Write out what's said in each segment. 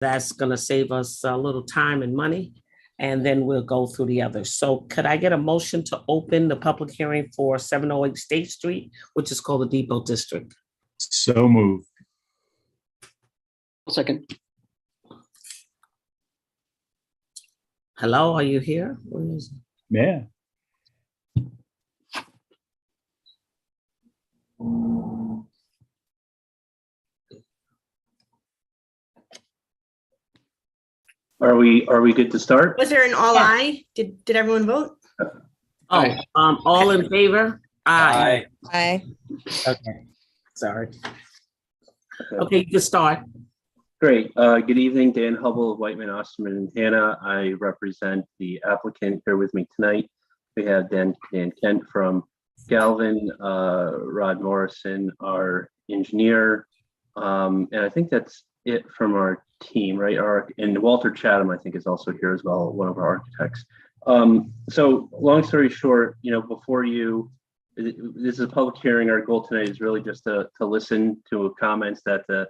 That's going to save us a little time and money, and then we'll go through the others. So could I get a motion to open the public hearing for 708 State Street, which is called the Depot District? So moved. Second. Hello, are you here? Yeah. Are we good to start? Was there an all aye? Did everyone vote? Oh, all in favor? Aye. Aye. Okay, sorry. Okay, you can start. Great. Good evening, Dan Hubble of Whiteman, Osterman, and Hannah. I represent the applicant here with me tonight. We have Dan Kent from Galvin, Rod Morrison, our engineer, and I think that's it from our team, right? And Walter Chatham, I think, is also here as well, one of our architects. So long story short, before this is a public hearing. Our goal tonight is really just to listen to comments that the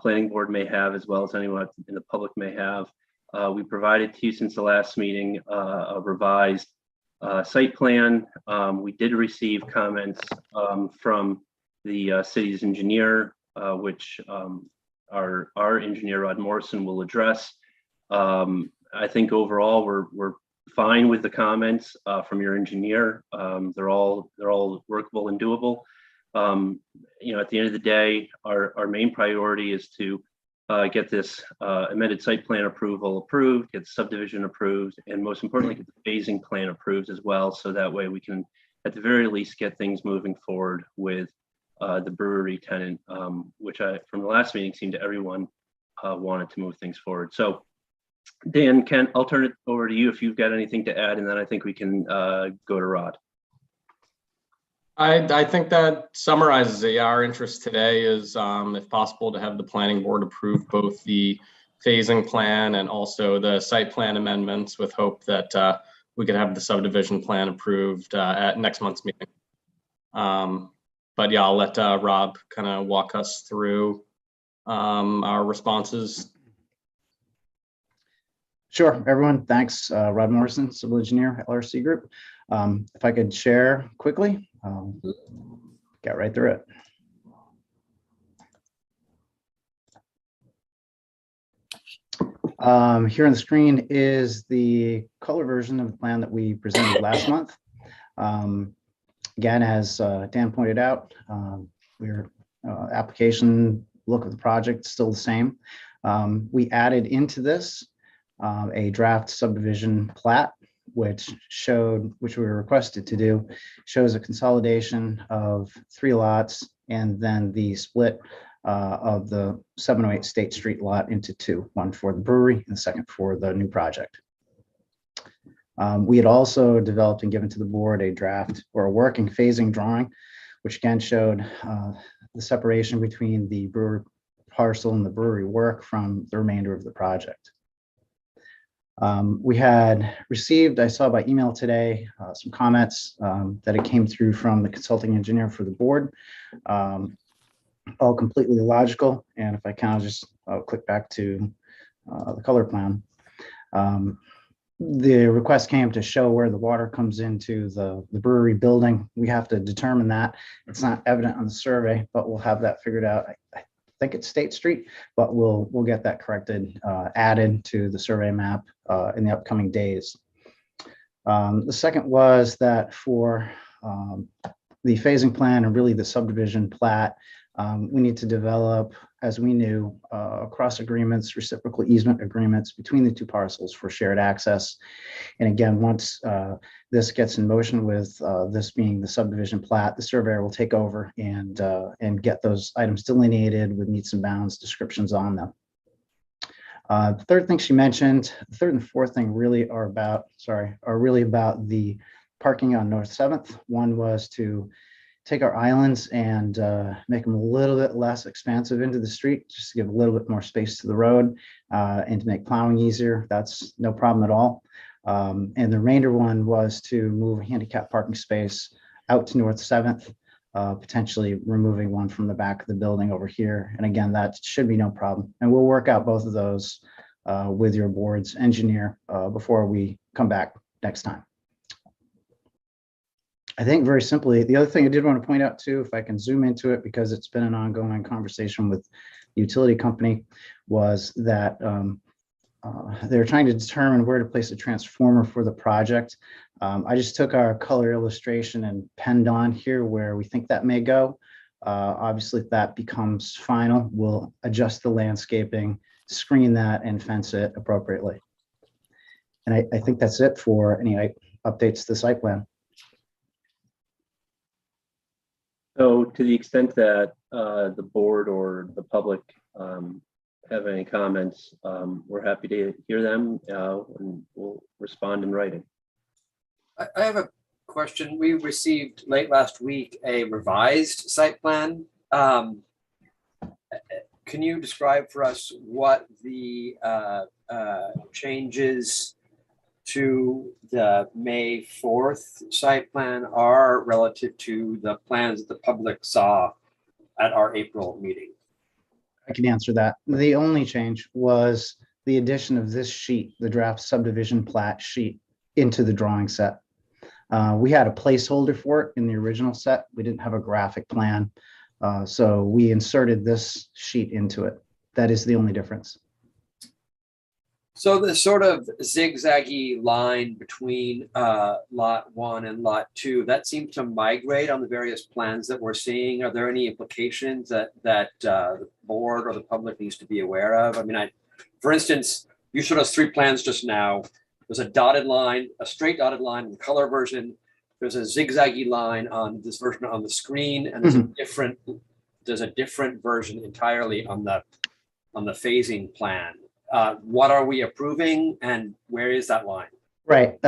planning board may have, as well as anyone in the public may have. We provided to you since the last meeting a revised site plan. We did receive comments from the city's engineer, which our engineer Rod Morrison will address. I think overall we're fine with the comments from your engineer. They're all workable and doable. At the end of the day, our main priority is to get this amended site plan approval approved, get the subdivision approved, and most importantly, get the phasing plan approved as well. So that way we can, at the very least, get things moving forward with the brewery tenant, which from the last meeting seemed to everyone wanted to move things forward. So Dan, Kent, I'll turn it over to you if you've got anything to add, and then I think we can go to Rod. I think that summarizes it. Our interest today is, if possible, to have the planning board approve both the phasing plan and also the site plan amendments, with hope that we could have the subdivision plan approved at next month's meeting. But yeah, I'll let Rob kind of walk us through our responses. Sure, everyone. Thanks, Rod Morrison, Civil Engineer, LRC Group. If I could share quickly, get right through it. Here on the screen is the color version of the plan that we presented last month. Again, as Dan pointed out, your application look of the project is still the same. We added into this a draft subdivision plat, which we were requested to do, shows a consolidation of 3 lots and then the split of the 708 State Street lot into 2, one for the brewery and the second for the new project. We had also developed and given to the board a draft or a working phasing drawing, which again showed the separation between the brewery parcel and the brewery work from the remainder of the project. We had received, I saw by email today, some comments that it came through from the consulting engineer for the board, all completely illogical. And if I can, I'll just click back to the color plan. The request came to show where the water comes into the brewery building. We have to determine that. It's not evident on the survey, but we'll have that figured out. I think it's State Street, but we'll get that corrected, added to the survey map in the upcoming days. The second was that for the phasing plan and really the subdivision plat, we need to develop, as we knew, cross agreements, reciprocal easement agreements between the 2 parcels for shared access. And again, once this gets in motion with this being the subdivision plat, the surveyor will take over and get those items delineated with meets and bounds descriptions on them. The third thing she mentioned, the third and fourth thing really are really about the parking on North 7th. One was to take our islands and make them a little bit less expansive into the street, just to give a little bit more space to the road and to make plowing easier. That's no problem at all. And the remainder one was to move a handicap parking space out to North 7th potentially removing one from the back of the building over here. And again, that should be no problem. And we'll work out both of those with your board's engineer before we come back next time. I think very simply, the other thing I did want to point out too, if I can zoom into it, because it's been an ongoing conversation with the utility company, was that they're trying to determine where to place a transformer for the project. I just took our color illustration and penned on here where we think that may go. Obviously, if that becomes final, we'll adjust the landscaping, screen that, and fence it appropriately. And I think that's it for any updates to the site plan. So to the extent that the board or the public have any comments, we're happy to hear them and we'll respond in writing. I have a question. We received late last week a revised site plan. Can you describe for us what the changes to the May 4th site plan are relative to the plans that the public saw at our April meeting? I can answer that. The only change was the addition of this sheet, the draft subdivision plat sheet, into the drawing set. We had a placeholder for it in the original set. We didn't have a graphic plan. So we inserted this sheet into it. That is the only difference. So the sort of zigzaggy line between lot 1 and lot 2, that seemed to migrate on the various plans that we're seeing. Are there any implications that the board or the public needs to be aware of? I mean, for instance, you showed us 3 plans just now. There's a dotted line, a straight dotted line in the color version. There's a zigzaggy line on this version on the screen, and there's a different version entirely on the phasing plan. What are we approving, and where is that line? Right.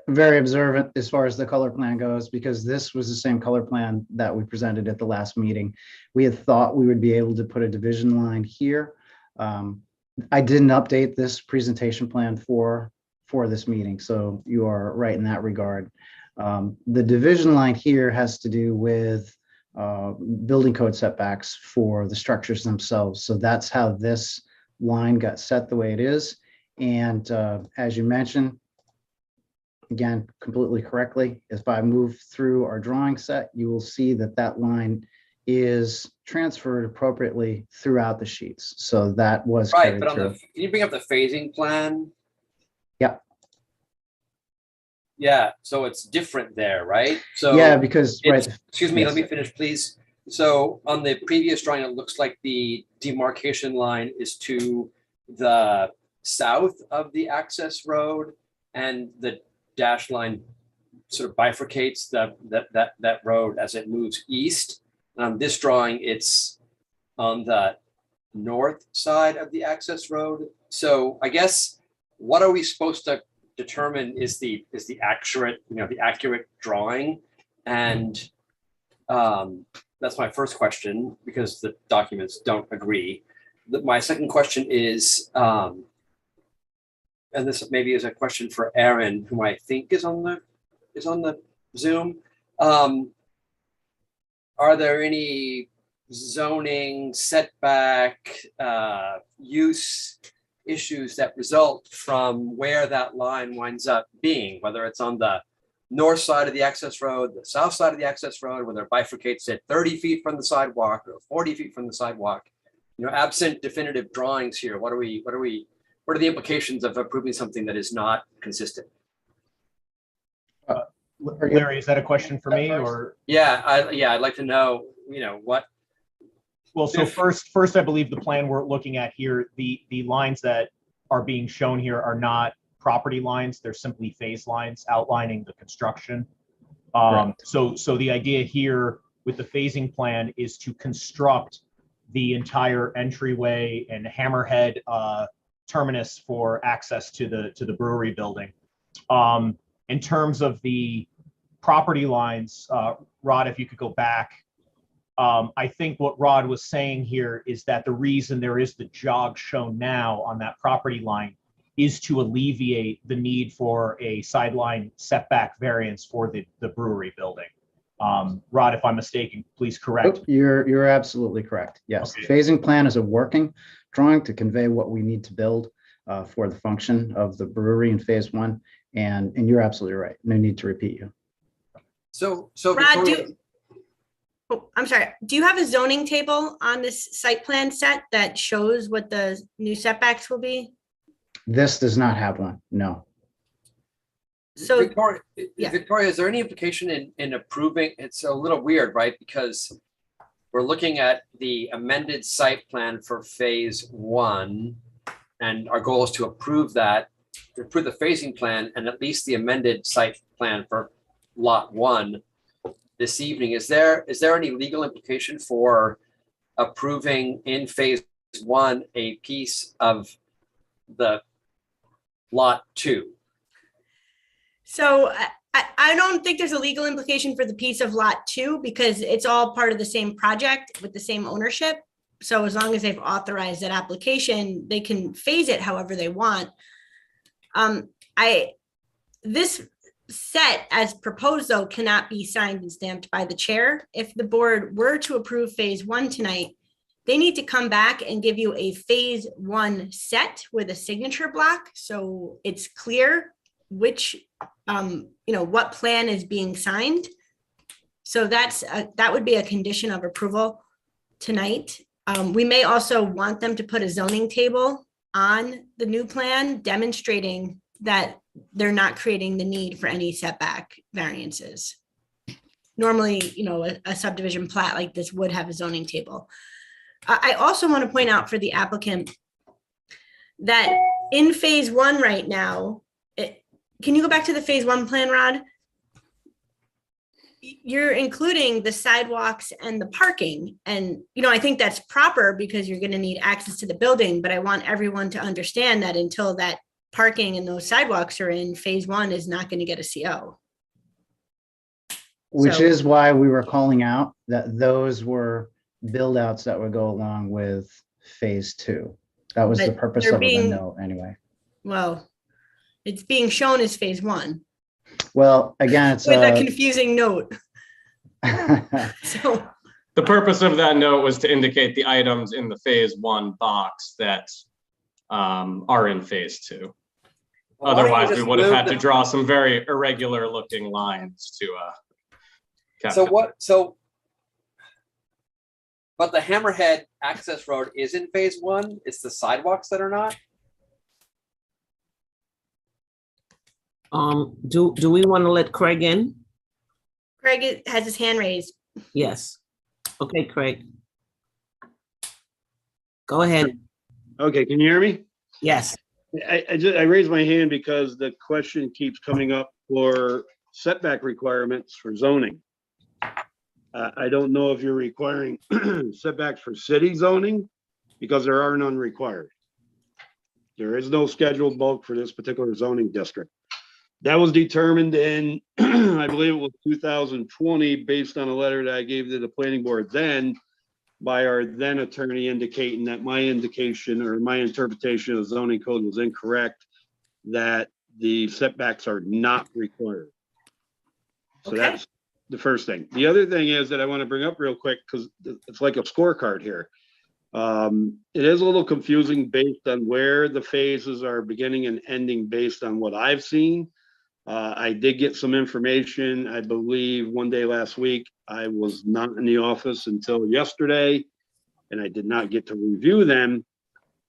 Very observant as far as the color plan goes, because this was the same color plan that we presented at the last meeting. We had thought we would be able to put a division line here. I didn't update this presentation plan for this meeting, so you are right in that regard. The division line here has to do with building code setbacks for the structures themselves. So that's how this line got set the way it is. And as you mentioned, again, completely correctly, if I move through our drawing set, you will see that that line is transferred appropriately throughout the sheets. So that was Right, carried but through. can you bring up the phasing plan? Yeah. Yeah, so it's different there, right? So Yeah, because, right. Excuse me, Yes, let me sir. finish, please. So on the previous drawing, it looks like the demarcation line is to the south of the access road, and the dash line sort of bifurcates that road as it moves east. On this drawing, it's on the north side of the access road. So I guess what are we supposed to determine is the accurate, the accurate drawing? And that's my first question, because the documents don't agree. My second question is, and this maybe is a question for Aaron, who I think is on the Zoom. Are there any zoning, setback, use issues that result from where that line winds up being, whether it's on the north side of the access road, the south side of the access road, whether it bifurcates at 30 feet from the sidewalk or 40 feet from the sidewalk? Absent definitive drawings here, what are the implications of approving something that is not consistent? Larry, is that a question for me, or? Yeah, I'd like to know, what. Well, so first, I believe the plan we're looking at here, the lines that are being shown here are not property lines. They're simply phase lines outlining the construction. So the idea here with the phasing plan is to construct the entire entryway and hammerhead terminus for access to the brewery building. In terms of the property lines, Rod, if you could go back. I think what Rod was saying here is that the reason there is the jog shown now on that property line is to alleviate the need for a sideline setback variance for the brewery building. Rod, if I'm mistaken, please correct. Oh, you're absolutely correct. Yes, the Okay. phasing plan is a working drawing to convey what we need to build for the function of the brewery in phase one. And you're absolutely right. No need to repeat you. So Rod, Victoria, I'm sorry. Do you have a zoning table on this site plan set that shows what the new setbacks will be? This does not have one. No. So, Victoria, yeah. Victoria, is there any implication in approving? It's a little weird, right? Because we're looking at the amended site plan for phase one, and our goal is to approve that, to approve the phasing plan and at least the amended site plan for lot one this evening. Is there any legal implication for approving in phase one a piece of the lot two? so I don't think there's a legal implication for the piece of lot two because it's all part of the same project with the same ownership. So as long as they've authorized that application, they can phase it however they want. This set as proposed though cannot be signed and stamped by the chair. If the board were to approve phase one tonight, they need to come back and give you a phase one set with a signature block. So it's clear which, what plan is being signed. So that would be a condition of approval tonight. We may also want them to put a zoning table on the new plan demonstrating that they're not creating the need for any setback variances. Normally, a subdivision plat like this would have a zoning table. I also want to point out for the applicant that in phase one right now, can you go back to the phase one plan, Rod? You're including the sidewalks and the parking. And, I think that's proper because you're going to need access to the building, but I want everyone to understand that until that parking and those sidewalks are in, phase one is not going to get a CO. Which So- is why we were calling out that those were build outs that would go along with phase two. That was the But purpose they're of the being- note anyway. Well, it's being shown as phase one Well, again, it's with a confusing note. a So, The purpose of that note was to indicate the items in the phase one box that are in phase two. Well, why don't you Otherwise, we just would have move had to the- draw some very irregular looking lines to So capture. But the Hammerhead access road is in phase one. It's the sidewalks that are not. Do we want to let Craig in? Craig has his hand raised. Yes. Okay, Craig. Go ahead. Okay, can you hear me? Yes. I raised my hand because the question keeps coming up for setback requirements for zoning. I don't know if you're requiring setbacks for city zoning because there are none required. There is no scheduled bulk for this particular zoning district. That was determined in, I believe it was 2020, based on a letter that I gave to the planning board then by our then attorney indicating that my indication or my interpretation of the zoning code was incorrect, that the setbacks are not required. So Okay. that's the first thing. The other thing is that I want to bring up real quick, because it's like a scorecard here. It is a little confusing based on where the phases are beginning and ending based on what I've seen. I did get some information, I believe one day last week. I was not in the office until yesterday, and I did not get to review them.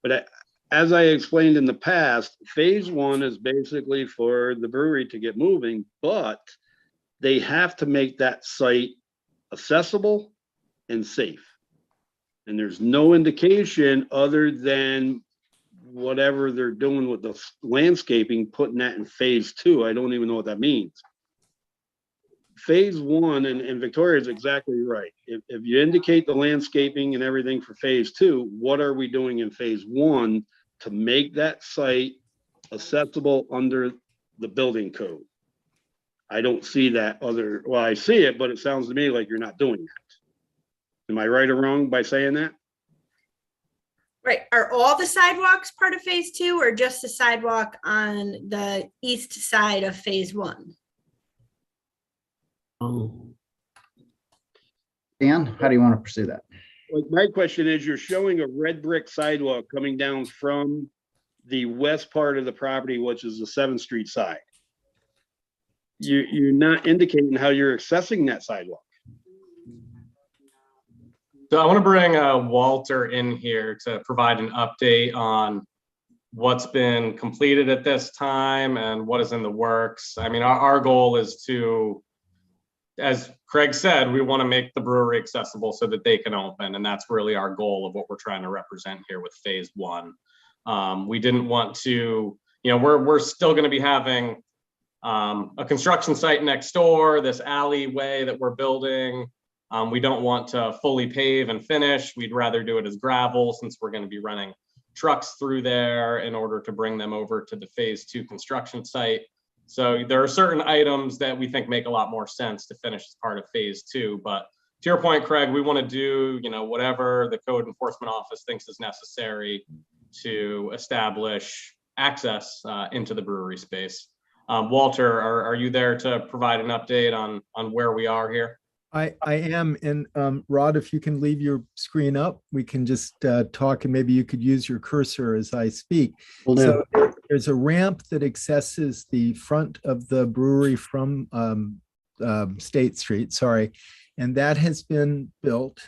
But as I explained in the past, phase one is basically for the brewery to get moving, but they have to make that site accessible and safe. And there's no indication other than whatever they're doing with the landscaping, putting that in phase two. I don't even know what that means. Phase one, and Victoria is exactly right. If you indicate the landscaping and everything for phase two, what are we doing in phase one to make that site accessible under the building code? I don't see that well, I see it, but it sounds to me like you're not doing that. Am I right or wrong by saying that? Right. Are all the sidewalks part of phase two or just the sidewalk on the east side of phase one? Dan, how do you want to pursue that? Like, my question is, you're showing a red brick sidewalk coming down from the west part of the property, which is the 7th Street side. You're not indicating how you're accessing that sidewalk. So I want to bring Walter in here to provide an update on what's been completed at this time and what is in the works. I mean, our goal is to, as Craig said, we want to make the brewery accessible so that they can open. And that's really our goal of what we're trying to represent here with phase 1. We didn't want to, we're still going to be having a construction site next door, this alleyway that we're building. We don't want to fully pave and finish. We'd rather do it as gravel since we're going to be running trucks through there in order to bring them over to the phase 2 construction site. So there are certain items that we think make a lot more sense to finish as part of phase 2. But to your point, Craig, we want to do, whatever the code enforcement office thinks is necessary to establish access into the brewery space. Walter, are you there to provide an update on where we are here? I am, and Rod, if you can leave your screen up, we can just talk, and maybe you could use your cursor as I speak. Will do. So there's a ramp that accesses the front of the brewery from State Street, and that has been built.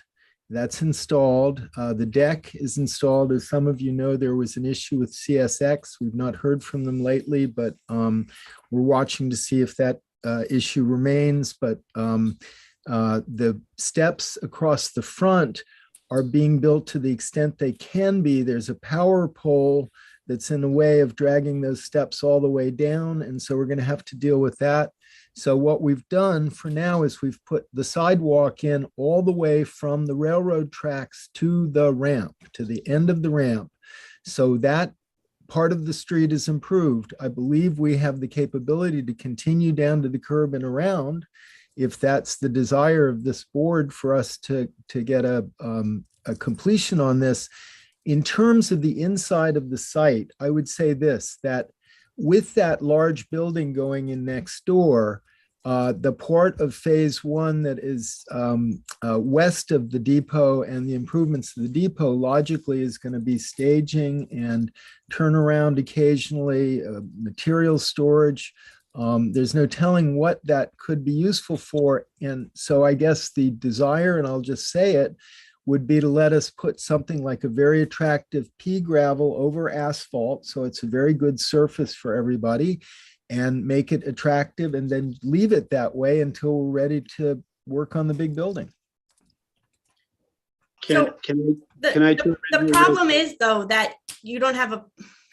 That's installed. The deck is installed. As some of you know, there was an issue with CSX. We've not heard from them lately, but we're watching to see if that issue remains. But the steps across the front are being built to the extent they can be. There's a power pole that's in the way of dragging those steps all the way down. And so we're going to have to deal with that. So what we've done for now is we've put the sidewalk in all the way from the railroad tracks to the ramp, to the end of the ramp. So that part of the street is improved. I believe we have the capability to continue down to the curb and around, if that's the desire of this board for us to get a completion on this. In terms of the inside of the site, I would say this, that with that large building going in next door, the part of phase 1 that is west of the depot and the improvements to the depot logically is going to be staging and turnaround occasionally, material storage. There's no telling what that could be useful for. And so I guess the desire, and I'll just say it, would be to let us put something like a very attractive pea gravel over asphalt. So it's a very good surface for everybody, and make it attractive, and then leave it that way until we're ready to work on the big building. The problem is, though, that you don't have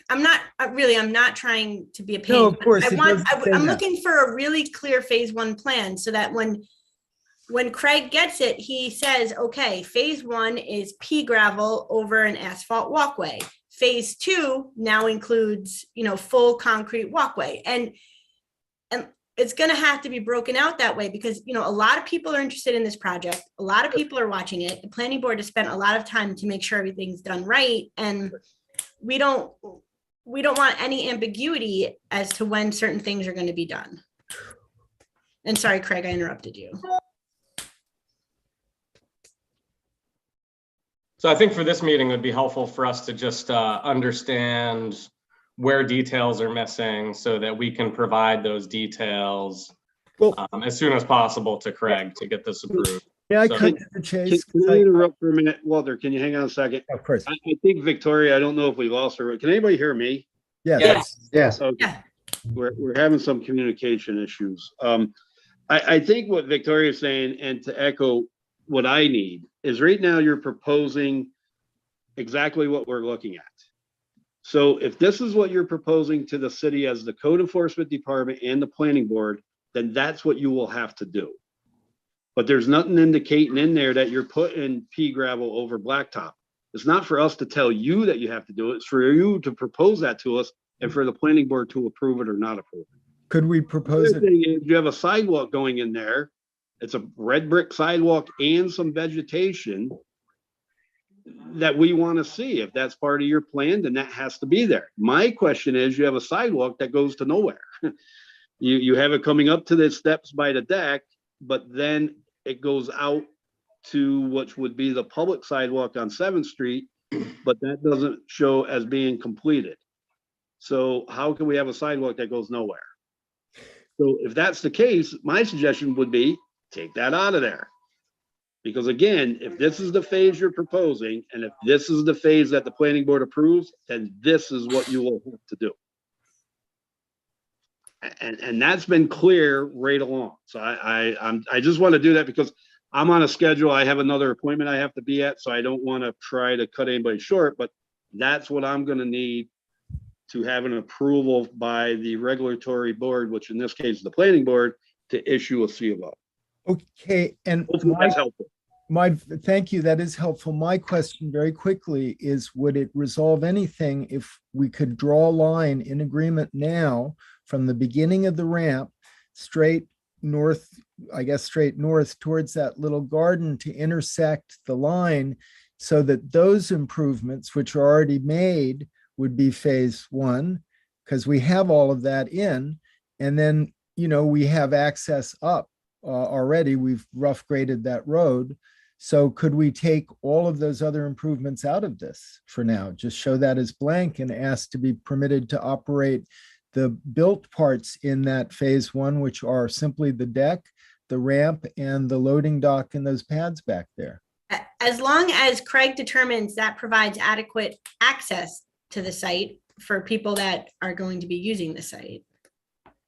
I'm not trying to be a pain. No, of course. I'm looking for a really clear phase 1 plan so that when Craig gets it, he says, okay, phase 1 is pea gravel over an asphalt walkway. Phase 2 now includes, full concrete walkway. And it's going to have to be broken out that way because, a lot of people are interested in this project. A lot of people are watching it. The planning board has spent a lot of time to make sure everything's done right. And we don't want any ambiguity as to when certain things are going to be done. And sorry, Craig, I interrupted you. So I think for this meeting, it would be helpful for us to just understand where details are missing so that we can provide those details as soon as possible to Craig to get this approved. Yeah, I So- cut to the chase. Can I interrupt for a minute? Walter, can you hang on a second? Of course. I think Victoria, I don't know if we lost her. Can anybody hear me? Yes. Yes. Okay. Yeah. We're having some communication issues. I think what Victoria is saying, and to echo what I need, is right now you're proposing exactly what we're looking at. So if this is what you're proposing to the city as the code enforcement department and the planning board, then that's what you will have to do. But there's nothing indicating in there that you're putting pea gravel over blacktop. It's not for us to tell you that you have to do it. It's for you to propose that to us and for the planning board to approve it or not approve it. Could we propose The other it? thing is you have a sidewalk going in there. It's a red brick sidewalk and some vegetation that we want to see. If that's part of your plan, then that has to be there. My question is, you have a sidewalk that goes to nowhere. You have it coming up to the steps by the deck, but then it goes out to which would be the public sidewalk on 7th Street, but that doesn't show as being completed. So how can we have a sidewalk that goes nowhere? So if that's the case, my suggestion would be take that out of there. Because again, if this is the phase you're proposing, and if this is the phase that the planning board approves, then this is what you will have to do. And that's been clear right along. So I just want to do that because I'm on a schedule. I have another appointment I have to be at, so I don't want to try to cut anybody short, but that's what I'm going to need to have an approval by the regulatory board, which in this case is the planning board, to issue a C of O. Okay, and Hopefully that's helpful. thank you. That is helpful. My question very quickly is, would it resolve anything if we could draw a line in agreement now from the beginning of the ramp straight north, I guess straight north towards that little garden to intersect the line so that those improvements, which are already made, would be phase one, because we have all of that in, and then, you know, we have access up already. We've rough graded that road. So could we take all of those other improvements out of this for now? Just show that as blank and ask to be permitted to operate the built parts in that phase one, which are simply the deck, the ramp, and the loading dock and those pads back there. As long as Craig determines that provides adequate access to the site for people that are going to be using the site,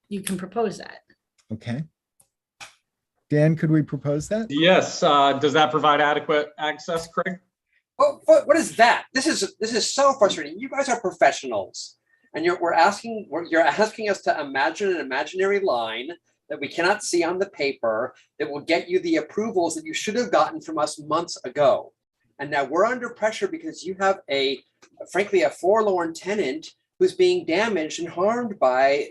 you can propose that. Okay. Dan, could we propose that? Yes, does that provide adequate access, Craig? Oh, what is that? This is so frustrating. You guys are professionals, and you're asking us to imagine an imaginary line that we cannot see on the paper that will get you the approvals that you should have gotten from us months ago. And now we're under pressure because you have frankly, a forlorn tenant who's being damaged and harmed by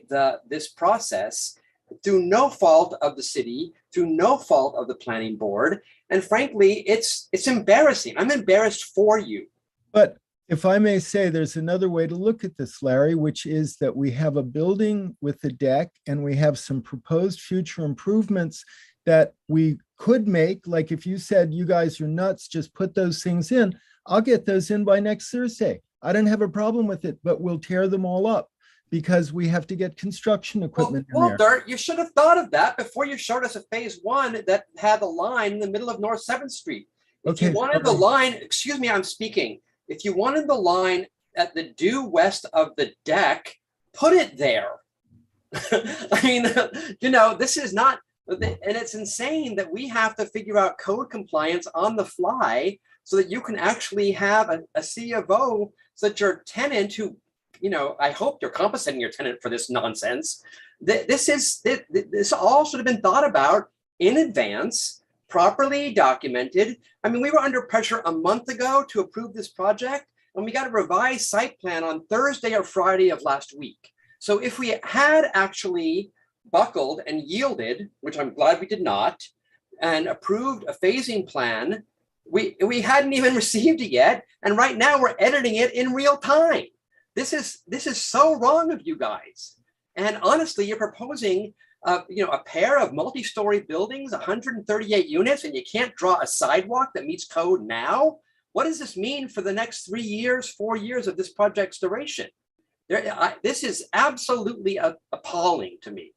this process through no fault of the city, through no fault of the planning board. And frankly, it's embarrassing. I'm embarrassed for you. But if I may say, there's another way to look at this, Larry, which is that we have a building with a deck and we have some proposed future improvements that we could make. Like if you said, you guys are nuts, just put those things in, I'll get those in by next Thursday. I don't have a problem with it, but we'll tear them all up because we have to get construction equipment in there. Dirt, you should have thought of that before you showed us a phase one that had a line in the middle of North 7th Street. If you wanted the line, excuse me, I'm speaking. If you wanted the line at the due west of the deck, put it there. I mean, you know, this is not, and it's insane that we have to figure out code compliance on the fly so that you can actually have a C of O so that your tenant who, you know, I hope you're compensating your tenant for this nonsense. This all should have been thought about in advance, properly documented. I mean, we were under pressure a month ago to approve this project, and we got a revised site plan on Thursday or Friday of last week. So if we had actually buckled and yielded, which I'm glad we did not, and approved a phasing plan, we hadn't even received it yet. And right now we're editing it in real time. This is so wrong of you guys. And honestly, you're proposing a pair of multi-story buildings, 138 units, and you can't draw a sidewalk that meets code now? What does this mean for the next 3 years, 4 years of this project's duration? This is absolutely appalling to me.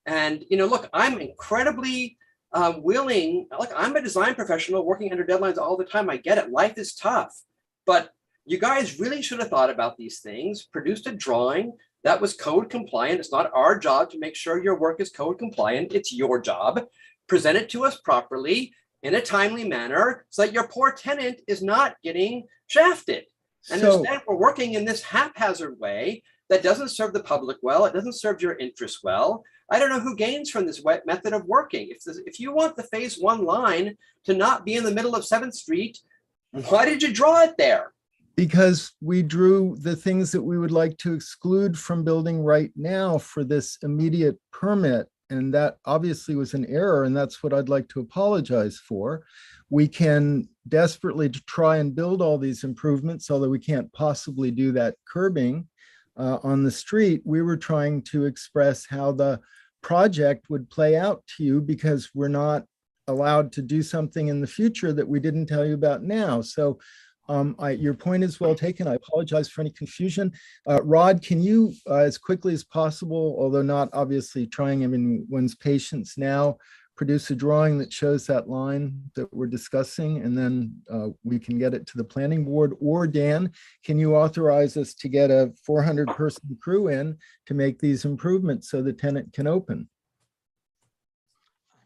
And, you know, look, I'm incredibly willing. Look, I'm a design professional working under deadlines all the time. I get it. Life is tough. But you guys really should have thought about these things, produced a drawing that was code compliant. It's not our job to make sure your work is code compliant. It's your job. Present it to us properly in a timely manner so that your poor tenant is not getting shafted. And instead, we're working in this haphazard way that doesn't serve the public well. It doesn't serve your interests well. I don't know who gains from this method of working. If you want the phase one line to not be in the middle of 7th Street, why did you draw it there? Because we drew the things that we would like to exclude from building right now for this immediate permit. And that obviously was an error, and that's what I'd like to apologize for. We can desperately try and build all these improvements, although we can't possibly do that curbing on the street. We were trying to express how the project would play out to you because we're not allowed to do something in the future that we didn't tell you about now. So your point is well taken. I apologize for any confusion. Rod, can you, as quickly as possible, although not obviously trying everyone's patience now, produce a drawing that shows that line that we're discussing, and then we can get it to the planning board? Or Dan, can you authorize us to get a 400-person crew in to make these improvements so the tenant can open?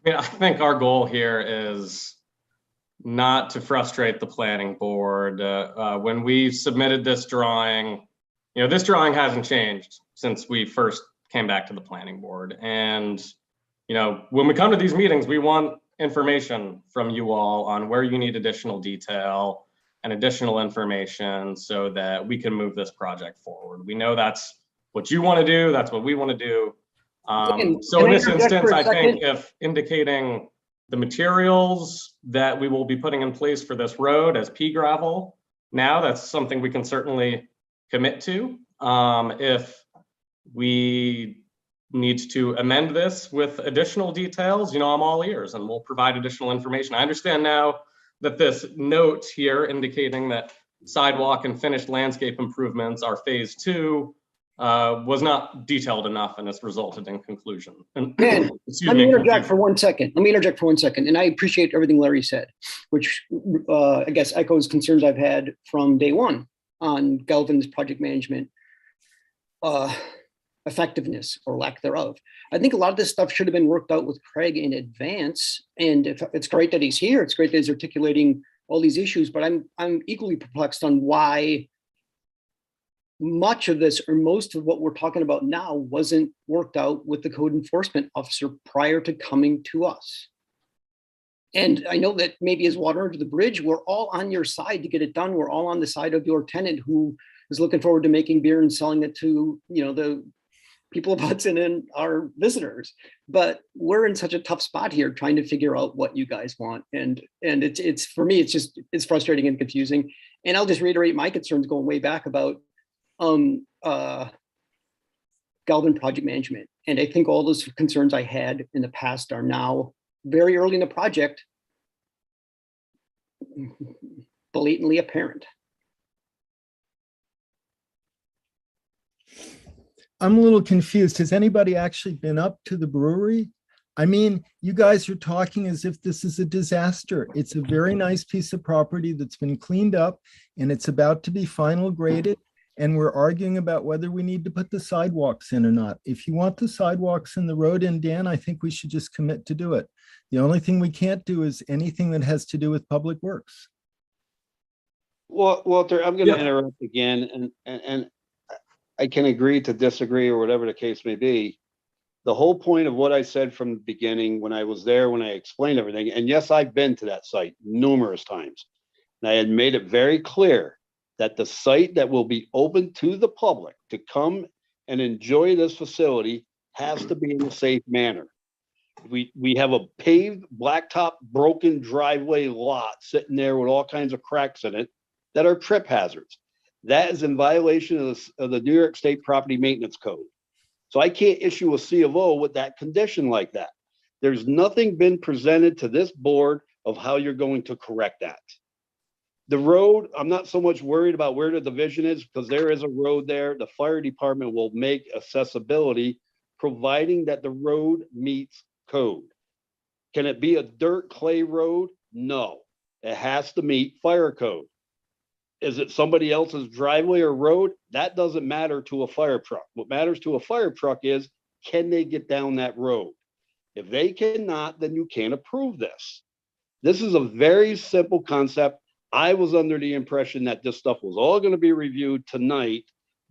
I think our goal here is not to frustrate the planning board. When we submitted this drawing, this drawing hasn't changed since we first came back to the planning board. And, when we come to these meetings, we want information from you all on where you need additional detail and additional information so that we can move this project forward. We know that's what you want to do. That's what we want to do. So in this instance, I think if indicating the materials that we will be putting in place for this road as pea gravel, now that's something we can certainly commit to. If we need to amend this with additional details, I'm all ears and we'll provide additional information. I understand now that this note here indicating that sidewalk and finished landscape improvements are phase 2 was not detailed enough, and it's resulted in conclusion. Let me interject for 1 second. And I appreciate everything Larry said, which I guess echoes concerns I've had from day one on Galvin's project management effectiveness or lack thereof. I think a lot of this stuff should have been worked out with Craig in advance. And it's great that he's here. It's great that he's articulating all these issues, but I'm equally perplexed on why much of this or most of what we're talking about now wasn't worked out with the code enforcement officer prior to coming to us. And I know that maybe as water under the bridge, we're all on your side to get it done. We're all on the side of your tenant who is looking forward to making beer and selling it to, the people of Hudson and our visitors. But we're in such a tough spot here trying to figure out what you guys want. And it's for me, it's frustrating and confusing. And I'll just reiterate my concerns going way back about Galvin project management. And I think all those concerns I had in the past are now very early in the project blatantly apparent. I'm a little confused. Has anybody actually been up to the brewery? I mean, you guys are talking as if this is a disaster. It's a very nice piece of property that's been cleaned up and it's about to be final graded. And we're arguing about whether we need to put the sidewalks in or not. If you want the sidewalks in the road in, Dan, I think we should just commit to do it. The only thing we can't do is anything that has to do with public works. Well, Walter, I'm going to interrupt again, and I can agree to disagree or whatever the case may be. The whole point of what I said from the beginning when I was there, when I explained everything, and yes, I've been to that site numerous times, and I had made it very clear that the site that will be open to the public to come and enjoy this facility has to be in a safe manner. We have a paved, blacktop, broken driveway lot sitting there with all kinds of cracks in it that are trip hazards. That is in violation of the New York State Property Maintenance Code. So I can't issue a C of O with that condition like that. There's nothing been presented to this board of how you're going to correct that. The road, I'm not so much worried about where the division is because there is a road there. The fire department will make accessibility, providing that the road meets code. Can it be a dirt clay road? No, it has to meet fire code. Is it somebody else's driveway or road? That doesn't matter to a fire truck. What matters to a fire truck is, can they get down that road? If they cannot, then you can't approve this. This is a very simple concept. I was under the impression that this stuff was all going to be reviewed tonight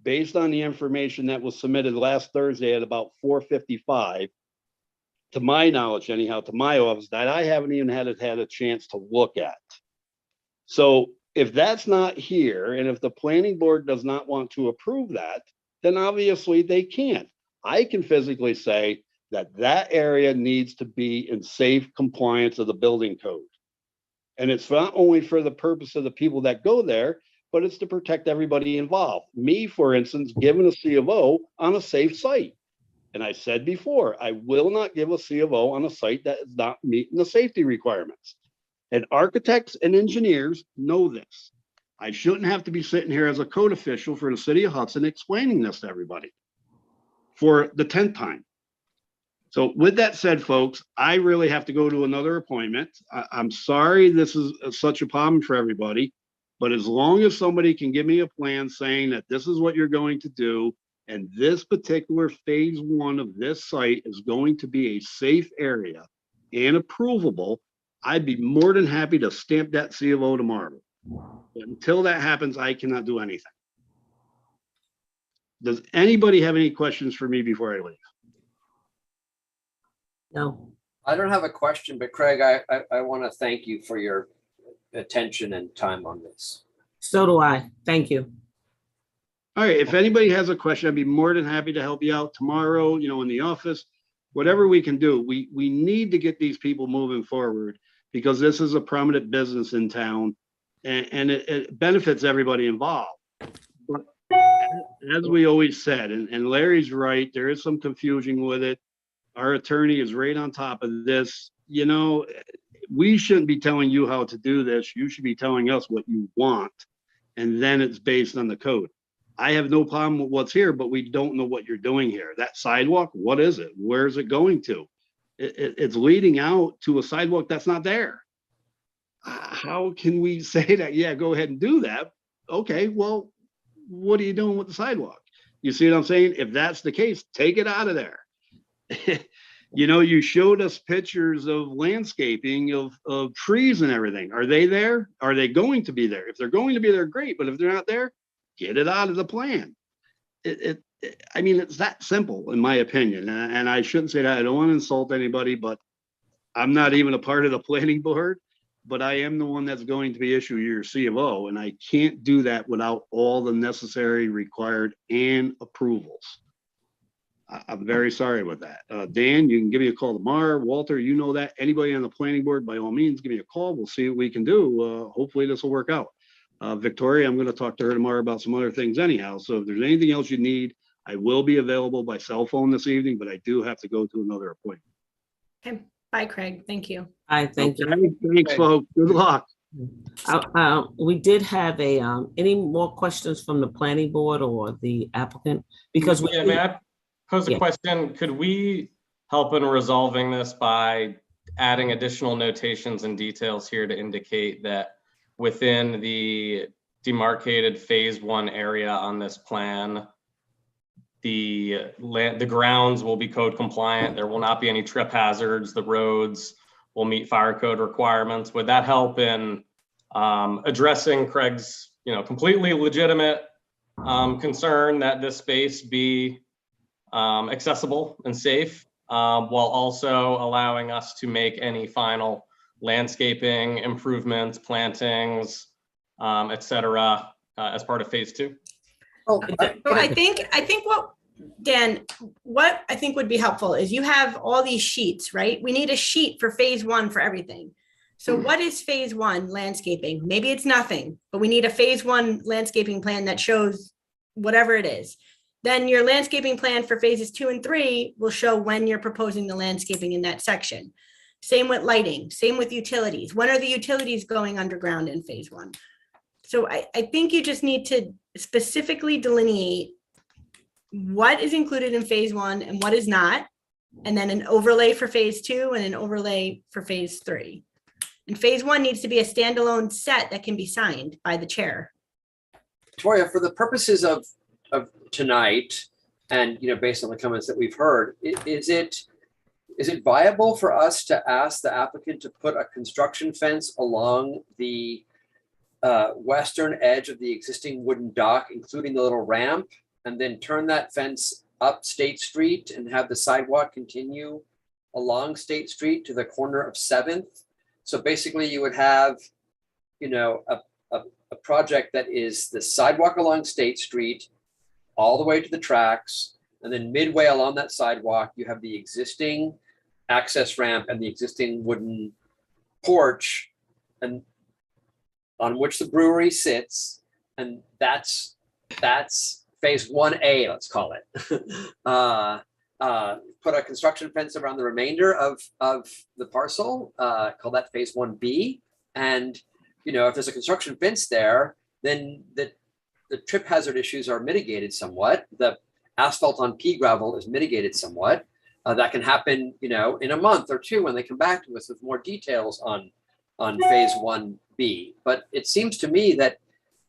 based on the information that was submitted last Thursday at about 4:55. To my knowledge, anyhow, to my office, that I haven't even had a chance to look at. So if that's not here, and if the planning board does not want to approve that, then obviously they can't. I can physically say that that area needs to be in safe compliance of the building code. And it's not only for the purpose of the people that go there, but it's to protect everybody involved. Me, for instance, given a C of O on a safe site. And I said before, I will not give a C of O on a site that is not meeting the safety requirements. And architects and engineers know this. I shouldn't have to be sitting here as a code official for the city of Hudson explaining this to everybody for the 10th time. So with that said, folks, I really have to go to another appointment. I'm sorry this is such a problem for everybody, but as long as somebody can give me a plan saying that this is what you're going to do, and this particular phase 1 of this site is going to be a safe area and approvable, I'd be more than happy to stamp that C of O tomorrow. But until that happens, I cannot do anything. Does anybody have any questions for me before I leave? No. I don't have a question, but Craig, I want to thank you for your attention and time on this. So do I. Thank you. All right, if anybody has a question, I'd be more than happy to help you out tomorrow, in the office, whatever we can do. We need to get these people moving forward because this is a prominent business in town and it benefits everybody involved. But as we always said, and Larry's right, there is some confusion with it. Our attorney is right on top of this. We shouldn't be telling you how to do this. You should be telling us what you want. And then it's based on the code. I have no problem with what's here, but we don't know what you're doing here. That sidewalk, what is it? Where is it going to? It's leading out to a sidewalk that's not there. How can we say that? Yeah, go ahead and do that. Okay, well, what are you doing with the sidewalk? You see what I'm saying? If that's the case, take it out of there. You showed us pictures of landscaping of trees and everything. Are they there? Are they going to be there? If they're going to be there, great. But if they're not there, get it out of the plan. It's that simple, in my opinion. And I shouldn't say that. I don't want to insult anybody, but I'm not even a part of the planning board. But I am the one that's going to be issuing your C of O, and I can't do that without all the necessary required and approvals. I'm very sorry with that. Dan, you can give me a call tomorrow. Walter, you know that. Anybody on the planning board, by all means, give me a call. We'll see what we can do. Hopefully this will work out. Victoria, I'm going to talk to her tomorrow about some other things anyhow. So if there's anything else you need, I will be available by cell phone this evening, but I do have to go to another appointment. Okay. Bye, Craig. Thank you. I thank you. Okay, thanks, folks. Good luck. We did have any more questions from the planning board or the applicant? Because we. Yeah, may I pose a Yeah. question? Could we help in resolving this by adding additional notations and details here to indicate that within the demarcated phase 1 area on this plan, the grounds will be code compliant. There will not be any trip hazards. The roads will meet fire code requirements. Would that help in addressing Craig's, completely legitimate concern that this space be accessible and safe, while also allowing us to make any final landscaping improvements, plantings, et cetera, as part of phase 2? So I think what I think would be helpful is you have all these sheets, right? We need a sheet for phase 1 for everything. So what is phase 1 landscaping? Maybe it's nothing, but we need a phase 1 landscaping plan that shows whatever it is. Then your landscaping plan for phases 2 and 3 will show when you're proposing the landscaping in that section. Same with lighting, same with utilities. When are the utilities going underground in phase 1? So I think you just need to specifically delineate what is included in phase 1 and what is not, and then an overlay for phase 2 and an overlay for phase 3. And phase 1 needs to be a standalone set that can be signed by the chair. Victoria, for the purposes of tonight, and based on the comments that we've heard, is it viable for us to ask the applicant to put a construction fence along the western edge of the existing wooden dock, including the little ramp, and then turn that fence up State Street and have the sidewalk continue along State Street to the corner of 7th? So basically you would have, a project that is the sidewalk along State Street all the way to the tracks, and then midway along that sidewalk, you have the existing access ramp and the existing wooden porch, and on which the brewery sits, and that's phase 1A, let's call it. put a construction fence around the remainder of the parcel, call that phase 1B. And, you know, if there's a construction fence there, then the trip hazard issues are mitigated somewhat. The asphalt on pea gravel is mitigated somewhat. That can happen, you know, in a month or two when they come back to us with more details on phase 1B. But it seems to me that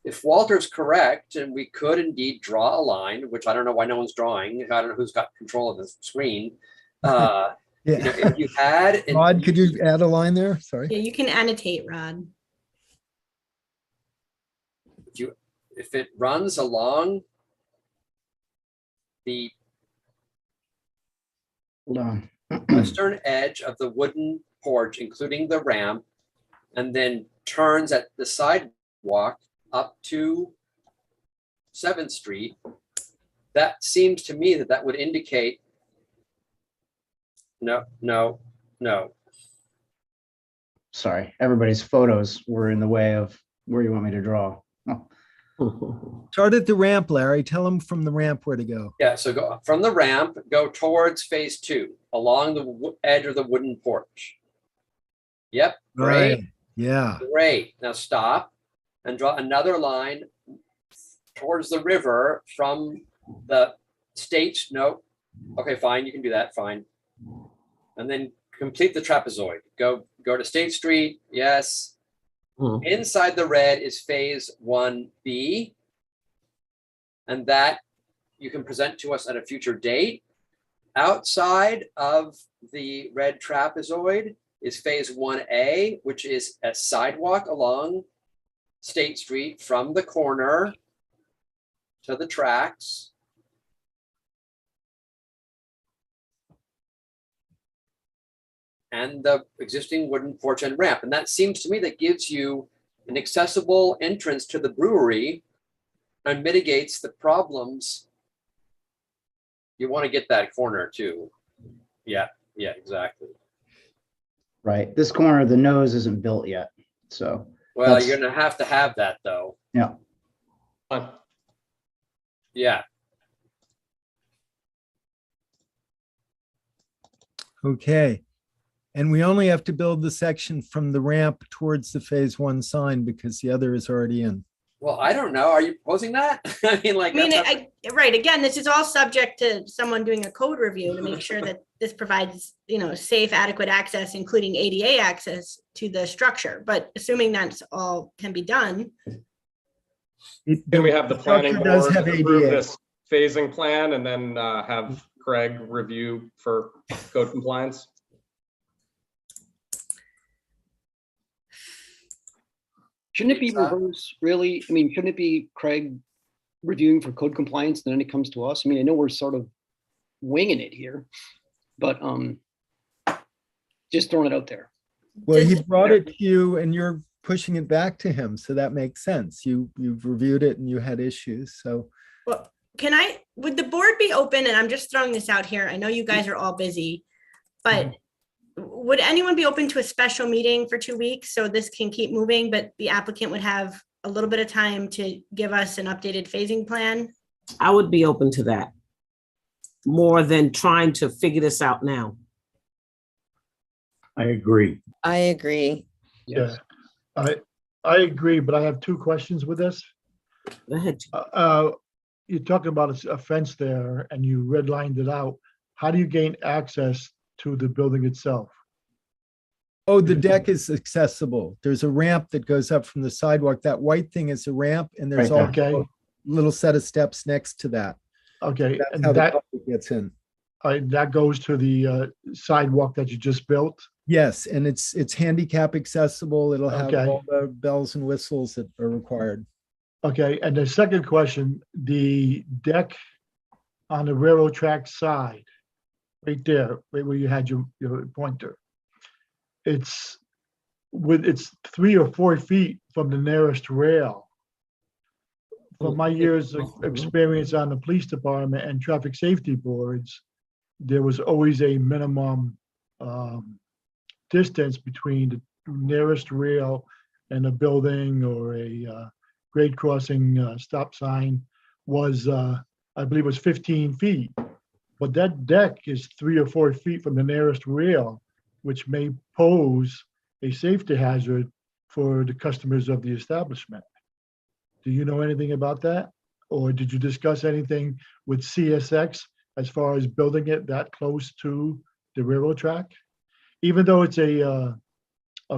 if Walter's correct, and we could indeed draw a line, which I don't know why no one's drawing. I don't know who's got control of the screen. You know, if you had, Rod, could you add a line there? Sorry. Yeah, you can annotate, Rod. if it runs along the Hold on. western edge of the wooden porch, including the ramp, and then turns at the sidewalk up to 7th Street, that seems to me that that would indicate no. Sorry, everybody's photos were in the way of where you want me to draw. Start at the ramp, Larry. Tell them from the ramp where to go. Yeah, so go from the ramp, go towards phase 2 along the edge of the wooden porch. Yep, great. Right. Yeah. Great. Now stop and draw another line towards the river from the state. No. Okay, fine. You can do that. Fine. And then complete the trapezoid. Go to State Street. Yes. Inside the red is phase 1B. And that you can present to us at a future date. Outside of the red trapezoid is phase 1A, which is a sidewalk along State Street from the corner to the tracks. And the existing wooden porch and ramp. And that seems to me that gives you an accessible entrance to the brewery and mitigates the problems. You want to get that corner too. Yeah, exactly. Right. This corner of the nose isn't built yet. So. Well, you're going to have that though. Yeah. Yeah. Okay. And we only have to build the section from the ramp towards the phase 1 sign because the other is already in. Well, I don't know. Are you proposing that? Right. Again, this is all subject to someone doing a code review to make sure that this provides, safe, adequate access, including ADA access to the structure. But assuming that's all can be done. Can we have the planning structure does board have approve ADA. this phasing plan and then have Craig review for code compliance? Shouldn't it be reverse, really? I mean, shouldn't it be Craig reviewing for code compliance and then it comes to us? I mean, I know we're sort of winging it here, but just throwing it out there. Well, he brought it to you and you're pushing it back to him. So that makes sense. You've reviewed it and you had issues. So. Well, would the board be open? And I'm just throwing this out here. I know you guys are all busy, but would anyone be open to a special meeting for 2 weeks so this can keep moving, but the applicant would have a little bit of time to give us an updated phasing plan? I would be open to that more than trying to figure this out now. I agree. I agree. Yeah, I agree, but I have 2 questions with this. Go ahead. You're talking about a fence there and you redlined it out. How do you gain access to the building itself? Oh, the deck is accessible. There's a ramp that goes up from the sidewalk. That white thing is a ramp and there's Right, also okay. a little set of steps next to that. Okay, That's and how the that public gets in. that goes to the sidewalk that you just built? Yes, and it's handicap accessible. It'll have Okay. all the bells and whistles that are required. Okay, and the second question, the deck on the railroad track side, right there, right where you had your pointer. It's 3 or 4 feet from the nearest rail. From my years of experience on the police department and traffic safety boards, there was always a minimum distance between the nearest rail and a building or a grade crossing stop sign was, I believe it was 15 feet. but that deck is 3 or 4 feet from the nearest rail, which may pose a safety hazard for the customers of the establishment. Do you know anything about that? Or did you discuss anything with CSX as far as building it that close to the railroad track? Even though it's a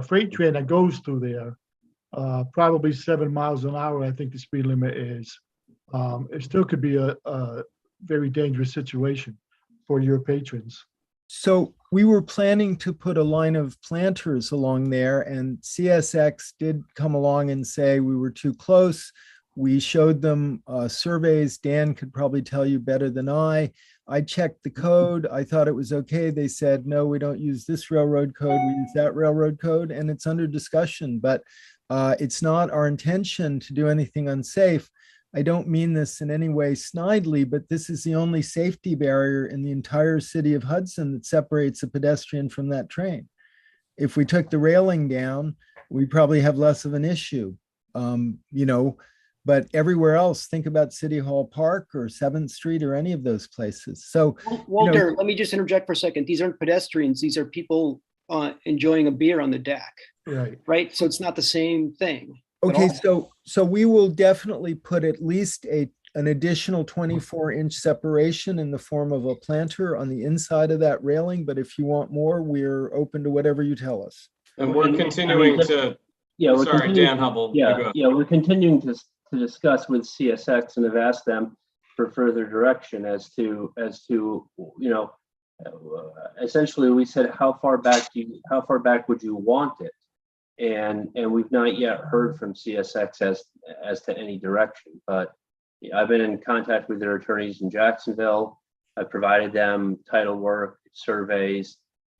freight train that goes through there, probably 7 miles an hour, I think the speed limit is. It still could be a very dangerous situation for your patrons. So we were planning to put a line of planters along there, and CSX did come along and say we were too close. We showed them surveys. Dan could probably tell you better than I. I checked the code. I thought it was okay. They said, no, we don't use this railroad code. We use that railroad code, and it's under discussion. But it's not our intention to do anything unsafe. I don't mean this in any way snidely, but this is the only safety barrier in the entire city of Hudson that separates a pedestrian from that train. If we took the railing down, we'd probably have less of an issue, but everywhere else, think about City Hall Park or 7th Street or any of those places. So, Walter, let me just interject for a second. These aren't pedestrians. These are people enjoying a beer on the deck, right? So it's not the same thing. Okay, so we will definitely put at least an additional 24-inch separation in the form of a planter on the inside of that railing. But if you want more, we're open to whatever you tell us. And we're continuing to. Yeah, we're Sorry, continuing- Dan Hubble. We're continuing to discuss with CSX and have asked them for further direction as to essentially we said how far back would you want it? And we've not yet heard from CSX as to any direction, but I've been in contact with their attorneys in Jacksonville. I provided them title work, surveys,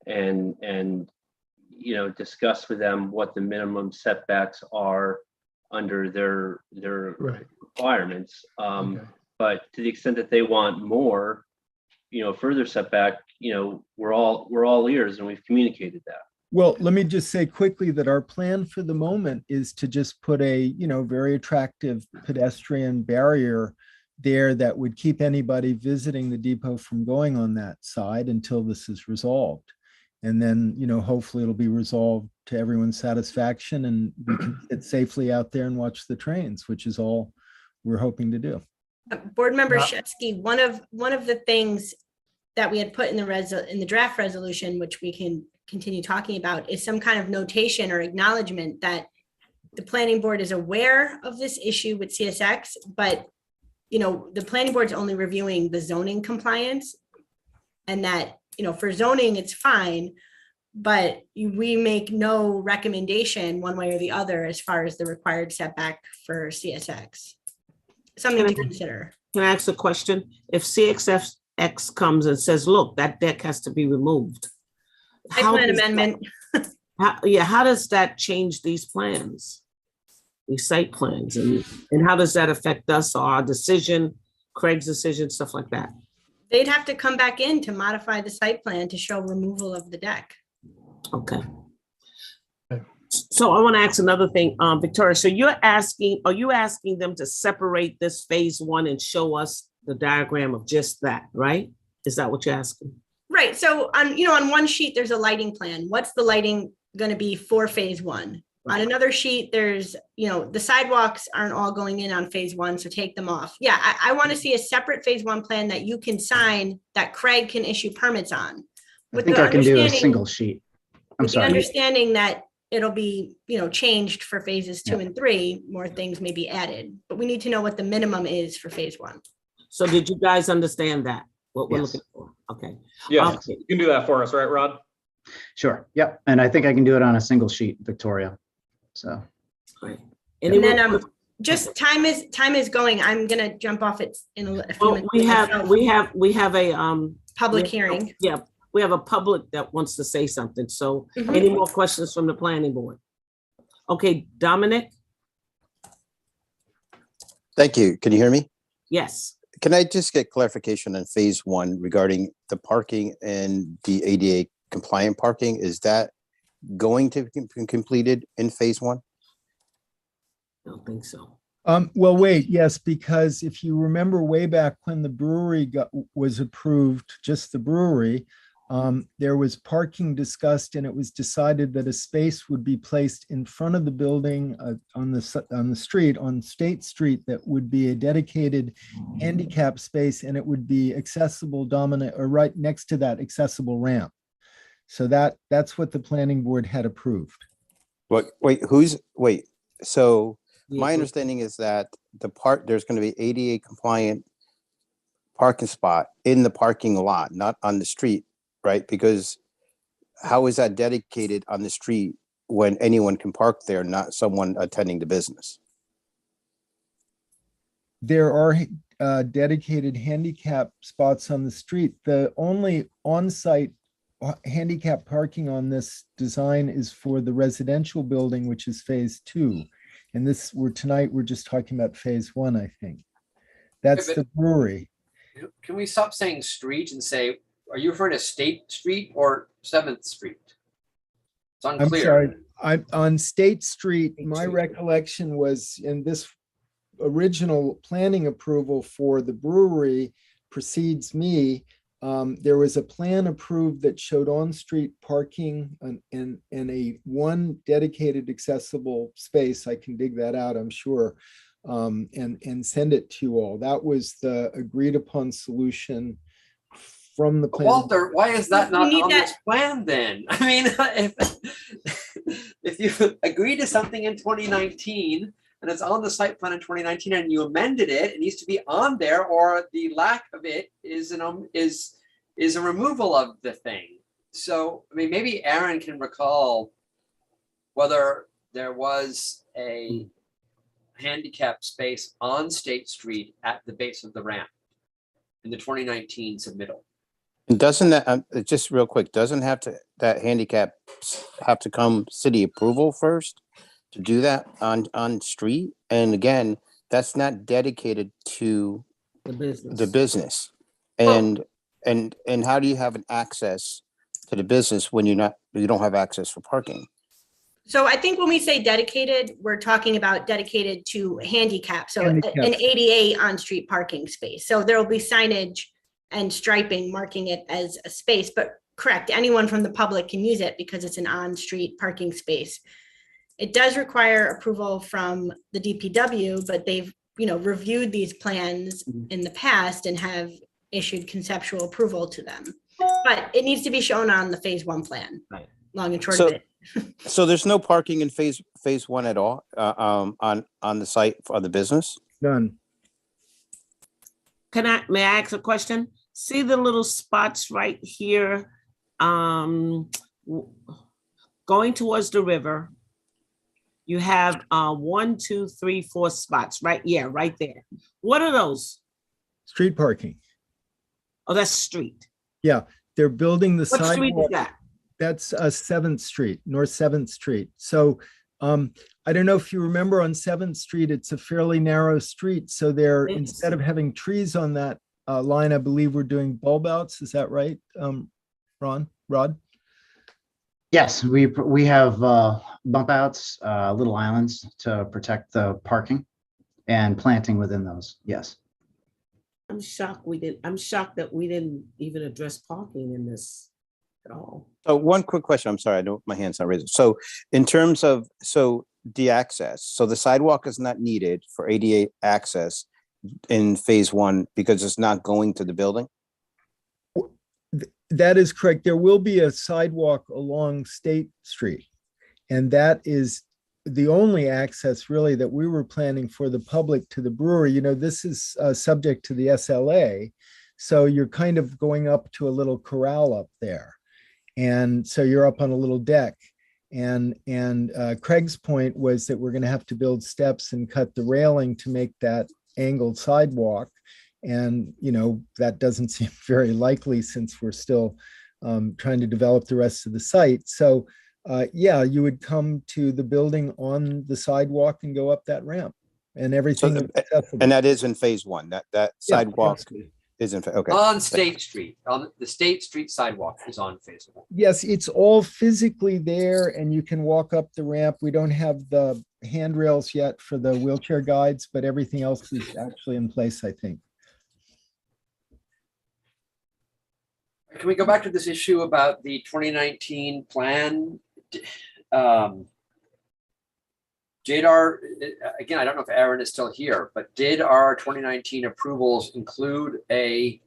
and discussed with them what the minimum setbacks are under their requirements. But to the extent that they want more, further setback, we're all ears, and we've communicated that. Well, let me just say quickly that our plan for the moment is to just put a, very attractive pedestrian barrier there that would keep anybody visiting the depot from going on that side until this is resolved. And then, hopefully it'll be resolved to everyone's satisfaction and we can get safely out there and watch the trains, which is all we're hoping to do. Board Member Shetsky, one of the things that we had put in the draft resolution, which we can continue talking about, is some kind of notation or acknowledgement that the planning board is aware of this issue with CSX, but the planning board's only reviewing the zoning compliance, and that for zoning it's fine, but we make no recommendation one way or the other as far as the required setback for CSX. Something to consider. Can I ask a question? If CSX comes and says, look, that deck has to be removed. Site plan amendment. How does that change these plans? These site plans, and how does that affect us or our decision, Craig's decision, stuff like that? They'd have to come back in to modify the site plan to show removal of the deck. Okay. So I want to ask another thing, Victoria. So are you asking them to separate this phase 1 and show us the diagram of just that, right? Is that what you're asking? Right. So on one sheet, there's a lighting plan. What's the lighting going to be for phase 1? On another sheet, there's, the sidewalks aren't all going in on phase 1, so take them off. Yeah, I want to see a separate phase 1 plan that you can sign, that Craig can issue permits on. I think I can do a single sheet. I'm sorry. Understanding that it'll be, changed for phases 2 and 3, more things may be added, but we need to know what the minimum is for phase 1. So did you guys understand that? What we're looking for? Okay. Yeah, you can do that for us, right, Rod? Sure. Yep. And I think I can do it on a single sheet, Victoria. So. Great. And then just time is going. I'm gonna jump off it in a few minutes. We have a public hearing. Yeah, we have a public that wants to say something. So any more questions from the planning board? Okay, Dominic? Thank you. Can you hear me? Yes. Can I just get clarification on phase 1 regarding the parking and the ADA compliant parking? Is that going to be completed in phase 1? I don't think so. Well, wait, yes, because if you remember way back when the brewery was approved, just the brewery, there was parking discussed and it was decided that a space would be placed in front of the building on the street, on State Street, that would be a dedicated handicap space, and it would be accessible dominant or right next to that accessible ramp. So that's what the planning board had approved. Wait, so my Yeah. understanding is that there's going to be ADA compliant parking spot in the parking lot, not on the street, right? Because how is that dedicated on the street when anyone can park there, not someone attending the business? There are dedicated handicap spots on the street. The only on-site handicap parking on this design is for the residential building, which is phase 2. And tonight we're just talking about phase 1, I think. That's the brewery. Can we stop saying street and say, are you referring to State Street or 7th Street? It's I'm unclear. sorry, I'm on State Street. My recollection was in this original planning approval for the brewery precedes me. There was a plan approved that showed on-street parking and a one dedicated accessible space. I can dig that out, I'm sure, and send it to you all. That was the agreed upon solution from the plan. Walter, why is that not need on that- this plan then? I mean, if you agree to something in 2019 and it's on the site plan in 2019 and you amended it, it needs to be on there, or the lack of it is a removal of the thing. So, I mean, maybe Aaron can recall whether there was a handicap space on State Street at the base of the ramp in the 2019 submittal. And doesn't that, just real quick, that handicap have to come city approval first to do that on street? And again, that's not dedicated to the business. And how do you have an access to the business when you don't have access for parking? So I think when we say dedicated, we're talking about dedicated to handicap. So Handicap. an ADA on-street parking space. So there will be signage and striping marking it as a space, but correct, anyone from the public can use it because it's an on-street parking space. It does require approval from the DPW, but they've, reviewed these plans in the past and have issued conceptual approval to them. But it needs to be shown on the phase 1 plan, Right. long and short of it. So there's no parking in phase 1 at all on the site for the business? None. May I ask a question? See the little spots right here, going towards the river. You have 1, 2, 3, 4 spots, right? Yeah, right there. What are those? Street parking. Oh, that's street. Yeah, they're building the What street is sidewalk. that? That's 7th Street, North 7th Street. So I don't know if you remember on 7th Street, it's a fairly narrow street. So they're, Yes. instead of having trees on that line, I believe we're doing bulb outs. Is that right, Rod? Yes, we have bump outs, little islands to protect the parking and planting within those. Yes. I'm shocked that we didn't even address parking in this at all. So one quick question. I'm sorry, I know my hand's not raised. So in terms of, the access, so the sidewalk is not needed for ADA access in phase 1 because it's not going to the building? That is correct. There will be a sidewalk along State Street. And that is the only access really that we were planning for the public to the brewery. This is subject to the SLA. So you're kind of going up to a little corral up there. And so you're up on a little deck. And Craig's point was that we're going to have to build steps and cut the railing to make that angled sidewalk. And, that doesn't seem very likely since we're still trying to develop the rest of the site. So, you would come to the building on the sidewalk and go up that ramp and everything. And that is in phase 1, that sidewalk. Okay. On State Street, on the State Street sidewalk is on phase one. Yes, it's all physically there and you can walk up the ramp. We don't have the handrails yet for the wheelchair guides, but everything else is actually in place, I think. Can we go back to this issue about the 2019 plan? Jadar, again, I don't know if Aaron is still here, but did our 2019 approvals include a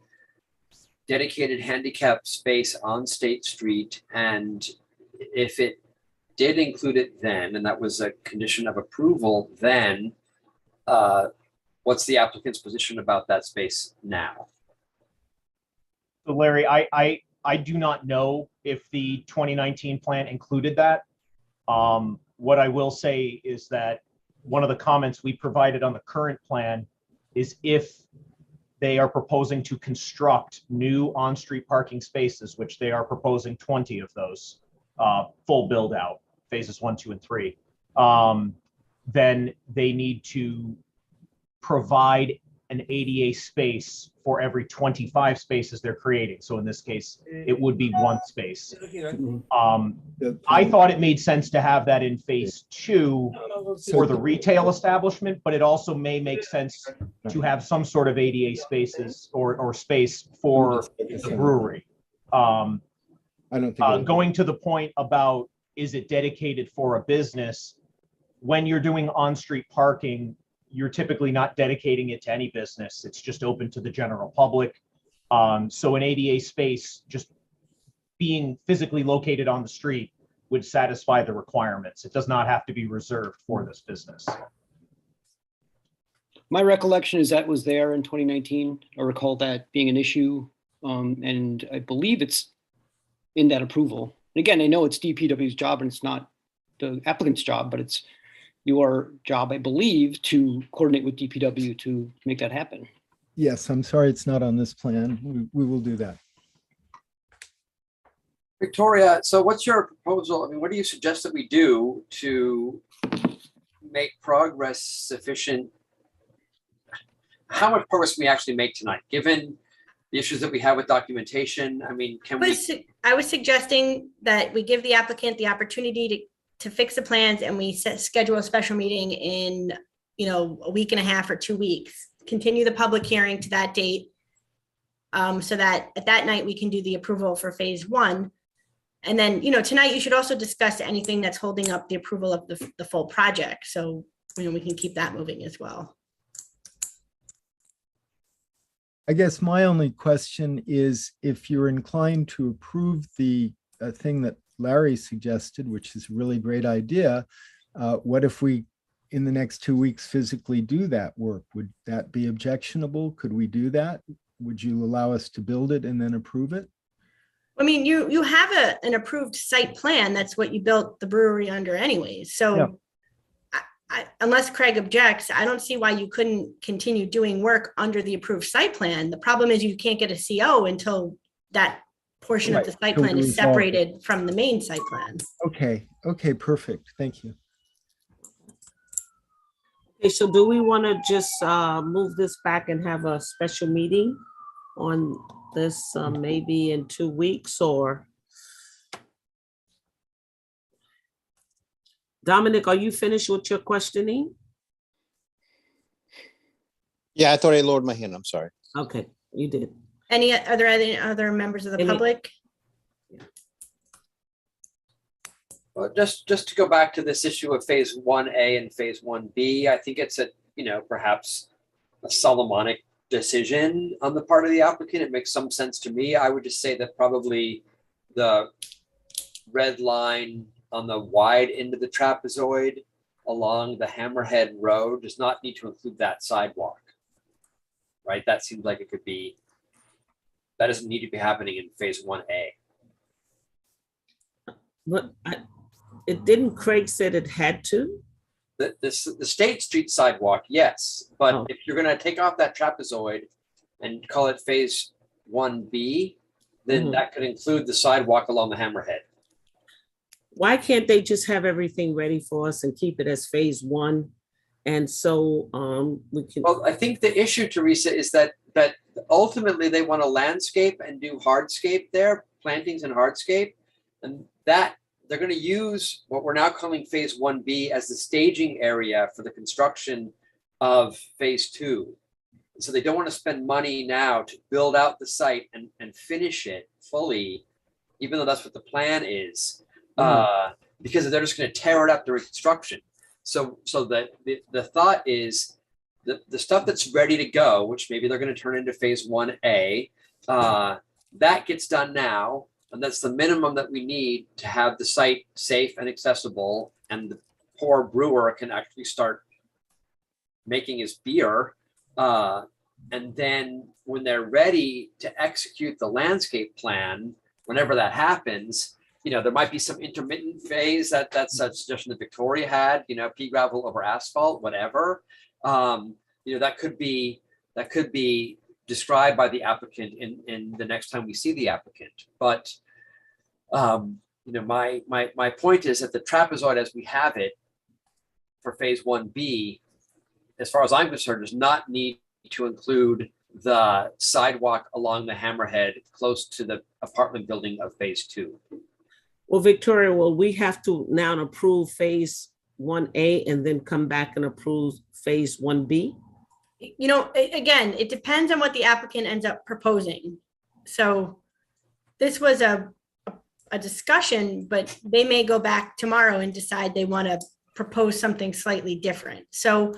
dedicated handicap space on State Street? And if it did include it then, and that was a condition of approval, then what's the applicant's position about that space now? So Larry, I do not know if the 2019 plan included that. What I will say is that one of the comments we provided on the current plan is if they are proposing to construct new on-street parking spaces, which they are proposing 20 of those, full build out, phases 1, 2, and 3, then they need to provide an ADA space for every 25 spaces they're creating. So in this case, it would be 1 space. I thought it made sense to have that in phase 2 for the retail establishment, but it also may make sense to have some sort of ADA spaces or space for the brewery. I don't think Going to the point about, is it dedicated for a business? When you're doing on-street parking, you're typically not dedicating it to any business. It's just open to the general public. So an ADA space just being physically located on the street would satisfy the requirements. It does not have to be reserved for this business. My recollection is that was there in 2019. I recall that being an issue. And I believe it's in that approval. Again, I know it's DPW's job and it's not the applicant's job, but it's your job, I believe, to coordinate with DPW to make that happen. Yes, I'm sorry it's not on this plan. We will do that. Victoria, so what's your proposal? I mean, what do you suggest that we do to make progress sufficient? How much progress can we actually make tonight, given the issues that we have with documentation? I mean, can we? I was suggesting that we give the applicant the opportunity to fix the plans and we schedule a special meeting in, a week and a half or 2 weeks, continue the public hearing to that date. So that at that night we can do the approval for phase 1. And then, tonight you should also discuss anything that's holding up the approval of the full project. So, we can keep that moving as well. I guess my only question is if you're inclined to approve the thing that Larry suggested, which is a really great idea, what if we, in the next 2 weeks, physically do that work? Would that be objectionable? Could we do that? Would you allow us to build it and then approve it? I mean, you have an approved site plan. That's what you built the brewery under anyways. So Yeah. Unless Craig objects, I don't see why you couldn't continue doing work under the approved site plan. The problem is you can't get a CO until that portion of the site Till plan we is resolve it. separated from the main site plan. Okay, perfect. Thank you. Okay, so do we want to just move this back and have a special meeting on this maybe in 2 weeks, or? Dominic, are you finished with your questioning? Yeah, I thought I lowered my hand. I'm sorry. Okay, you did. Are there any other members of the public? Well, just to go back to this issue of phase 1A and phase 1B, I think it's perhaps a Solomonic decision on the part of the applicant. It makes some sense to me. I would just say that probably the red line on the wide end of the trapezoid along the Hammerhead Road does not need to include that sidewalk, right? That seems like it could be, that doesn't need to be happening in phase 1A. But it didn't Craig said it had to? The State Street sidewalk, yes, but if you're gonna take off that trapezoid and call it phase 1B, then that could include the sidewalk along the Hammerhead. Why can't they just have everything ready for us and keep it as phase 1? And so we can. Well, I think the issue, Teresa, is that that ultimately they want to landscape and do hardscape there, plantings and hardscape. And that they're going to use what we're now calling phase 1B as the staging area for the construction of phase 2. So they don't want to spend money now to build out the site and finish it fully, even though that's what the plan is, because they're just going to tear it up during construction. So the thought is the stuff that's ready to go, which maybe they're going to turn into phase 1A, that gets done now. And that's the minimum that we need to have the site safe and accessible. And the poor brewer can actually start making his beer. And then when they're ready to execute the landscape plan, whenever that happens, there might be some intermittent phase that's a suggestion that Victoria had, pea gravel over asphalt, whatever. That could be described by the applicant in the next time we see the applicant. But my point is that the trapezoid as we have it for phase 1B, as far as I'm concerned, does not need to include the sidewalk along the hammerhead close to the apartment building of phase 2. Well, Victoria, will we have to now approve phase 1A and then come back and approve phase 1B? Again, it depends on what the applicant ends up proposing. So this was a discussion, but they may go back tomorrow and decide they want to propose something slightly different. So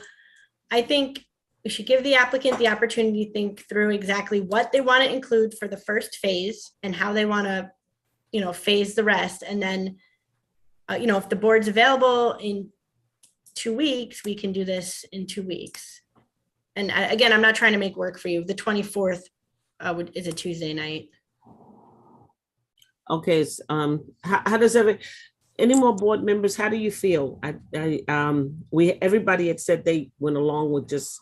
I think we should give the applicant the opportunity to think through exactly what they want to include for the first phase and how they want to, phase the rest. And then, if the board's available in 2 weeks, we can do this in 2 weeks. And again, I'm not trying to make work for you. The 24th is a Tuesday night. Okay. How does any more board members, how do you feel? Everybody had said they went along with just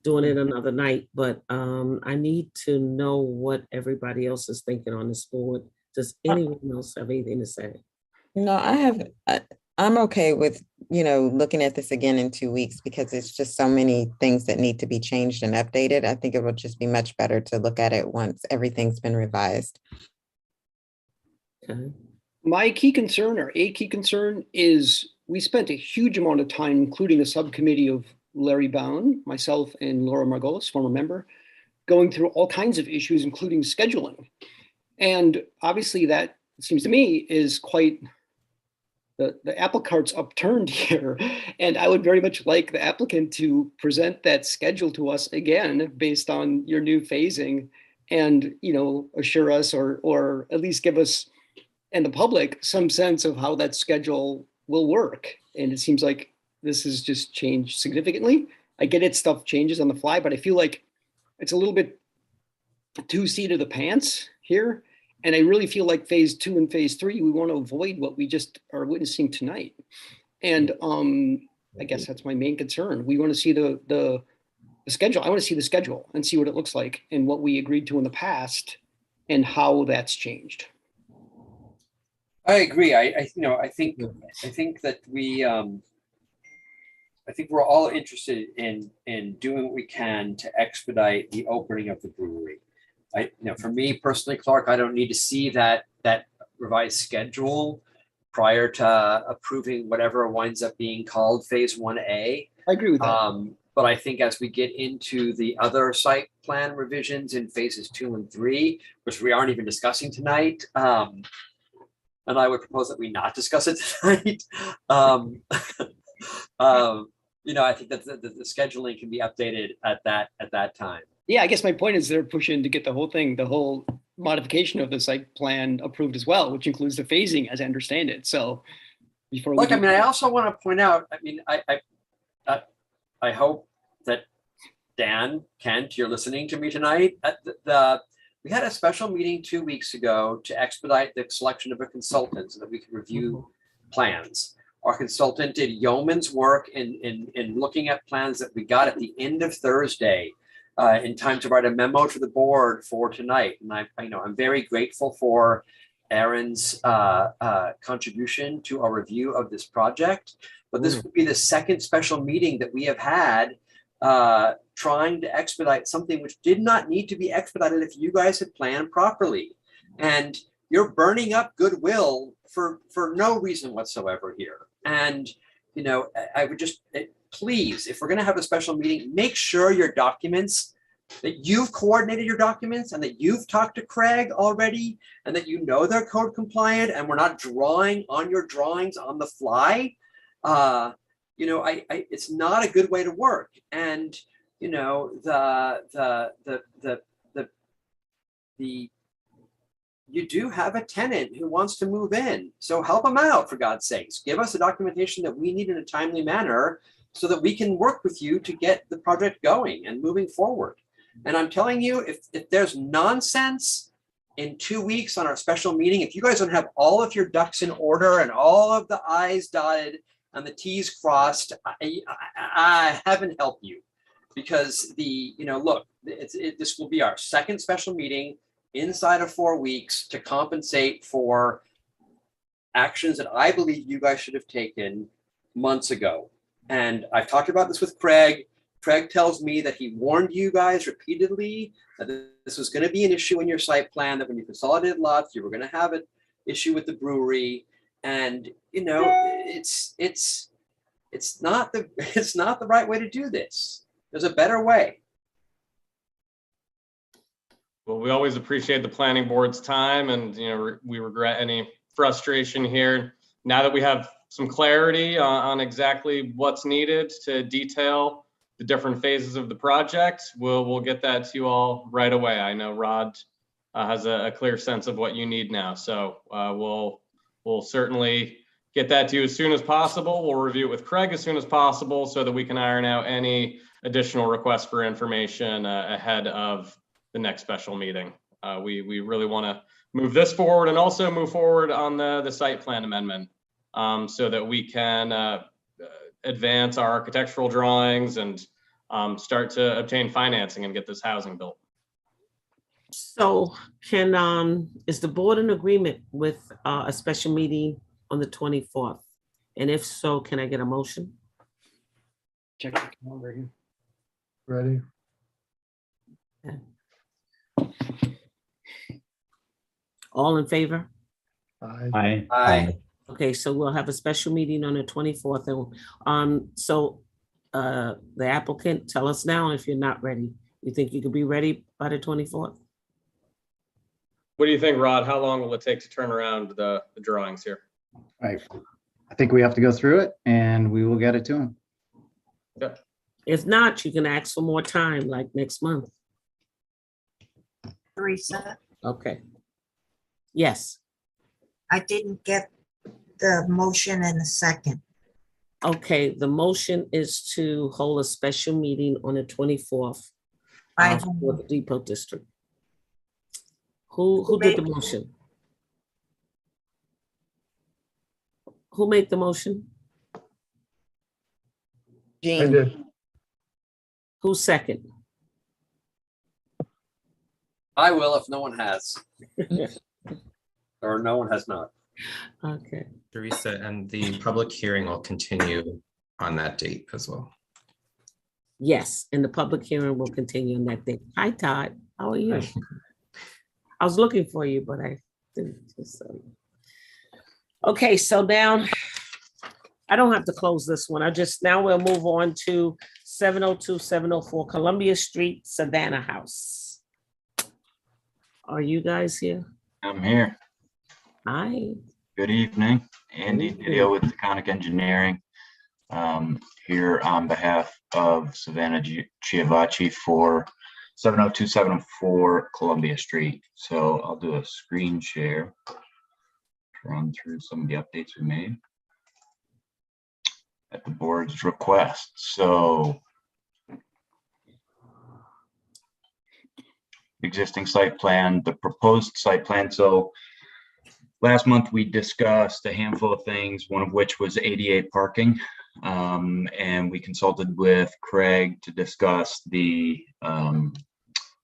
doing it another night, but I need to know what everybody else is thinking on this board. Does anyone else have anything to say? No, I'm okay with, looking at this again in 2 weeks because it's just so many things that need to be changed and updated. I think it will just be much better to look at it once everything's been revised. Okay. My key concern is we spent a huge amount of time, including a subcommittee of Larry Bound, myself, and Laura Margolis, former member, going through all kinds of issues, including scheduling. And obviously that, it seems to me, is quite the apple cart's upturned here. And I would very much like the applicant to present that schedule to us again, based on your new phasing, and, assure us or at least give us and the public some sense of how that schedule will work. And it seems like this has just changed significantly. I get it, stuff changes on the fly, but I feel like it's a little bit too seat of the pants here. And I really feel like phase 2 and phase 3, we want to avoid what we just are witnessing tonight. And I guess that's my main concern. We want to see the schedule. I want to see the schedule and see what it looks like and what we agreed to in the past and how that's changed. I agree. I think that I think we're all interested in doing what we can to expedite the opening of the brewery. For me personally, Clark, I don't need to see that revised schedule prior to approving whatever winds up being called phase 1A. I agree with that. But I think as we get into the other site plan revisions in phases 2 and 3, which we aren't even discussing tonight, and I would propose that we not discuss it tonight. I think that the scheduling can be updated at that time. Yeah, I guess my point is they're pushing to get the whole modification of the site plan approved as well, which includes the phasing, as I understand it. So before look, I also want to point out, I hope that Dan, Kent, you're listening to me tonight. We had a special meeting 2 weeks ago to expedite the selection of a consultant so that we could review plans. Our consultant did yeoman's work in looking at plans that we got at the end of Thursday in time to write a memo to the board for tonight. And I'm very grateful for Aaron's contribution to our review of this project. But this would be the second special meeting that we have had trying to expedite something which did not need to be expedited if you guys had planned properly. And you're burning up goodwill for no reason whatsoever here. And, you know, I would just, please, if we're going to have a special meeting, make sure your documents, that you've coordinated your documents and that you've talked to Craig already and that you know they're code compliant and we're not drawing on your drawings on the fly. You know, it's not a good way to work. And, you know, you do have a tenant who wants to move in. So help them out, for God's sakes. Give us the documentation that we need in a timely manner so that we can work with you to get the project going and moving forward. And I'm telling you, if there's nonsense in 2 weeks on our special meeting, if you guys don't have all of your ducks in order and all of the I's dotted and the T's crossed, I haven't helped you. Because you know, look, this will be our second special meeting inside of 4 weeks to compensate for actions that I believe you guys should have taken months ago. And I've talked about this with Craig. Craig tells me that he warned you guys repeatedly that this was going to be an issue in your site plan, that when you consolidated lots, you were going to have an issue with the brewery. And, you know, it's not the right way to do this. There's a better way. Well, we always appreciate the planning board's time, and you know, we regret any frustration here. Now that we have some clarity on exactly what's needed to detail the different phases of the project, we'll get that to you all right away. I know Rod has a clear sense of what you need now, so we'll certainly get that to you as soon as possible. We'll review it with Craig as soon as possible so that we can iron out any additional requests for information ahead of the next special meeting. We really want to move this forward and also move forward on the site plan amendment so that we can advance our architectural drawings and start to obtain financing and get this housing built. So is the board in agreement with a special meeting on the 24th? And if so, can I get a motion? Check the calendar here. Ready? Okay. All in favor? Aye. Aye. Okay, so we'll have a special meeting on the 24th. And so the applicant, tell us now if you're not ready. You think you could be ready by the 24th? What do you think, Rod? How long will it take to turn around the drawings here? Right. I think we have to go through it and we will get it to him. Okay. If not, you can ask for more time, like next month. Teresa, Okay. Yes. I didn't get the motion in a second. Okay, the motion is to hold a special meeting on the 24th for the Depot District. Who did the motion? Who made the motion? I Jean, did. Who second? I will if no one has, or no one has not. Okay. Teresa, and the public hearing will continue on that date as well. Yes, and the public hearing will continue on that day. Hi, Todd. How are you? I was looking for you, but I didn't. Okay, so now I don't have to close this one. Now we'll move on to 702, 704 Columbia Street, Savannah House. Are you guys here? I'm here. Hi. Good evening. Andy Didio with Taconic Engineering. Here on behalf of Savannah Chiavacci for 702, 704 Columbia Street. So I'll do a screen share to run through some of the updates we made at the board's request. So existing site plan, the proposed site plan. So last month we discussed a handful of things, one of which was ADA parking. And we consulted with Craig to discuss the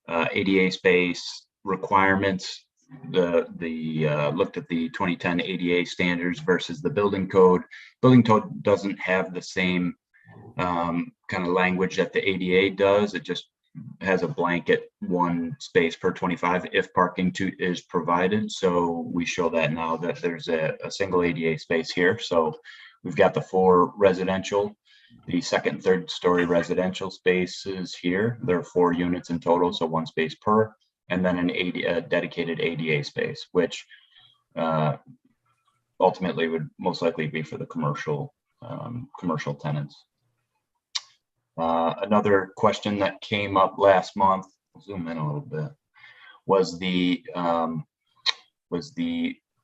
ADA space requirements. Looked at the 2010 ADA standards versus the building code. Building code doesn't have the same kind of language that the ADA does. It just has a blanket 1 space per 25 if parking is provided. So we show that now that there's a single ADA space here. So we've got the 4 residential, the second and third story residential spaces here. There are 4 units in total, so 1 space per, and then a dedicated ADA space, which ultimately would most likely be for the commercial tenants. Another question that came up last month, I'll zoom in a little bit, was the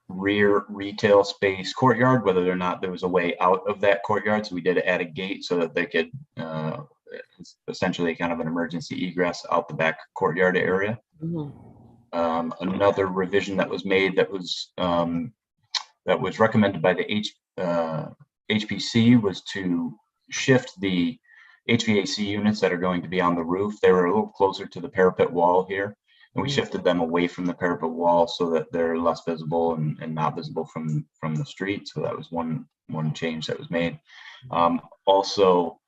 rear retail space courtyard, whether or not there was a way out of that courtyard. So we did add a gate so that they could essentially kind of an emergency egress out the back courtyard area. Another revision that was made that was recommended by the HPC was to shift the HVAC units that are going to be on the roof. They were a little closer to the parapet wall here, and we shifted them away from the parapet wall so that they're less visible and not visible from the street. So that was one change that was made. Also,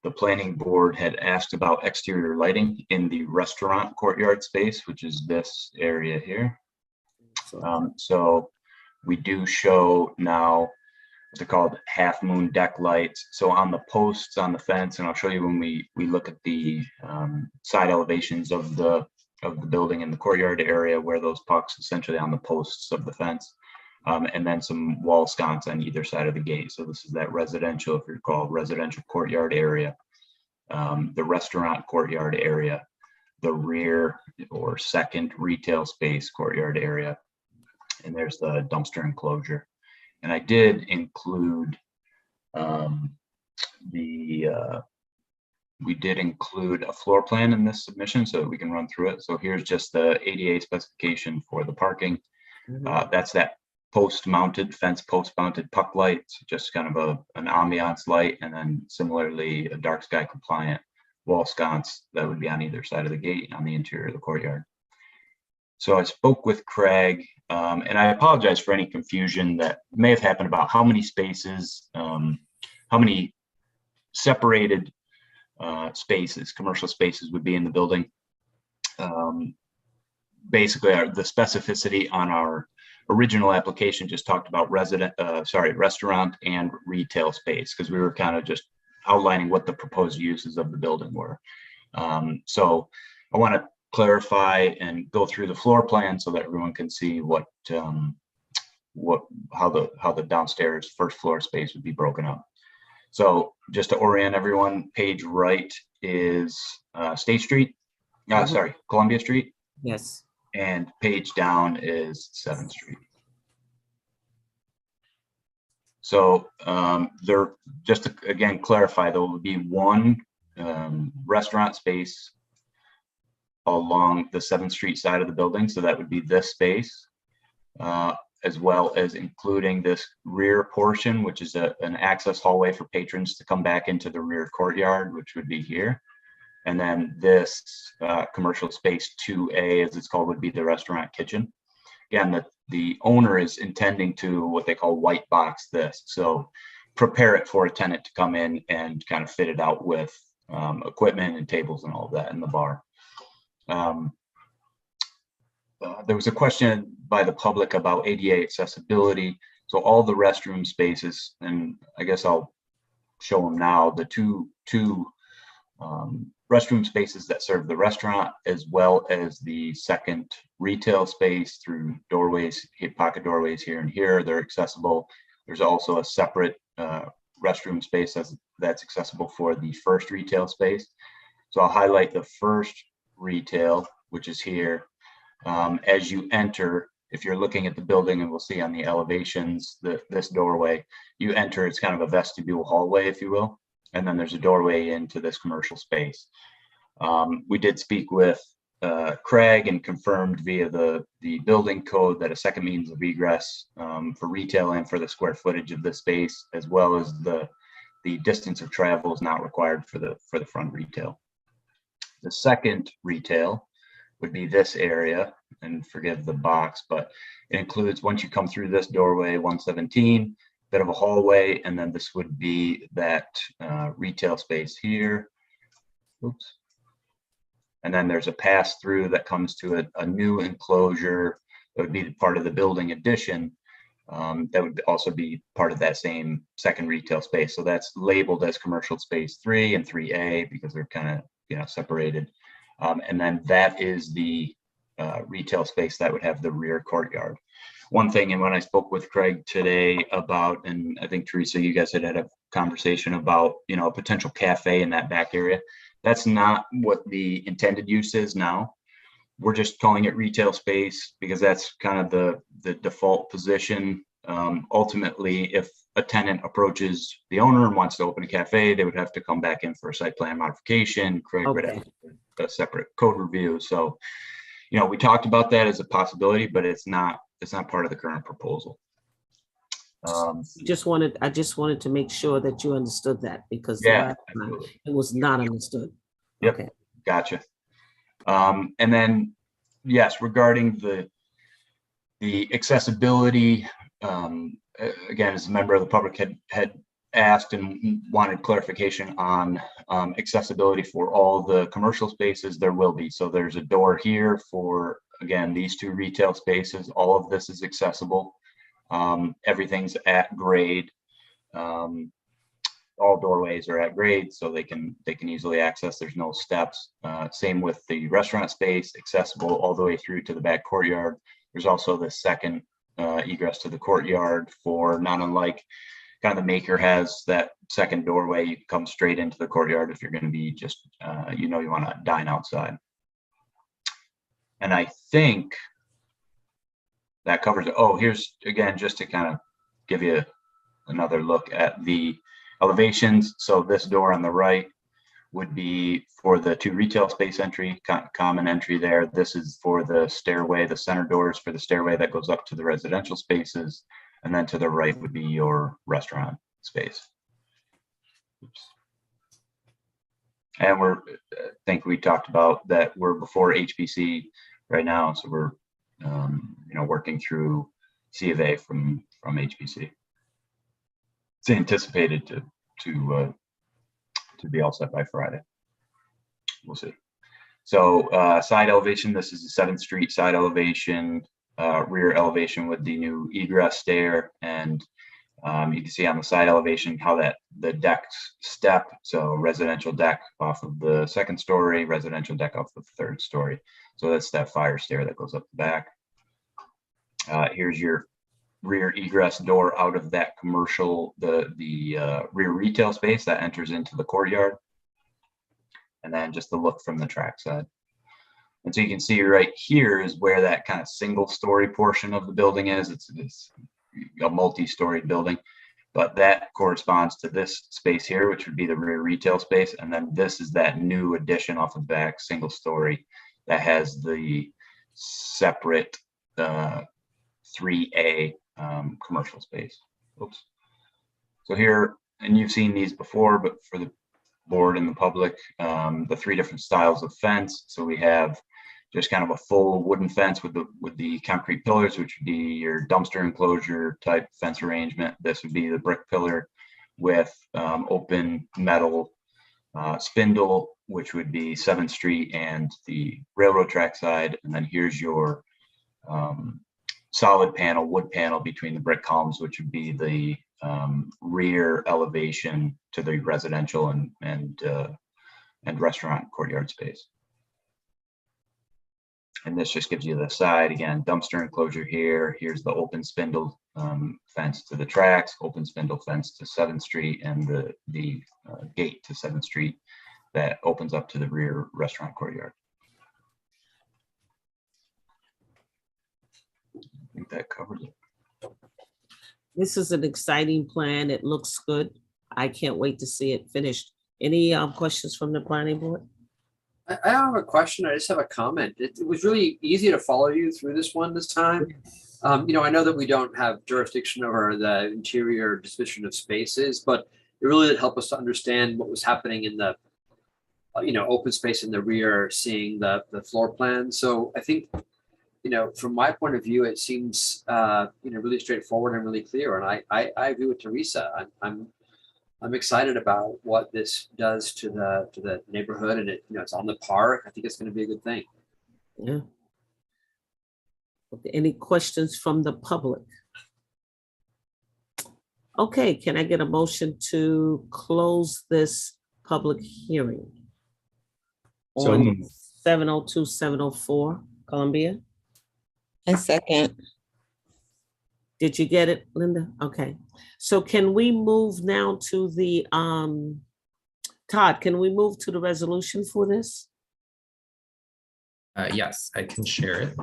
the planning board had asked about exterior lighting in the restaurant courtyard space, which is this area here. So we do show now what they're called half moon deck lights. So on the posts on the fence, and I'll show you when we look at the side elevations of the building in the courtyard area, where those pucks essentially on the posts of the fence, and then some wall sconce on either side of the gate. So this is that residential, if you recall, residential courtyard area, the restaurant courtyard area, the rear or second retail space courtyard area, and there's the dumpster enclosure. And I did include we did include a floor plan in this submission so that we can run through it. So here's just the ADA specification for the parking. That's that post-mounted, fence post-mounted puck light, just kind of an ambiance light, and then similarly a dark sky compliant wall sconce that would be on either side of the gate on the interior of the courtyard. So I spoke with Craig, and I apologize for any confusion that may have happened about how many spaces, how many separated spaces, commercial spaces would be in the building. Basically, the specificity on our original application just talked about restaurant and retail space, because we were kind of just outlining what the proposed uses of the building were. So I want to clarify and go through the floor plan so that everyone can see how the downstairs first floor space would be broken up. So just to orient everyone, page right is State Street, Columbia Street. Yes. And page down is 7th Street. So there, just to again clarify, there will be one restaurant space along the 7th Street side of the building. So that would be this space, as well as including this rear portion, which is an access hallway for patrons to come back into the rear courtyard, which would be here. And then this commercial space 2A, as it's called, would be the restaurant kitchen. Again, the owner is intending to what they call white box this. So prepare it for a tenant to come in and kind of fit it out with equipment and tables and all of that in the bar. There was a question by the public about ADA accessibility. So all the restroom spaces, and I guess I'll show them now, the two restroom spaces that serve the restaurant, as well as the second retail space through doorways, pocket doorways here and here, they're accessible. There's also a separate restroom space that's accessible for the first retail space. So I'll highlight the first retail, which is here. As you enter, if you're looking at the building, and we'll see on the elevations, this doorway, you enter, it's kind of a vestibule hallway, if you will. And then there's a doorway into this commercial space. We did speak with Craig and confirmed via the building code that a second means of egress for retail and for the square footage of the space, as well as the distance of travel, is not required for the front retail. The second retail would be this area, and forgive the box, but it includes, once you come through this doorway 117, bit of a hallway, and then this would be that retail space here. Oops. And then there's a pass through that comes to a new enclosure that would be part of the building addition. That would also be part of that same second retail space. So that's labeled as commercial space 3 and 3A because they're kind of, separated. And then that is the retail space that would have the rear courtyard. One thing, and when I spoke with Craig today about, and I think Teresa, you guys had a conversation about, a potential cafe in that back area. That's not what the intended use is now. We're just calling it retail space because that's kind of the default position. Ultimately, if a tenant approaches the owner and wants to open a cafe, they would have to come back in for a site plan modification. Craig would have a separate code review. So, we talked about that as a possibility, but it's not part of the current proposal. I just wanted to make sure that you understood that because Yeah, it was not understood. Yep. Okay. Gotcha. And then, yes, regarding the accessibility, again, as a member of the public had asked and wanted clarification on accessibility for all the commercial spaces, there will be. So there's a door here for, again, these 2 retail spaces. All of this is accessible. Everything's at grade. All doorways are at grade, so they can easily access. There's no steps. Same with the restaurant space, accessible all the way through to the back courtyard. There's also the second egress to the courtyard for not unlike kind of the Maker has that second doorway. You can come straight into the courtyard if you're going to be just, you want to dine outside. And I think that covers it. Oh, here's again, just to kind of give you another look at the elevations. So this door on the right would be for the 2 retail space entry, common entry there. This is for the stairway, the center doors for the stairway that goes up to the residential spaces. And then to the right would be your restaurant space. Oops. And I think we talked about that we're before HPC right now. So we're, working through C of A from HPC. It's anticipated to be all set by Friday. We'll see. So side elevation, this is the 7th Street side elevation, rear elevation with the new egress stair. And you can see on the side elevation how the decks step. So residential deck off of the 2nd story, residential deck off the 3rd story. So that's that fire stair that goes up the back. Here's your rear egress door out of that commercial, the rear retail space that enters into the courtyard. And then just the look from the track side. And so you can see right here is where that kind of single story portion of the building is. It's a multi-storied building, but that corresponds to this space here, which would be the rear retail space. And then this is that new addition off the back, single story, that has the separate 3A commercial space. Oops. So here, and you've seen these before, but for the board and the public, the 3 different styles of fence. So we have just kind of a full wooden fence with the concrete pillars, which would be your dumpster enclosure type fence arrangement. This would be the brick pillar with open metal spindle, which would be 7th Street and the railroad track side. And then here's your solid panel, wood panel between the brick columns, which would be the rear elevation to the residential and restaurant courtyard space. And this just gives you the side, again, dumpster enclosure here. Here's the open spindle fence to the tracks, open spindle fence to 7th Street, and the gate to 7th Street that opens up to the rear restaurant courtyard. I think that covers it. This is an exciting plan. It looks good. I can't wait to see it finished. Any questions from the planning board? I don't have a question. I just have a comment. It was really easy to follow you through this one this time. I know that we don't have jurisdiction over the interior disposition of spaces, but it really did help us to understand what was happening in the, open space in the rear, seeing the floor plan. So I think from my point of view, it seems, really straightforward and really clear. And I agree with Teresa. I'm excited about what this does to the neighborhood, and it's on the park. I think it's going to be a good thing. Yeah. Okay, any questions from the public? Okay, can I get a motion to close this public hearing? So On moved. 702, 704 Columbia? A second. Did you get it, Linda? Okay. So can we move now to the, Todd, can we move to the resolution for this? Yes, I can share it.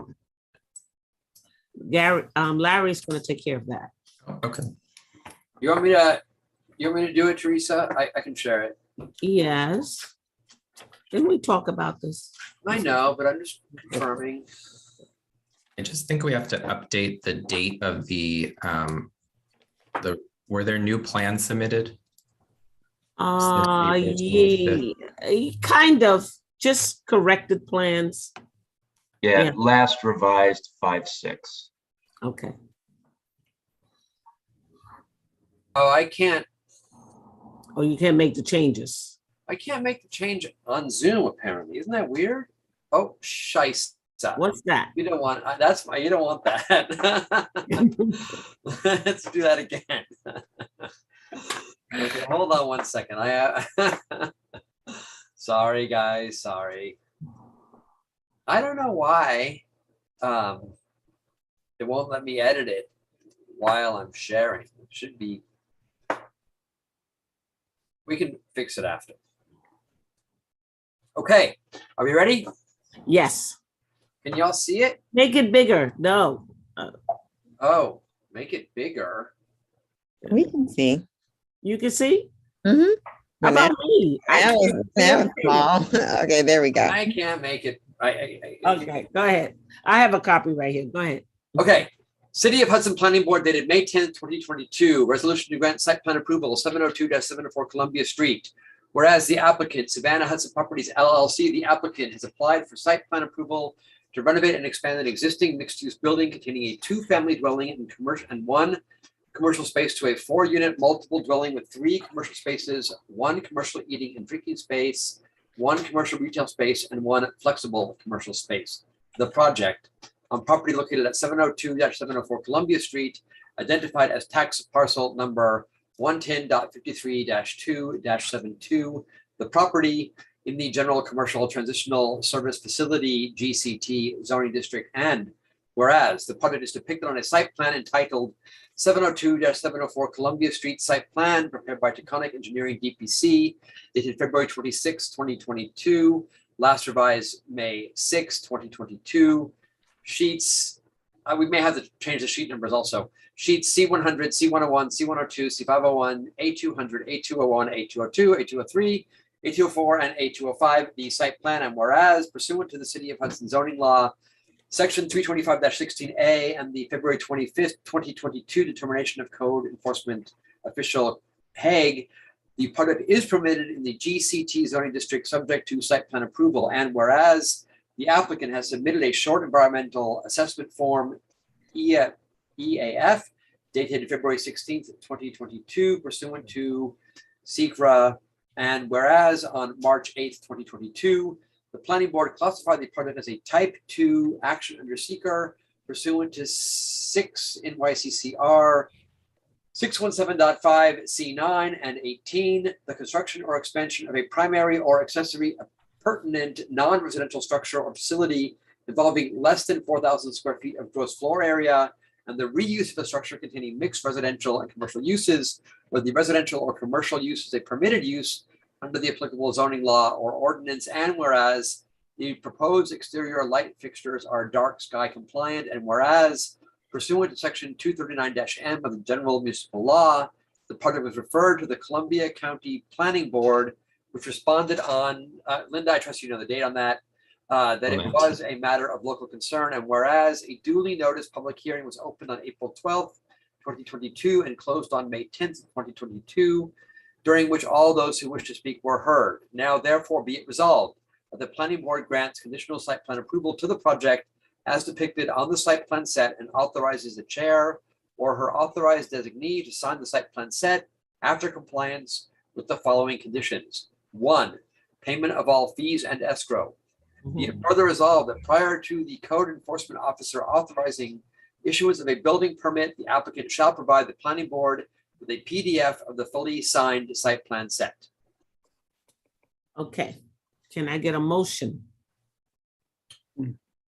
Gary, Larry's gonna take care of that. Oh, okay. You want me to do it, Teresa? I can share it. Yes. Didn't we talk about this? I know, but I'm just confirming. I just think we have to update the date of were there new plans submitted? Yeah, kind of, just corrected plans. Yeah, last revised 5/6. Okay. Oh, I can't. Oh, you can't make the changes. I can't make the change on Zoom, apparently. Isn't that weird? Oh, shice. What's that? You don't want, that's why you don't want that. Let's do that again. Okay, hold on one second. Sorry, guys, sorry. I don't know why it won't let me edit it while I'm sharing. It should be, we can fix it after. Okay, are we ready? Yes. Can y'all see it? Make it bigger. No. Oh, make it bigger. We can see. You can see? Mm-hmm. How about me? Now it's small. Okay, there we go. I can't make it. Okay, go ahead. I have a copy right here. Go ahead. Okay. City of Hudson Planning Board dated May 10th, 2022. Resolution to grant site plan approval 702-704 Columbia Street. Whereas the applicant, Savannah Hudson Properties LLC, the applicant has applied for site plan approval to renovate and expand an existing mixed-use building containing a two-family dwelling and one commercial space to a 4-unit multiple dwelling with 3 commercial spaces, 1 commercial eating and drinking space, 1 commercial retail space, and 1 flexible commercial space. The project on property located at 702-704 Columbia Street, identified as tax parcel number 110.53-2-72. The property in the General Commercial Transitional Service Facility GCT zoning district, and whereas the project is depicted on a site plan entitled 702-704 Columbia Street Site Plan prepared by Taconic Engineering DPC, dated February 26, 2022, last revised May 6, 2022. Sheets, we may have to change the sheet numbers also. Sheets C100, C101, C102, C501, A200, A201, A202, A203, A204, and A205, the site plan. And whereas pursuant to the City of Hudson zoning law, Section 325-16A and the February 25th, 2022 determination of code enforcement official Hague, the project is permitted in the GCT zoning district subject to site plan approval. And whereas the applicant has submitted a short environmental assessment form EAF dated February 16th, 2022 pursuant to SECRA. And whereas on March 8th, 2022, the planning board classified the project as a type 2 action under seeker pursuant to 6 NYCCR 617.5 C9 and 18, the construction or expansion of a primary or accessory pertinent non-residential structure or facility involving less than 4,000 square feet of gross floor area, and the reuse of a structure containing mixed residential and commercial uses, where the residential or commercial use is a permitted use under the applicable zoning law or ordinance. And whereas the proposed exterior light fixtures are dark sky compliant, and whereas pursuant to section 239-M of the general municipal law, the project was referred to the Columbia County Planning Board, which responded on, Linda, I trust you know the date on that, that it was a matter of local concern. And whereas a duly noticed public hearing was opened on April 12th, 2022 and closed on May 10th, 2022, during which all those who wish to speak were heard. Now therefore be it resolved that the planning board grants conditional site plan approval to the project as depicted on the site plan set and authorizes the chair or her authorized designee to sign the site plan set after compliance with the following conditions. 1, payment of all fees and escrow. Be it further resolved that prior to the code enforcement officer authorizing issuance of a building permit, the applicant shall provide the planning board with a PDF of the fully signed site plan set. Okay, can I get a motion?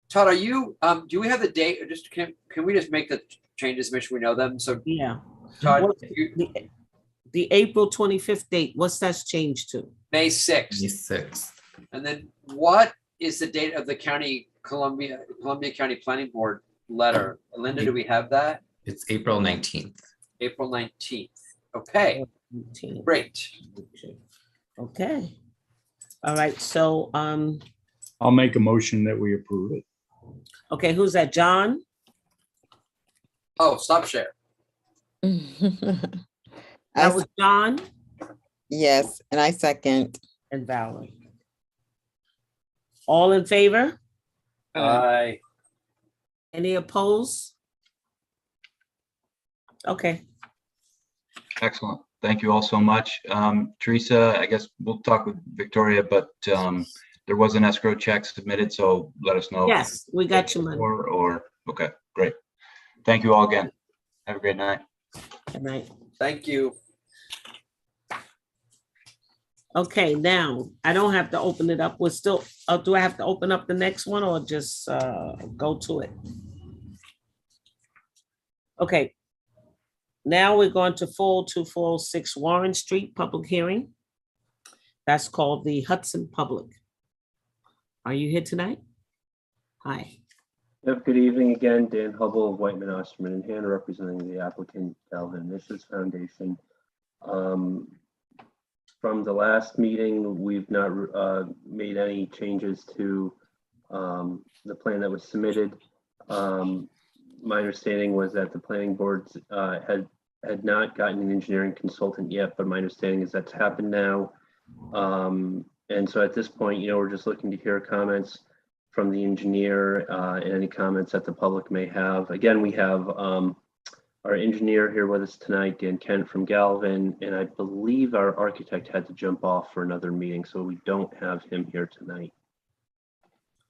Todd, are you, do we have the date, or just, can we just make the changes, make sure we know them? So Yeah. Todd, What- The April 25th date, what's that changed to? May 6th. May 6th. And then what is the date of the Columbia County Planning Board letter? Linda, do we have that? It's April 19th. April 19th. Okay, 19th. great. Okay. All right, so, I'll make a motion that we approve it. okay, who's that, John? Oh, stop share. That was John Yes, and I second. and Valerie. All in favor? Aye. Any opposed? Okay, Excellent. Thank you all so much. Teresa, I guess we'll talk with Victoria, but there was an escrow check submitted, so let us know. yes, we got your money. Or, okay, great. Thank you all again. Have a great night. Good night. Thank you. Okay, now, I don't have to open it up. We're still, do I have to open up the next one or just go to it? Okay. Now we're going to 406 Warren Street, public hearing. That's called the Hudson Public. Are you here tonight? Hi. Yep, good evening again. Dan Hubble of Whiteman, Osterman and Hannah, representing the applicant Calvin Missions Foundation. From the last meeting, we've not made any changes to the plan that was submitted. My understanding was that the planning board had not gotten an engineering consultant yet, but my understanding is that's happened now. And so at this point, we're just looking to hear comments from the engineer and any comments that the public may have. Again, we have our engineer here with us tonight, Dan Kent from Galvin, and I believe our architect had to jump off for another meeting, so we don't have him here tonight.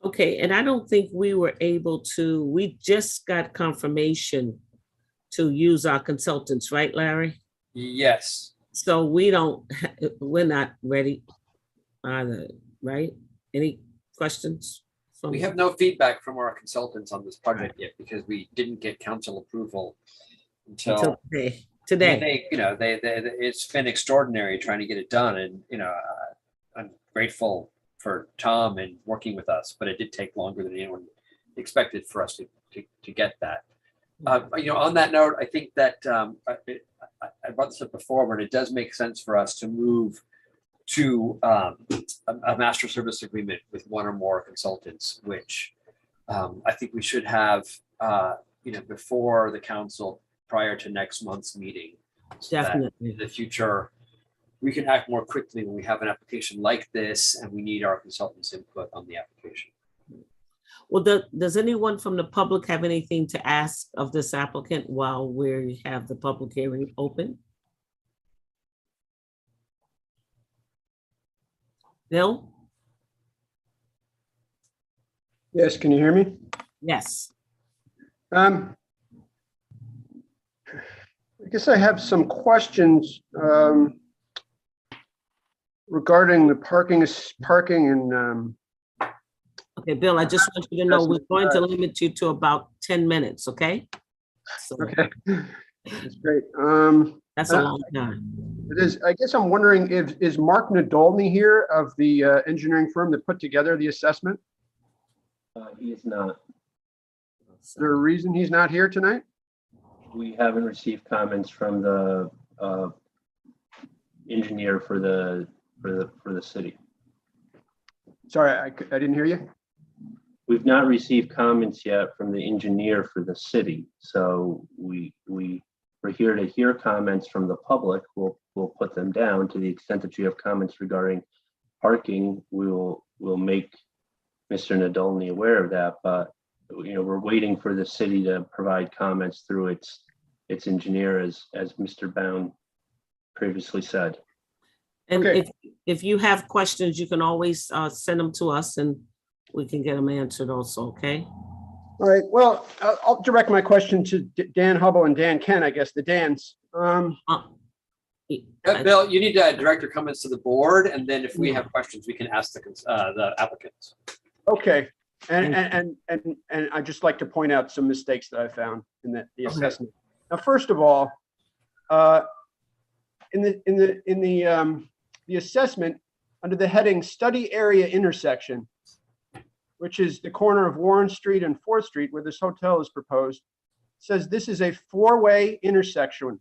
Okay, and I don't think we were able to, we just got confirmation to use our consultants, right, Larry? Yes. So we're not ready either, right? Any questions? We have no feedback from our consultants on this project yet because we didn't get council approval until today. It's been extraordinary trying to get it done, and I'm grateful for Tom and working with us, but it did take longer than anyone expected for us to get that. On that note, I think that I brought this up before, but it does make sense for us to move to a master service agreement with one or more consultants, which I think we should have, before the council prior to next month's meeting. So that Definitely. in the future, we can act more quickly when we have an application like this and we need our consultants' input on the application. Well, does anyone from the public have anything to ask of this applicant while we have the public hearing open? Bill? Yes, can you hear me? Yes. I guess I have some questions regarding the parking and Okay, Bill, I just want you to know we're going to limit you to about 10 minutes, okay? So okay, that's great. that's a long time. It is. I guess I'm wondering is Mark Nadolny here of the engineering firm that put together the assessment? He is not. Is there a reason he's not here tonight? We haven't received comments from the engineer for the city. Sorry, I didn't hear you. We've not received comments yet from the engineer for the city, so we're here to hear comments from the public. We'll put them down. To the extent that you have comments regarding parking, we'll make Mr. Nadolny aware of that. But we're waiting for the city to provide comments through its engineer, as Mr. Bound previously said. And Okay. if you have questions, you can always send them to us and we can get them answered also, okay? All right, well, I'll direct my question to Dan Hubble and Dan Ken, I guess, the Dans. Bill, you need director comments to the board, and then if we have questions, we can ask the applicants. Okay, and I'd just like to point out some mistakes that I found in the assessment. Now, first of all, in the assessment under the heading Study Area Intersection, which is the corner of Warren Street and 4th Street where this hotel is proposed, says this is a 4-way intersection.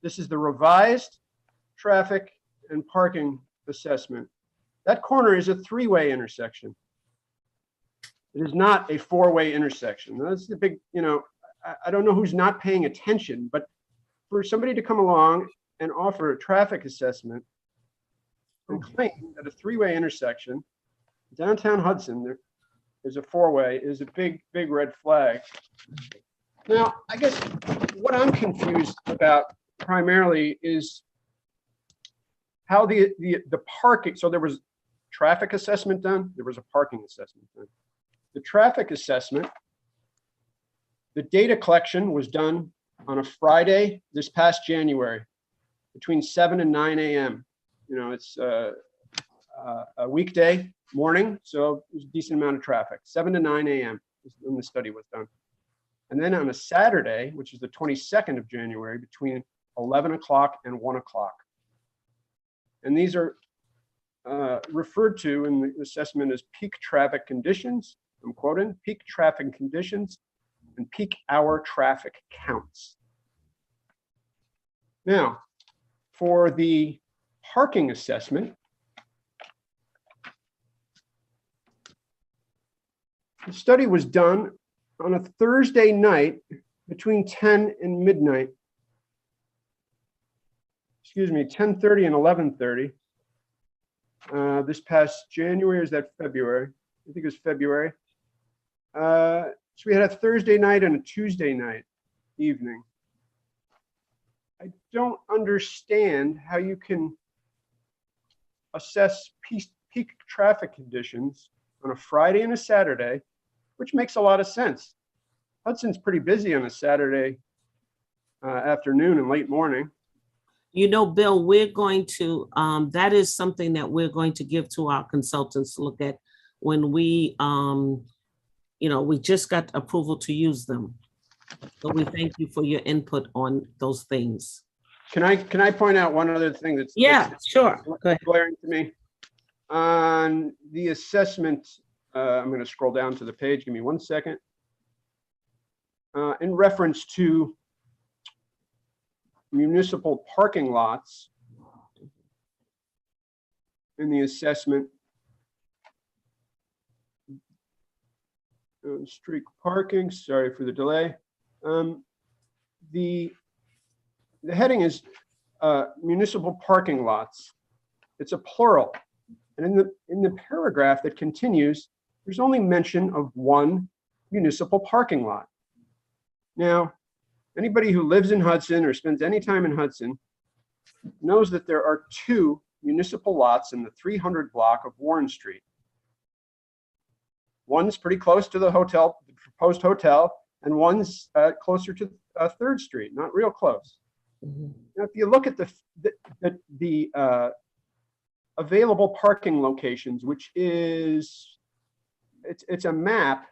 This is the revised traffic and parking assessment. That corner is a 3-way intersection. It is not a 4-way intersection. Now, that's the big, I don't know who's not paying attention, but for somebody to come along and offer a traffic assessment and claim that a 3-way intersection, downtown Hudson, there is a 4-way, is a big red flag. Now, I guess what I'm confused about primarily is how the parking, so there was traffic assessment done, there was a parking assessment done. The traffic assessment, the data collection was done on a Friday this past January between 7 and 9 a.m. It's a weekday morning, so there's a decent amount of traffic. 7 to 9 a.m. is when the study was done. And then on a Saturday, which is the 22nd of January, between 11 o'clock and 1 o'clock. And these are referred to in the assessment as peak traffic conditions. I'm quoting, peak traffic conditions and peak hour traffic counts. Now, for the parking assessment, the study was done on a Thursday night between 10 and midnight. Excuse me, 10:30 and 11:30. This past January, or is that February? I think it was February. So we had a Thursday night and a Tuesday night evening. I don't understand how you can assess peak traffic conditions on a Friday and a Saturday, which makes a lot of sense. Hudson's pretty busy on a Saturday afternoon and late morning. Bill, we're going to, that is something that we're going to give to our consultants to look at when we, we just got approval to use them. So we thank you for your input on those things. Can I point out one other thing that's sure. Go ahead. Glaring to me? On the assessment, I'm going to scroll down to the page. Give me 1 second. In reference to municipal parking lots in the assessment, street parking, sorry for the delay. The heading is municipal parking lots. It's a plural. And in the paragraph that continues, there's only mention of one municipal parking lot. Now, anybody who lives in Hudson or spends any time in Hudson knows that there are 2 municipal lots in the 300 block of Warren Street. One's pretty close to the hotel, the proposed hotel, and one's closer to 3rd Street, not real close. Now, if you look at the available parking locations, which is, it's a map,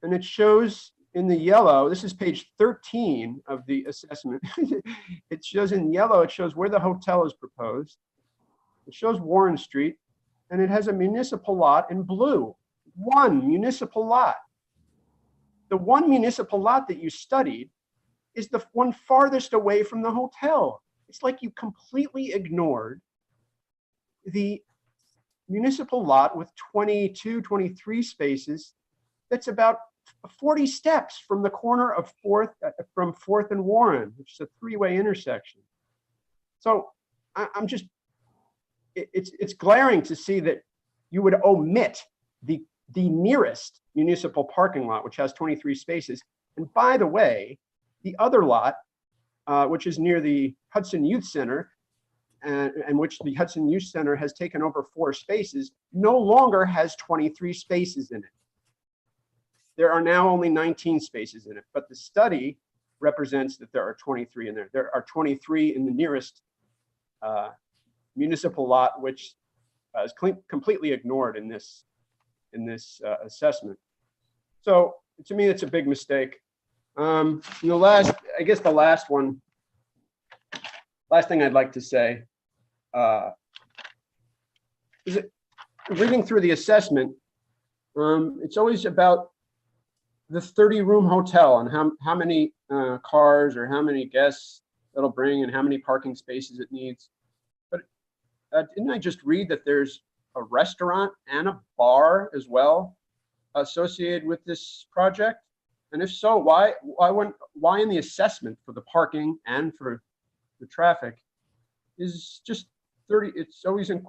and it shows in the yellow, this is page 13 of the assessment. It shows in yellow, it shows where the hotel is proposed. It shows Warren Street, and it has a municipal lot in blue. One municipal lot. The one municipal lot that you studied is the one farthest away from the hotel. It's like you completely ignored the municipal lot with 22, 23 spaces. That's about 40 steps from the corner of 4th, from 4th and Warren, which is a 3-way intersection. So I'm just, it's glaring to see that you would omit the nearest municipal parking lot, which has 23 spaces. And by the way, the other lot, which is near the Hudson Youth Center, and which the Hudson Youth Center has taken over 4 spaces, no longer has 23 spaces in it. There are now only 19 spaces in it, but the study represents that there are 23 in there. There are 23 in the nearest municipal lot, which is completely ignored in this assessment. So to me, it's a big mistake. I guess the last thing I'd like to say is that reading through the assessment, it's always about the 30-room hotel and how many cars or how many guests it'll bring and how many parking spaces it needs. But didn't I just read that there's a restaurant and a bar as well associated with this project? And if so, why in the assessment for the parking and for the traffic is just 30? It's always in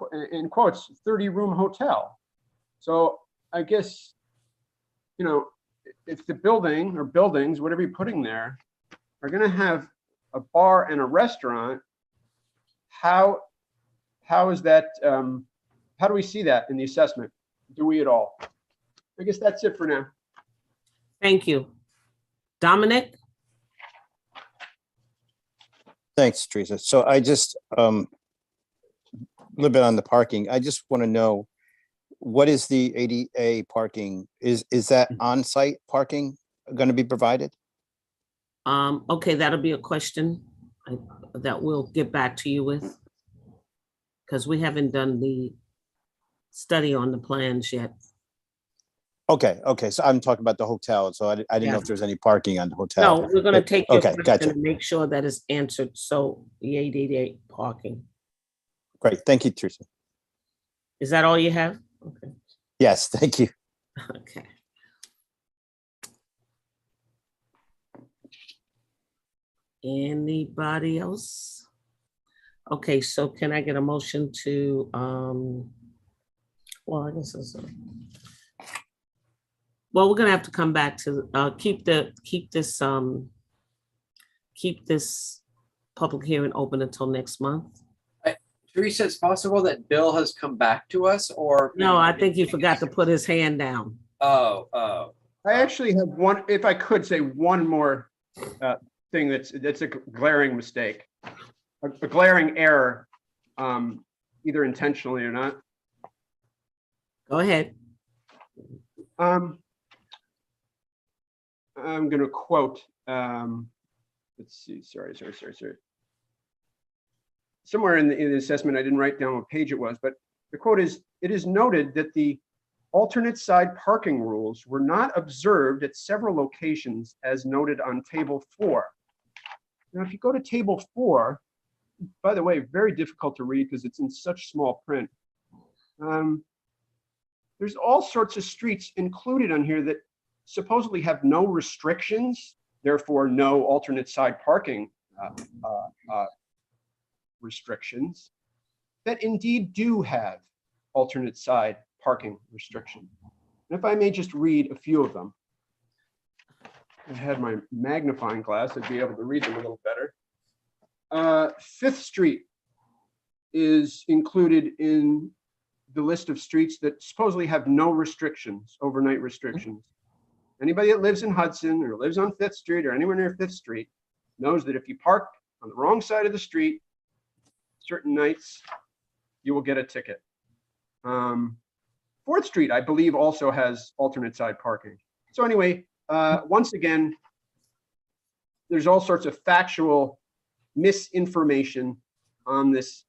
quotes 30-room hotel. So I guess, if the building or buildings, whatever you're putting there, are going to have a bar and a restaurant, how is that? How do we see that in the assessment? Do we at all? I guess that's it for now. Thank you. Dominic? Thanks, Teresa. So I just, a little bit on the parking. I just want to know, what is the ADA parking? Is that on-site parking going to be provided? Okay, that'll be a question that we'll get back to you with, because we haven't done the study on the plans yet. Okay. So I'm talking about the hotel. So I didn't know if there's any parking on the hotel. No, we're gonna take your Okay, question gotcha. and make sure that it's answered, so the ADA parking. Great. Thank you, Teresa. Is that all you have? Okay. Yes, thank you. Okay. Anybody else? Okay, so can I get a motion to, well, I guess it's, well, we're gonna have to come back to, keep this public hearing open until next month. Teresa, it's possible that Bill has come back to us, or? No, I think he forgot to put his hand down. Oh. I actually have one, if I could say one more thing that's a glaring mistake, a glaring error, either intentionally or not. Go ahead. I'm going to quote, let's see, sorry. Somewhere in the assessment, I didn't write down what page it was, but the quote is, "It is noted that the alternate side parking rules were not observed at several locations as noted on table 4. Now, if you go to table 4, by the way, very difficult to read because it's in such small print. There's all sorts of streets included on here that supposedly have no restrictions, therefore no alternate side parking restrictions, that indeed do have alternate side parking restrictions. And if I may just read a few of them. If I had my magnifying glass, I'd be able to read them a little better. 5th Street is included in the list of streets that supposedly have no restrictions, overnight restrictions. Anybody that lives in Hudson or lives on 5th Street or anywhere near 5th Street knows that if you park on the wrong side of the street certain nights, you will get a ticket. 4th Street, I believe, also has alternate side parking. So anyway, once again, there's all sorts of factual misinformation on this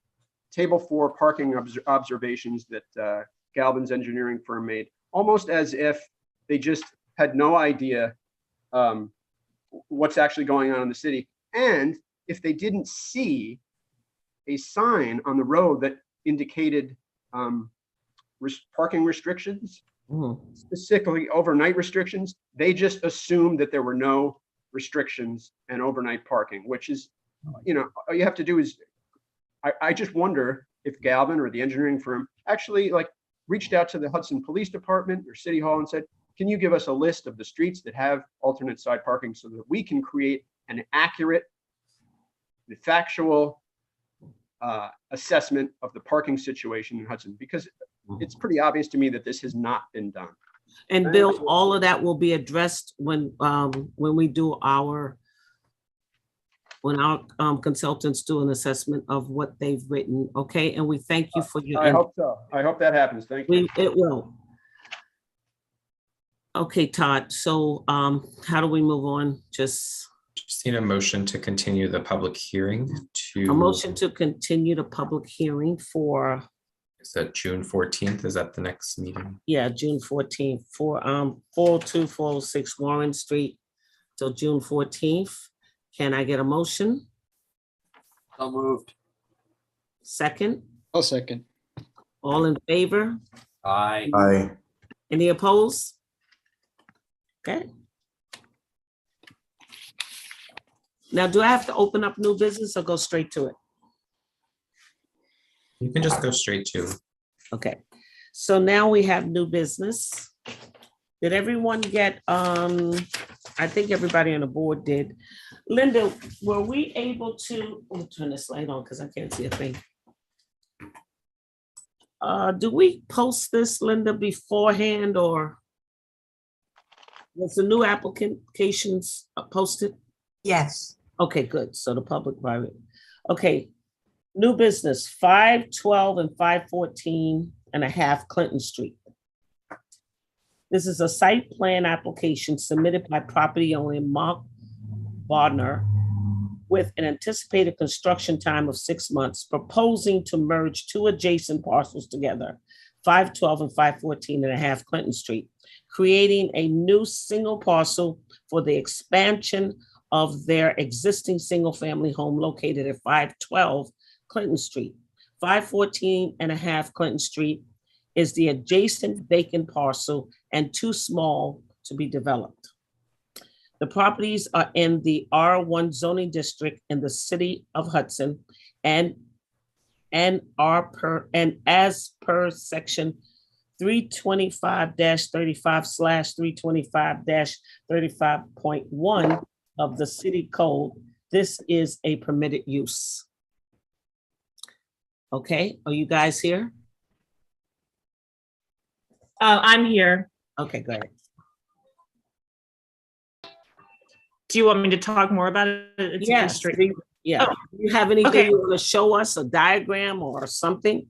table 4 parking observations that Galvin's engineering firm made, almost as if they just had no idea what's actually going on in the city. And if they didn't see a sign on the road that indicated parking restrictions, specifically overnight restrictions, they just assumed that there were no restrictions and overnight parking, which is, all you have to do is, I just wonder if Galvin or the engineering firm actually reached out to the Hudson Police Department or City Hall and said, can you give us a list of the streets that have alternate side parking so that we can create an accurate, factual assessment of the parking situation in Hudson? Because it's pretty obvious to me that this has not been done. And Bill, all of that will be addressed when we do when our consultants do an assessment of what they've written, okay? And we thank you for your. I hope so. I hope that happens. Thank you. It will. Okay, Todd, so how do we move on? Just need a motion to continue the public hearing to. A motion to continue the public hearing for. Is that June 14th? Is that the next meeting? Yeah, June 14th for 402, 406 Warren Street till June 14th. Can I get a motion? So moved. Second? I'll second. All in favor? Aye. Aye. Any opposed? Okay. Now, do I have to open up new business or go straight to it? You can just go straight to. Okay, so now we have new business. Did everyone get, I think everybody on the board did. Linda, were we able to, let me turn this light on because I can't see a thing. Do we post this, Linda, beforehand, or was the new applications posted? Yes. Okay, good. So the public private. Okay, new business 512 and 514 and a half Clinton Street. This is a site plan application submitted by property owner Mark Bodnar with an anticipated construction time of 6 months, proposing to merge two adjacent parcels together, 512 and 514 and a half Clinton Street, creating a new single parcel for the expansion of their existing single-family home located at 512 Clinton Street. 514 and a half Clinton Street is the adjacent vacant parcel and too small to be developed. The properties are in the R1 zoning district in the city of Hudson and as per section 325-35/325-35.1 of the city code. This is a permitted use. Okay, are you guys here? I'm here. Okay, go ahead. Do you want me to talk more about it? It's Yes, yeah. Oh, Do you have anything okay. you want to show us, a diagram or something?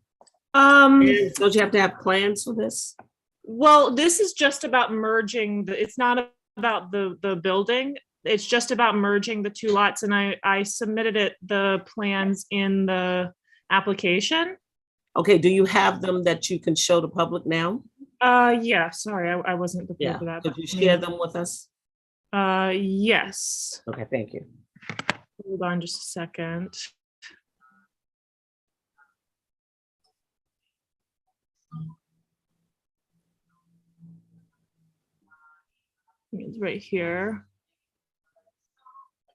Um, Don't you have to have plans for this? well, this is just about merging it's not about the building. It's just about merging the two lots, and I submitted the plans in the application. Okay, do you have them that you can show the public now? Yeah, sorry, I wasn't prepared Yeah, for that. could you share them with us? Yes. Okay, thank you. Hold on just a second. It's right here.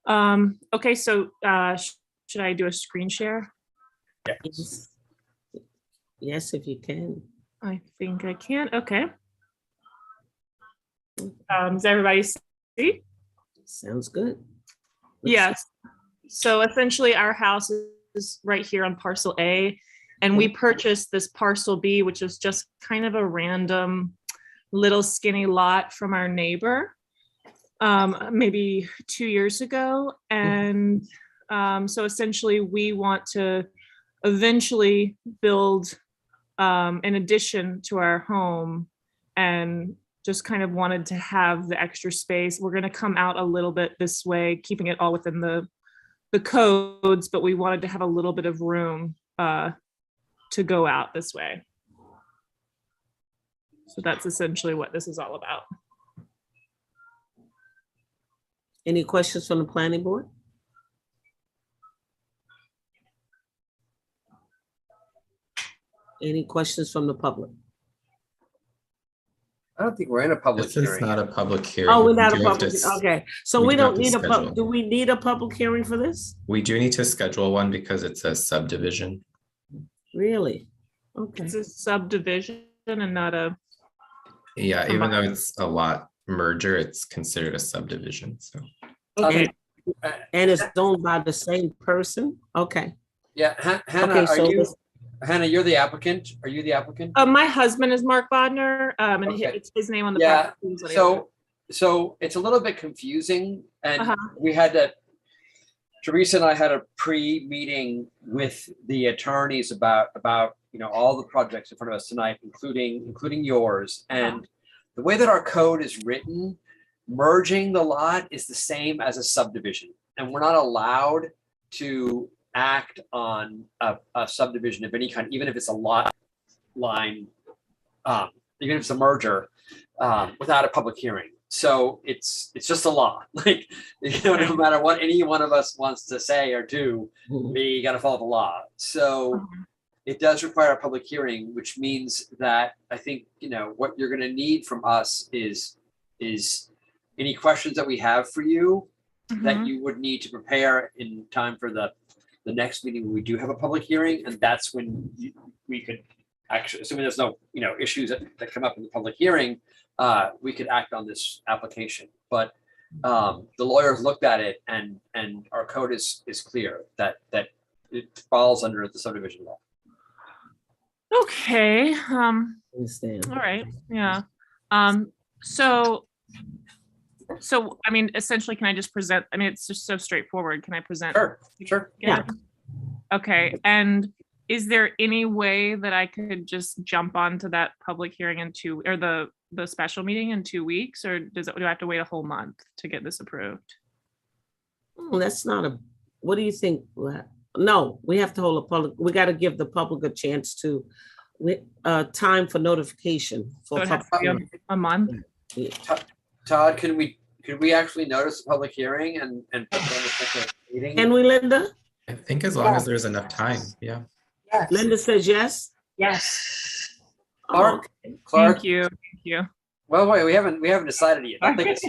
Okay, so should I do a screen share? Yes. Yes, if you can. I think I can. Okay. Does everybody see? Sounds good. Yes. So essentially our house is right here on parcel A, and we purchased this parcel B, which is just kind of a random little skinny lot from our neighbor, maybe 2 years ago. And so essentially we want to eventually build an addition to our home, and just kind of wanted to have the extra space. We're going to come out a little bit this way, keeping it all within the codes, but we wanted to have a little bit of room to go out this way. So that's essentially what this is all about. Any questions from the planning board? Any questions from the public? I don't think we're in a public This is hearing. not a public hearing. Oh, we're We not a do have public, to okay. So we we do have don't to need schedule. do we need a public hearing for this? We do need to schedule one because it's a subdivision. Really? Okay. It's a subdivision. and not a, Yeah, even though it's a lot merger, it's considered a subdivision, so. okay. And it's owned by the same person? Okay. Yeah, Hannah, Okay, are so you, this- Hannah, you're the applicant? Are you the applicant? My husband is Mark Bodnar, and Okay. it's his name on the. Yeah, property. so it's a little bit confusing, and Uh-huh. we had to, Teresa and I had a pre-meeting with the attorneys about, all the projects in front of us tonight, including yours. And the way that our code is written, merging the lot is the same as a subdivision. And we're not allowed to act on a subdivision of any kind, even if it's a lot line, even if it's a merger, without a public hearing. So it's just a law. Like, no matter what any one of us wants to say or do, we got to follow the law. So it does require a public hearing, which means that I think, what you're going to need from us is any questions that we have for you that you would need to prepare in time for the next meeting when we do have a public hearing. And that's when we could actually, assuming there's no, issues that come up in the public hearing, we could act on this application. But the lawyers looked at it, and our code is clear that it falls under the subdivision law. Okay, Understand. all right, yeah. So, I mean, essentially, can I just present, I mean, it's just so straightforward. Can I present? Sure. Yeah. Okay, and is there any way that I could just jump onto that public hearing or the special meeting in 2 weeks, or do I have to wait a whole month to get this approved? That's not what do you think? No, we have to hold a public, we got to give the public a chance to, time for notification. So it has to be a month? Yeah. Todd, could we actually notice the public hearing and put them in a separate meeting? Can we, Linda? I think as long as there's enough time, yeah. Yes. Linda says yes? Yes. Clark, Thank you. Well, wait, we haven't decided it yet. Don't think it's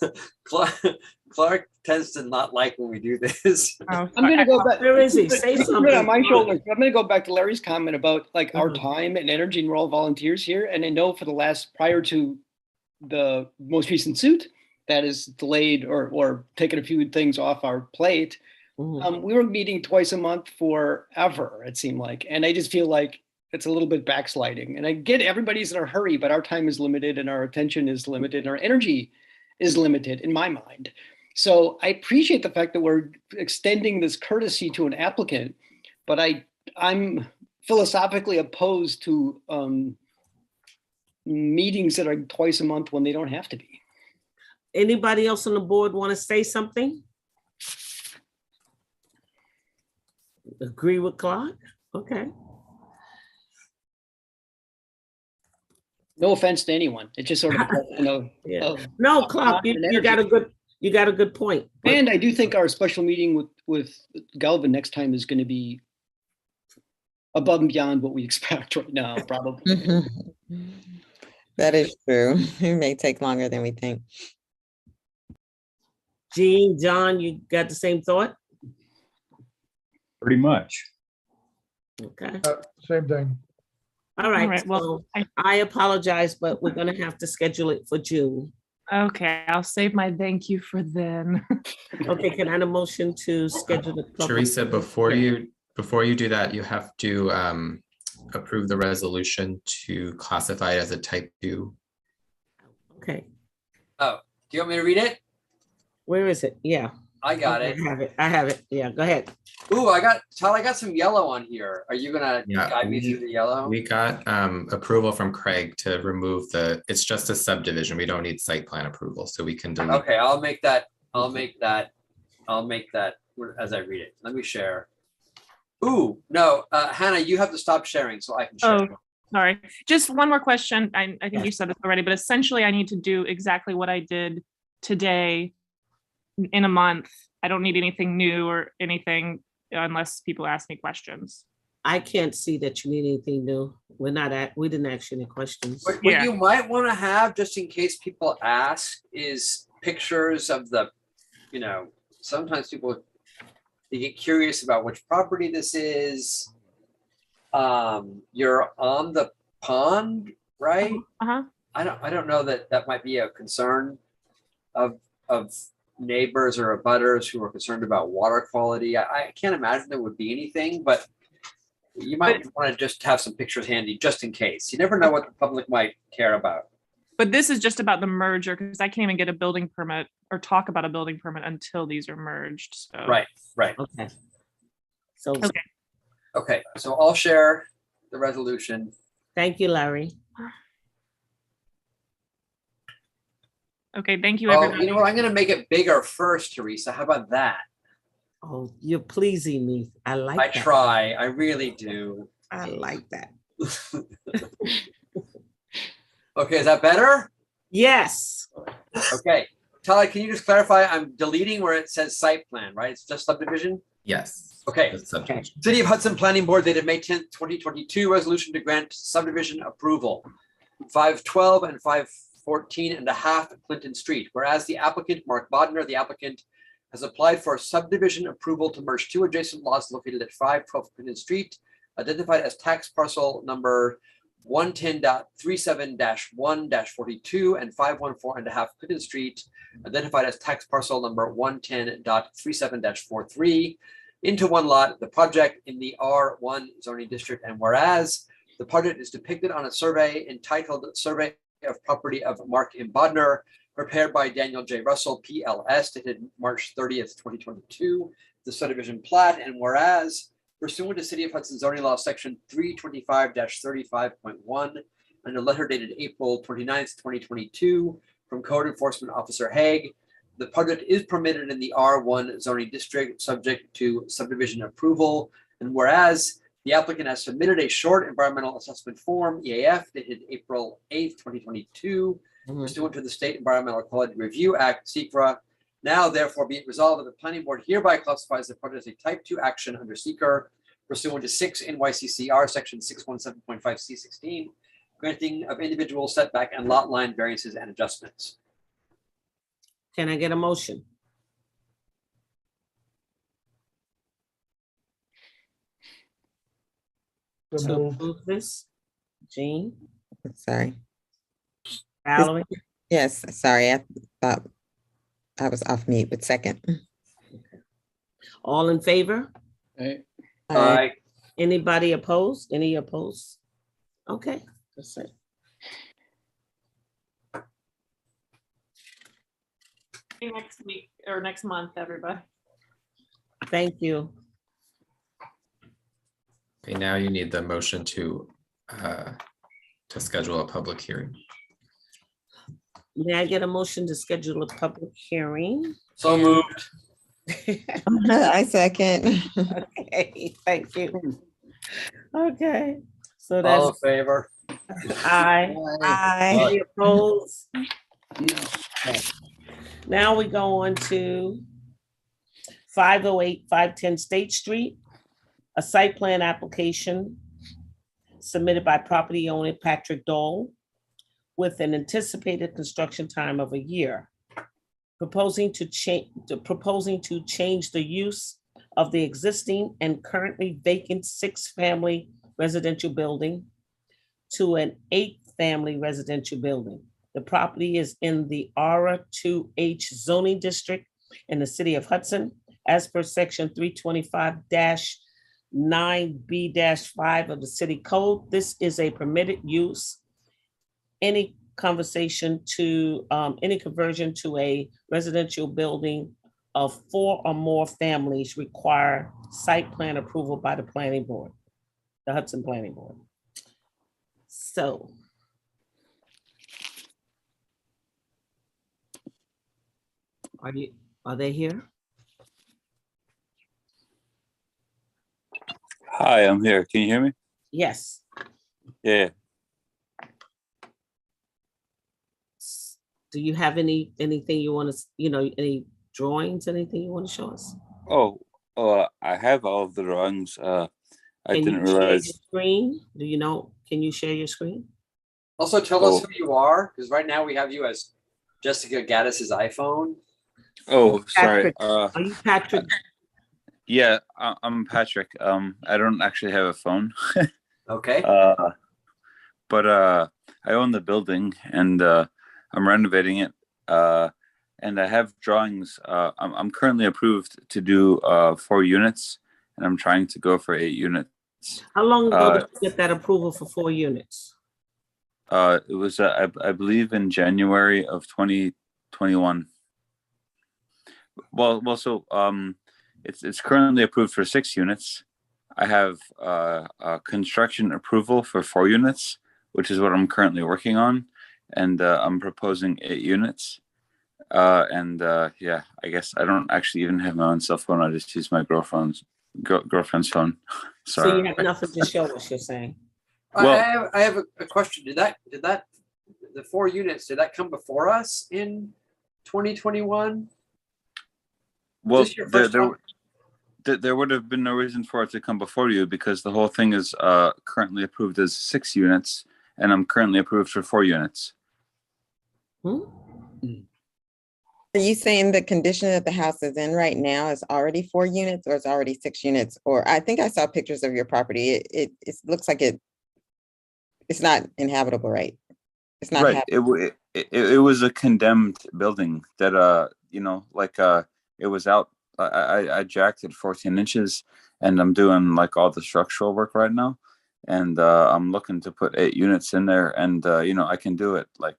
yet. Clark tends to not like when we do this. Oh, I'm gonna go back. Where is he? Say Put it something. on my shoulders. I'm gonna go back to Larry's comment about like our time and energy, and we're all volunteers here. And I know for the prior to the most recent suit that is delayed or taken a few things off our plate, we were meeting twice a month forever, it seemed like. And I just feel like it's a little bit backsliding. And I get everybody's in a hurry, but our time is limited and our attention is limited and our energy is limited in my mind. So I appreciate the fact that we're extending this courtesy to an applicant, but I'm philosophically opposed to meetings that are twice a month when they don't have to be. Anybody else on the board want to say something? Agree with Clark? Okay. No offense to anyone. It's just sort of, Yeah. No, Clark, you got a good point. And I do think our special meeting with Galvin next time is going to be above and beyond what we expect right now, probably. That is true. It may take longer than we think. Jean, John, you got the same thought? Pretty much. Okay. Same thing. All right. All right, well, So I apologize, but we're gonna have to schedule it for June. Okay, I'll save my thank you for then. Okay, can I have a motion to schedule the public? Teresa, before you do that, you have to approve the resolution to classify it as a type 2. Okay, Oh, do you want me to read it? where is it? Yeah. I got it. I have it. Yeah, go ahead. Ooh, I got some yellow on here. Are you gonna guide me through the yellow? We got approval from Craig to remove it's just a subdivision. We don't need site plan approval, so we can delete. Okay, I'll make that as I read it. Let me share. Ooh, no, Hannah, you have to stop sharing so I can share. Oh, sorry. Just one more question. I think you said this already, but essentially I need to do exactly what I did today in a month. I don't need anything new or anything unless people ask me questions. I can't see that you need anything new. We didn't ask you any questions. What you might want to have, just in case people ask, is pictures of sometimes people, they get curious about which property this is. You're on the pond, right? Uh-huh. I don't know that that might be a concern of neighbors or abutters who are concerned about water quality. I can't imagine there would be anything, but you might want to just have some pictures handy just in case. You never know what the public might care about. But this is just about the merger because I can't even get a building permit or talk about a building permit until these are merged. So Right. Okay. So, Okay, so I'll share the resolution. thank you, Larry. Okay, thank you, Oh, everybody. you know what? I'm gonna make it bigger first, Teresa. How about that? Oh, you're pleasing me. I like I that. try. I really do. I like that. Okay, is that better? Yes. Okay. Tyler, can you just clarify? I'm deleting where it says site plan, right? It's just subdivision? Yes. Okay. That's subdivision. City of Hudson Planning Board dated May 10th, 2022, resolution to grant subdivision approval. 512 and 514 and a half Clinton Street. Whereas the applicant, Mark Bodner, the applicant, has applied for subdivision approval to merge two adjacent lots located at 512 Clinton Street, identified as tax parcel number 110.37-1-42 and 514 and a half Clinton Street, identified as tax parcel number 110.37-43, into one lot, the project in the R1 zoning district. And whereas the project is depicted on a survey entitled Survey of Property of Mark M. Bodner, prepared by Daniel J. Russell, PLS, dated March 30th, 2022, the subdivision plat. And whereas pursuant to City of Hudson zoning law, section 325-35.1, and a letter dated April 29th, 2022, from Code Enforcement Officer Haig, the project is permitted in the R1 zoning district, subject to subdivision approval. And whereas the applicant has submitted a short environmental assessment form, EAF, dated April 8th, 2022, pursuant to the State Environmental Quality Review Act, SECRA. Now, therefore, be it resolved that the planning board hereby classifies the project as a type 2 action under SECRA pursuant to 6 NYCCR section 617.5C16, granting of individual setback and lot line variances and adjustments. Can I get a motion? To approve this? Jean? Sorry. Valerie? Yes, sorry, I thought I was off mute, but second. All in favor? Aye. Anybody opposed? Any opposed? Okay, that's it. Next week or next month, everybody. Thank you. Okay, now you need the motion to schedule a public hearing. May I get a motion to schedule a public hearing? So moved. I second. Okay, thank you. Okay, so All in that's favor? aye. Aye. Any opposed? Okay. Now we go on to 508, 510 State Street, a site plan application submitted by property owner Patrick Dole with an anticipated construction time of a year. Proposing to change the use of the existing and currently vacant 6-family residential building to an 8-family residential building. The property is in the R2H zoning district in the city of Hudson, as per section 325-9B-5 of the city code. This is a permitted use. Any conversion to a residential building of 4 or more families require site plan approval by the planning board, the Hudson Planning Board. So are they here? Hi, I'm here. Can you hear me? Yes. Yeah. Do you have anything you want to, any drawings, anything you want to show us? Oh, I have all of the drawings. I Can didn't you share realize. your screen? Can you share your screen? Also, tell us who you are, because right now we have you as Jessica Gaddis's iPhone. Oh, sorry. Patrick, are you Patrick? Yeah, I'm Patrick. I don't actually have a phone. Okay. But I own the building and I'm renovating it. And I have drawings. I'm currently approved to do 4 units, and I'm trying to go for 8 units. How long ago did you get that approval for 4 units? It was, I believe, in January of 2021. So it's currently approved for 6 units. I have construction approval for 4 units, which is what I'm currently working on, and I'm proposing 8 units. Yeah, I guess I don't actually even have my own cell phone. I just use my girlfriend's phone. So Sorry. you have nothing to show us, you're saying? Well- I have a question. Did that the 4 units, did that come before us in 2021? Well, Is this your first time? there would have been no reason for it to come before you because the whole thing is currently approved as 6 units, and I'm currently approved for 4 units. Are you saying the condition that the house is in right now is already 4 units or it's already 6 units? Or I think I saw pictures of your property. It looks like it's not inhabitable, right? It's not. Right. It was a condemned building that it was out. I jacked it 14 inches, and I'm doing like all the structural work right now, and I'm looking to put 8 units in there, and I can do it like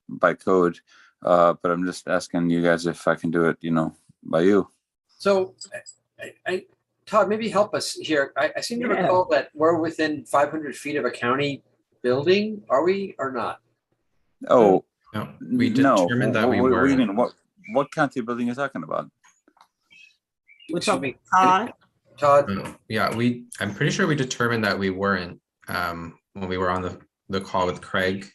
by code. But I'm just asking you guys if I can do it, by you. So, Todd, maybe help us here. I seem to Yeah. recall that we're within 500 feet of a county building. Are we or not? Oh, No, we no. determined that we What do you weren't. mean? What county building are you talking about? We're Excuse talking me. Todd. Todd, Yeah, I'm pretty sure we determined that we weren't when we were on the call with Craig.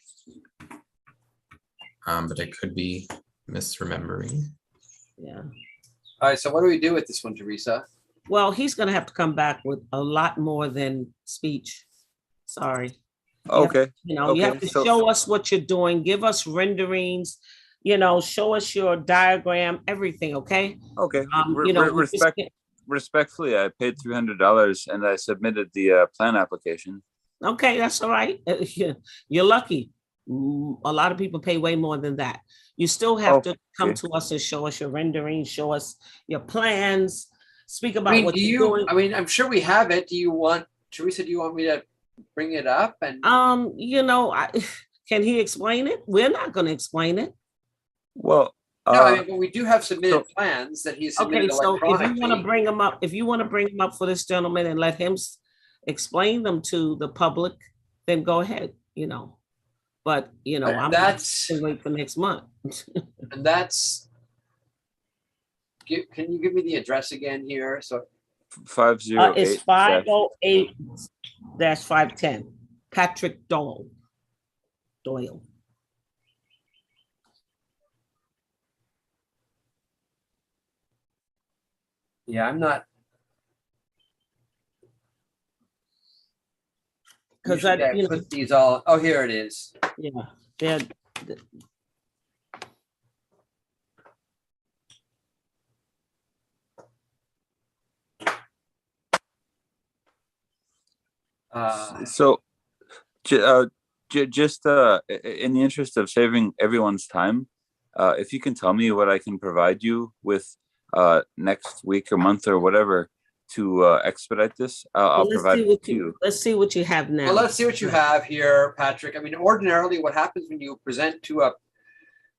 But I could be misremembering. Yeah. all right, so what do we do with this one, Teresa? Well, he's gonna have to come back with a lot more than speech. Sorry. Okay. You Okay, have to so- show us what you're doing, give us renderings, show us your diagram, everything, okay? Okay. We just can't- Respectfully, I paid $300 and I submitted the plan application. Okay, that's all right. You're lucky. A lot of people pay way more than that. You still have to come Okay. to us and show us your renderings, show us your plans, speak I about mean, what you're doing. I'm sure we have it. Teresa, do you want me to bring it up? And Can he explain it? We're not gonna explain it. Well, but we do have submitted plans that he's submitted Okay, so if electronically. you want to bring him up for this gentleman and let him explain them to the public, then go ahead, But, I'm that's gonna wait for next month. and that's. Can you give me the address again here? So 508. It's 508-510, Patrick Doyle. yeah, I'm not. Because Usually I put these all. Oh, here it is. Yeah, they're. So, just in the interest of saving everyone's time, if you can tell me what I can provide you with next week or month or whatever to expedite this, I'll provide it to you. Let's see what you have now. Well, let's see what you have here, Patrick. I mean, ordinarily what happens when you present to a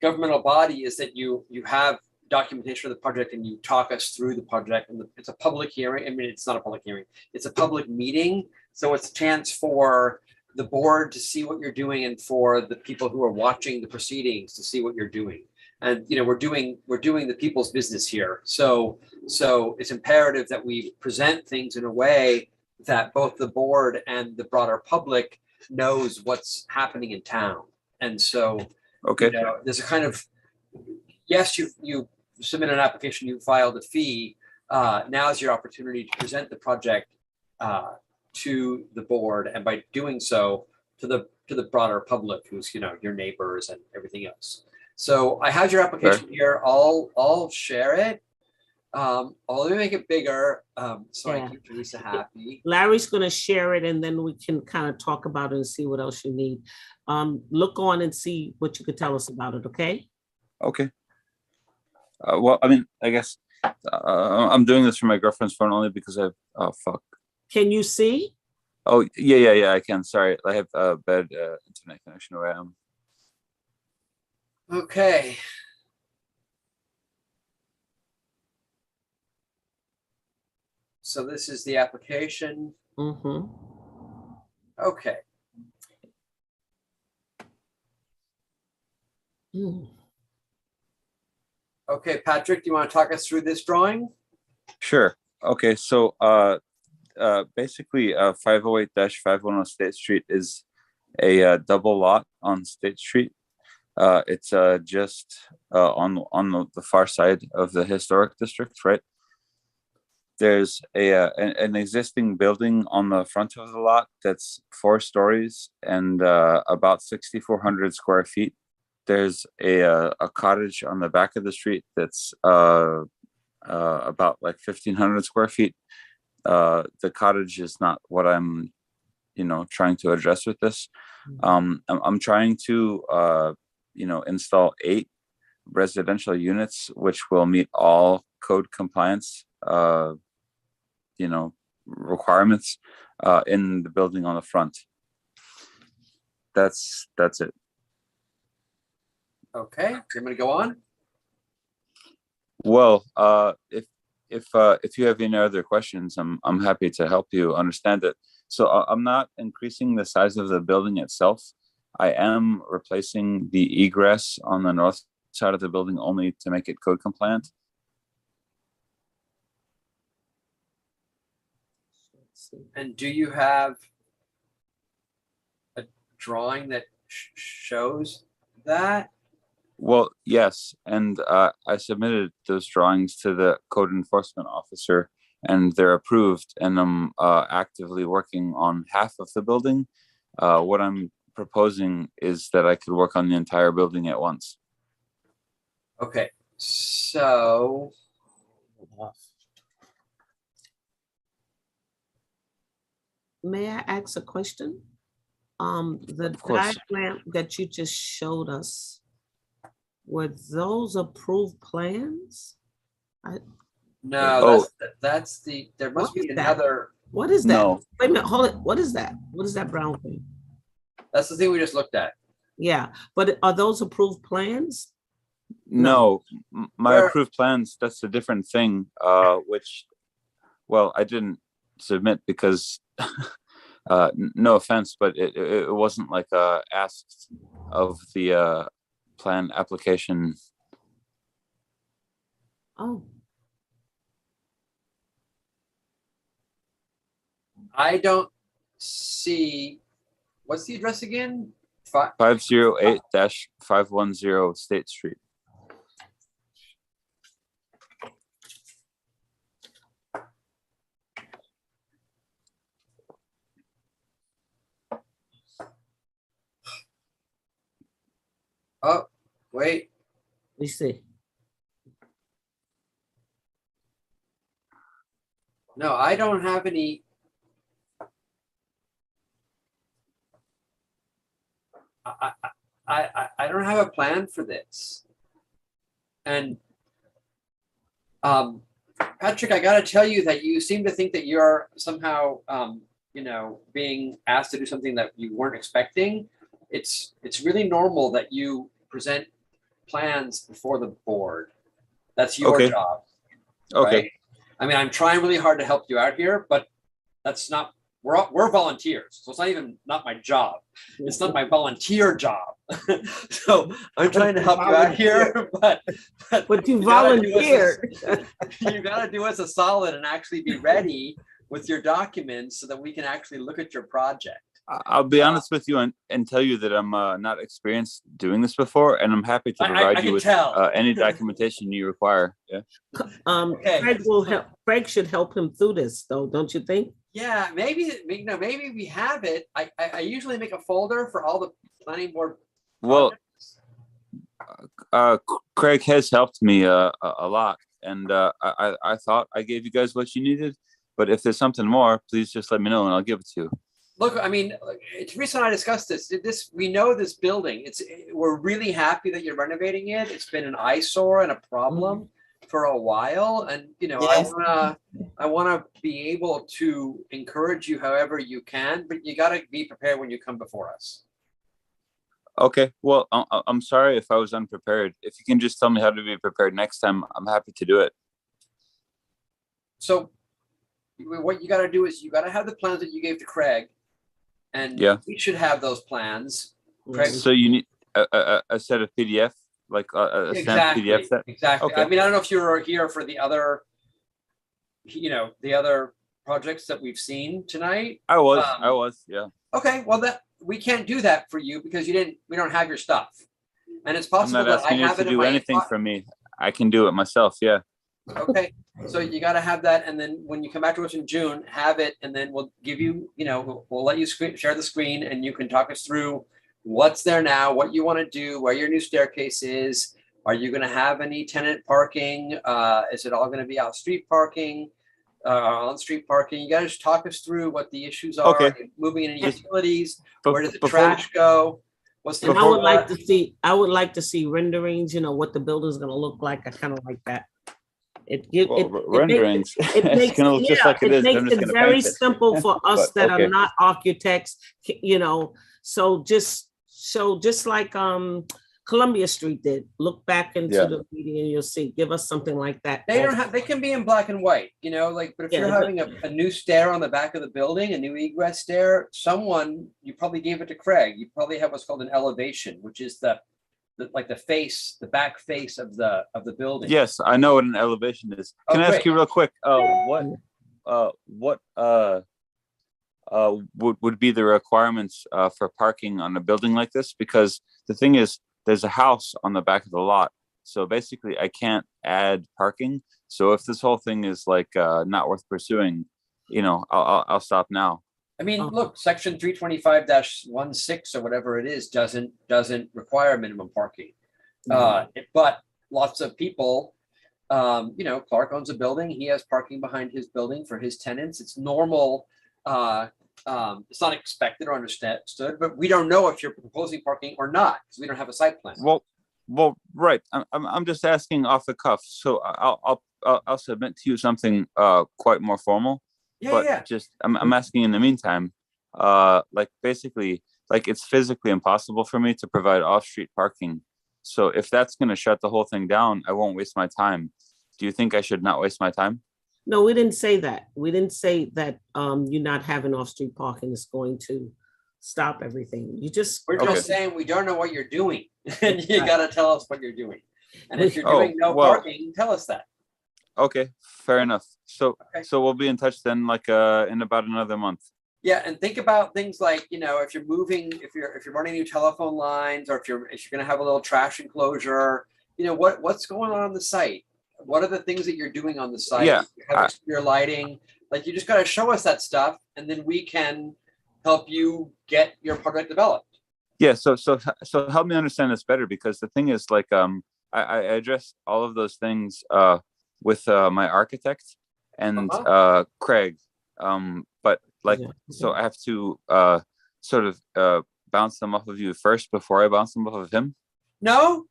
governmental body is that you have documentation of the project and you talk us through the project, and it's a public hearing. I mean, it's not a public hearing, it's a public meeting. So it's a chance for the board to see what you're doing and for the people who are watching the proceedings to see what you're doing. And we're doing the people's business here. So it's imperative that we present things in a way that both the board and the broader public knows what's happening in town. And so, okay, there's a kind of, yes, you submit an application, you filed a fee. Now's your opportunity to present the project to the board, and by doing so, to the broader public, who's your neighbors and everything else. So I have your application here. I'll share it. let me make it bigger, so I Yeah. keep Teresa happy. Larry's gonna share it and then we can kind of talk about it and see what else you need. Look on and see what you could tell us about it, okay? Okay. Well, I mean, I guess I'm doing this from my girlfriend's phone only because oh, fuck. Can you see? Oh, yeah, I can. Sorry. I have a bad internet connection where I am. Okay. So this is the application. Mm-hmm. Okay. Okay, Patrick, do you want to talk us through this drawing? Sure. Okay, so basically 508-510 State Street is a double lot on State Street. It's just on the far side of the historic district, right? There's an existing building on the front of the lot that's 4 stories and about 6,400 square feet. There's a cottage on the back of the street that's about like 1,500 square feet. The cottage is not what I'm, trying to address with this. I'm trying to, install 8 residential units, which will meet all code compliance, requirements in the building on the front. That's it. Okay, so I'm going to go on. Well, if you have any other questions, I'm happy to help you understand it. So I'm not increasing the size of the building itself. I am replacing the egress on the north side of the building only to make it code compliant. And do you have a drawing that shows that? Well, yes, and I submitted those drawings to the code enforcement officer, and they're approved. And I'm actively working on half of the building. What I'm proposing is that I could work on the entire building at once. Okay, so May I ask a question? The Of course. diagram that you just showed us, were those approved plans? no, that's the, there must What be is that? another, What is that? No. Wait a minute, hold it. What is that? What is that brown thing? that's the thing we just looked at. Yeah, but are those approved plans? No, my Where- approved plans, that's a different thing, which, well, I didn't submit because, no offense, but it wasn't like asked of the plan application. Oh, I don't see, what's the address again? 508-510 State Street. Oh, wait, we see. no, I don't have any. I don't have a plan for this. And Patrick, I gotta tell you that you seem to think that you're somehow being asked to do something that you weren't expecting. It's really normal that you present plans before the board. That's your Okay. job. Okay. Right? I mean, I'm trying really hard to help you out here, but that's not, we're volunteers. So it's not even not my job. It's not my volunteer job. So I'm trying to help you out here, but you gotta do us volunteered. you gotta do us a solid and actually be ready with your documents so that we can actually look at your project. I'll be honest with you and tell you that I'm not experienced doing this before, and I'm happy to I provide can you with tell. any documentation you require. Yeah. Okay. Craig will help. Craig should help him through this, though, don't you think? Yeah, maybe we have it. I usually make a folder for all the planning board. Well, Craig has helped me a lot, and I thought I gave you guys what you needed. But if there's something more, please just let me know and I'll give it to you. Look, I mean, Teresa and I discussed this. We know this building. We're really happy that you're renovating it. It's been an eyesore and a problem for a while, and Yes. I wanna be able to encourage you however you can, but you gotta be prepared when you come before us. Okay, well, I'm sorry if I was unprepared. If you can just tell me how to be prepared next time, I'm happy to do it. So what you gotta do is you gotta have the plans that you gave to Craig, and Yeah. we should have those plans. Craig, So you need a set of PDF, like a stamped PDF set? Exactly. Okay. I mean, I don't know if you were here for the other, the other projects that we've seen tonight. I was, yeah. Okay, well, we can't do that for you because we don't have your stuff. And it's I'm possible not that I asking you have to it in do my anything inbox. for me. I can do it myself, yeah. Okay, so you got to have that, and then when you come back to us in June, have it, and then we'll give you, we'll let you share the screen, and you can talk us through what's there now, what you want to do, where your new staircase is. Are you going to have any tenant parking? Is it all going to be out street parking, on street parking? You got to just talk us through what the issues are. Okay. Moving any utilities. But Where does the before- trash go? What's the And I would like to see renderings, what the building's gonna look like. I kind of like that. Renderings. It's gonna look just like it is. Makes I'm just it gonna very paint it. simple for us But, that okay. are not architects, so just like Columbia Street did. Look back into Yeah. the meeting and you'll see. Give us something like that. They don't have. They can be in black and white, but if Yeah, you're but- having a new stair on the back of the building, a new egress stair, you probably gave it to Craig. You probably have what's called an elevation, which is the back face of the building. Yes, I know what an elevation is. Can I ask great. you real quick, what would be the requirements for parking on a building like this? Because the thing is, there's a house on the back of the lot, so basically I can't add parking. So if this whole thing is like not worth pursuing, I'll stop now. I mean, look, section 325-16 or whatever it is doesn't require minimum parking. But lots of people, Clark owns a building. He has parking behind his building for his tenants. It's normal. It's not expected or understood, but we don't know if you're proposing parking or not because we don't have a site plan. Well, right. I'm just asking off the cuff. So I'll submit to you something quite more formal. But just I'm asking in the meantime, basically, it's physically impossible for me to provide off-street parking. So if that's going to shut the whole thing down, I won't waste my time. Do you think I should not waste my time? No, we didn't say that. We didn't say that you not having off-street parking is going to stop everything. We're just saying we don't know what you're doing, and you got to tell us what you're doing. And if you're doing no parking, tell us that. Okay, fair enough. So we'll be in touch then, in about another month. Yeah, and think about things like, if you're moving, if you're running new telephone lines, or if you're going to have a little trash enclosure, what's going on the site? What are the things that you're doing on the site? Yeah, You have exterior lighting. You just got to show us that stuff, and then we can help you get your project developed. Yeah, so help me understand this better, because the thing is, I addressed all of those things with my architect and Craig, but so I have to sort of bounce them off of you first before I bounce them off of him. No,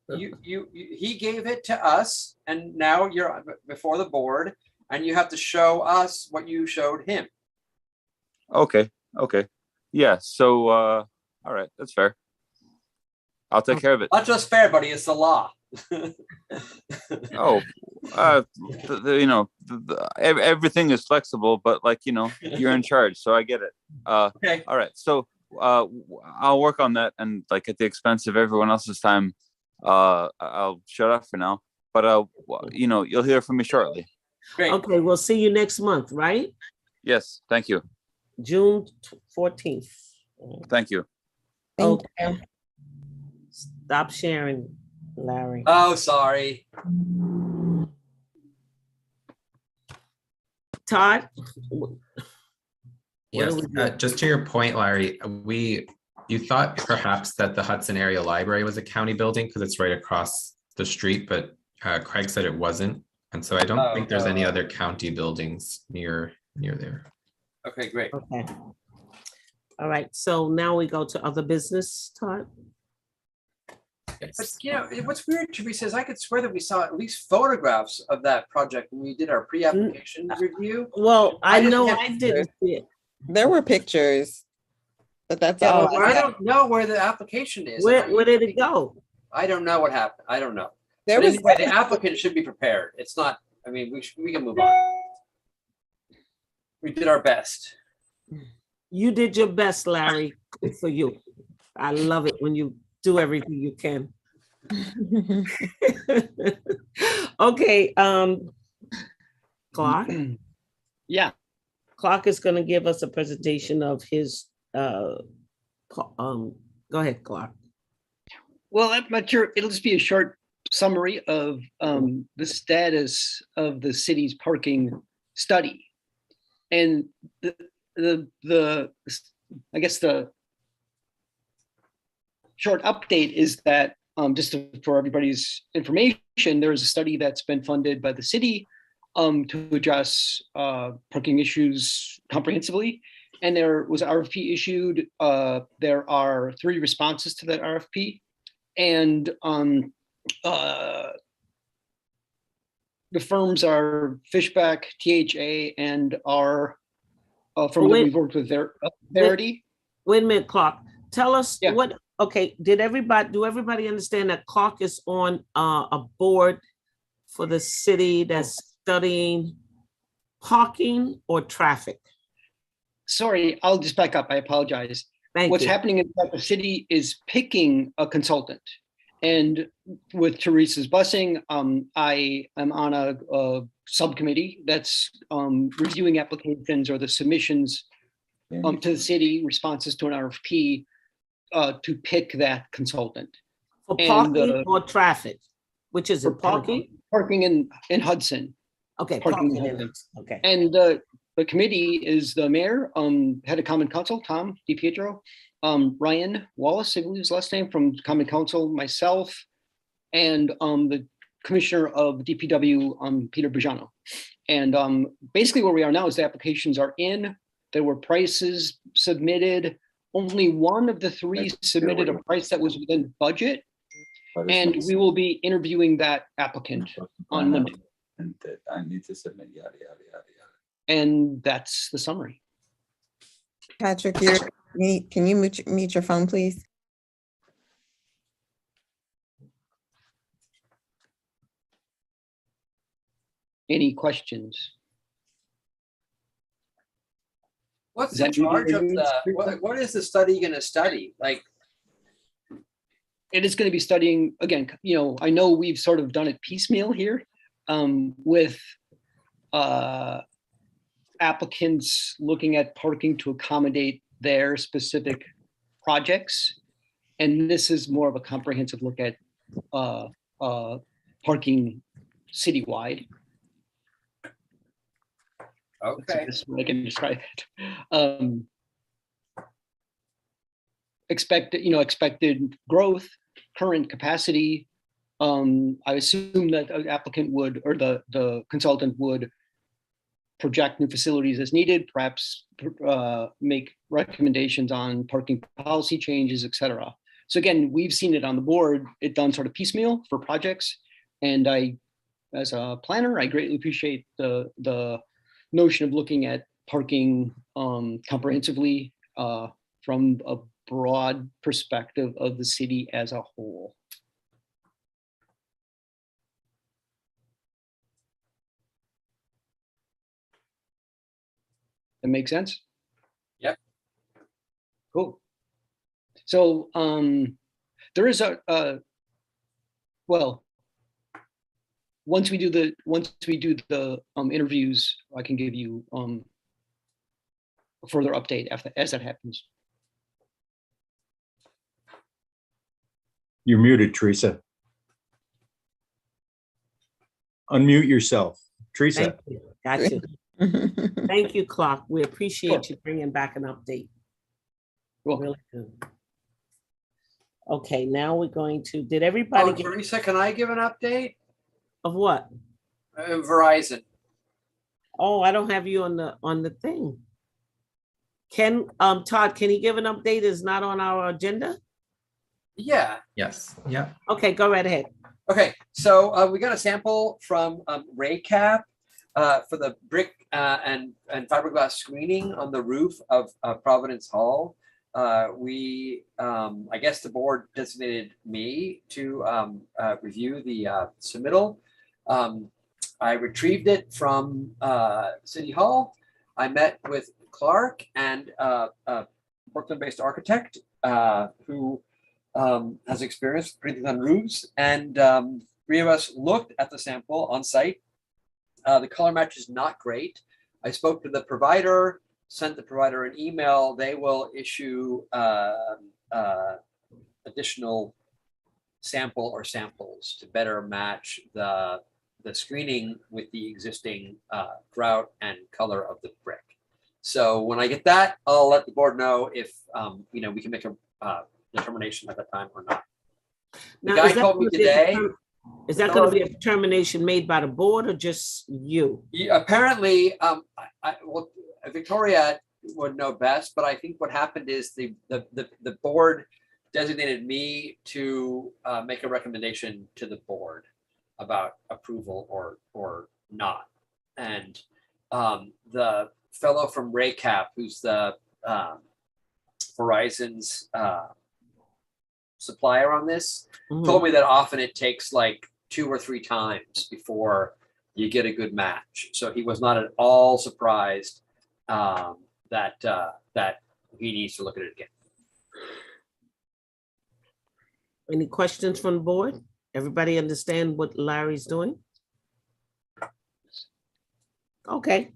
he gave it to us, and now you're before the board, and you have to show us what you showed him. Okay, yeah. So all right, that's fair. I'll take care of it. Not just fair, buddy. It's the law. Everything is flexible, but you're in charge, so I get it. Okay. All right. So I'll work on that, and at the expense of everyone else's time, I'll shut up for now. But you'll hear from me shortly. Great. Okay, we'll see you next month, right? Yes. Thank you. June 14th. Thank you. Okay. Stop sharing, Larry. Oh, sorry. Todd? Yes, just to your point, Larry, you thought perhaps that the Hudson Area Library was a county building because it's right across the street, but Craig said it wasn't, and so I don't think there's any Oh. other county buildings near there. Okay, great. Okay. All right, so now we go to other business, Todd. But you know, what's weird, Teresa, is I could swear that we saw at least photographs of that project when we did our pre-application review. Well, I just know can't- I didn't see it. There were pictures, but that's Yeah, all. well, I don't know where the application is. Where did it go? I don't know what happened. I don't know. There But was- anyway, the applicant should be prepared. It's not, I mean, we can move on. We did our best. You did your best, Larry. Good for you. I love it when you do everything you can. Okay, Clark. Yeah. Clark is gonna give us a presentation of his, go ahead, Clark. Well, I'm not sure. It'll just be a short summary of the status of the city's parking study. And I guess the short update is that for everybody's information, there is a study that's been funded by the city to address parking issues comprehensively. And there was an RFP issued. There are 3 responses to that RFP. And the firms are Fishback, THA, and our firm that we've worked with, Verity. Wait a minute, Clark. Tell us what, okay, do everybody understand that Clark is on a board for the city that's studying parking or traffic? Sorry, I'll just back up. I apologize. What's happening is that the city is picking a consultant. And with Teresa's blessing, I am on a subcommittee that's reviewing applications or the submissions to the city, responses to an RFP to pick that consultant. For parking or traffic? Which is it, parking? Parking in Hudson. Okay, parking parking in in Hudson. Okay. And the committee is the mayor, head of common council, Tom DiPietro, Ryan Wallace, I believe his last name, from common council, myself, and the commissioner of DPW, Peter Bujano. And basically where we are now is the applications are in, there were prices submitted. Only one of the 3 submitted a price that was within budget. And we will be interviewing that applicant on Monday. And that I need to submit yada, yada, yada, yada. And that's the summary. Patrick, can you mute your phone, please? Any questions? What's Is the that charge of you? the, what is the study going to study? Like, it is going to be studying, again, you know, I know we've sort of done it piecemeal here with applicants looking at parking to accommodate their specific projects. And this is more of a comprehensive look at parking citywide. okay. That's what I can describe it. Expected growth, current capacity. I assume that an applicant would, or the consultant would project new facilities as needed, perhaps make recommendations on parking policy changes, et cetera. So again, we've seen it on the board, it done sort of piecemeal for projects. And I, as a planner, I greatly appreciate the notion of looking at parking comprehensively from a broad perspective of the city as a whole. That make sense? Yep. Cool. So there is well, once we do the interviews, I can give you a further update as that happens. You're muted, Teresa. Unmute yourself. Teresa. Thank you. Got you. Thank you, Clark. We appreciate you bringing back an update. Really good. Okay, now we're going to, did everybody Oh, Teresa, can I give an update? Of what? Verizon. Oh, I don't have you on the thing. Todd, can you give an update? It's not on our agenda? Yeah. Yes, yeah. Okay, go right ahead. Okay, so we got a sample from Raycap for the brick and fiberglass screening on the roof of Providence Hall. I guess the board designated me to review the submittal. I retrieved it from City Hall. I met with Clark and a Brooklyn-based architect who has experience printing on roofs, and three of us looked at the sample on site. The color match is not great. I spoke to the provider, sent the provider an email. They will issue additional sample or samples to better match the screening with the existing grout and color of the brick. So when I get that, I'll let the board know if we can make a determination at that time or not. The guy told me today. Is that going to be a determination made by the board or just you? Apparently, Victoria would know best, but I think what happened is the board designated me to make a recommendation to the board about approval or not. And the fellow from Raycap, who's the Verizon's supplier on this, told me that often it takes like 2 or 3 times before you get a good match. So he was not at all surprised that he needs to look at it again. Any questions from the board? Everybody understand what Larry's doing? Okay.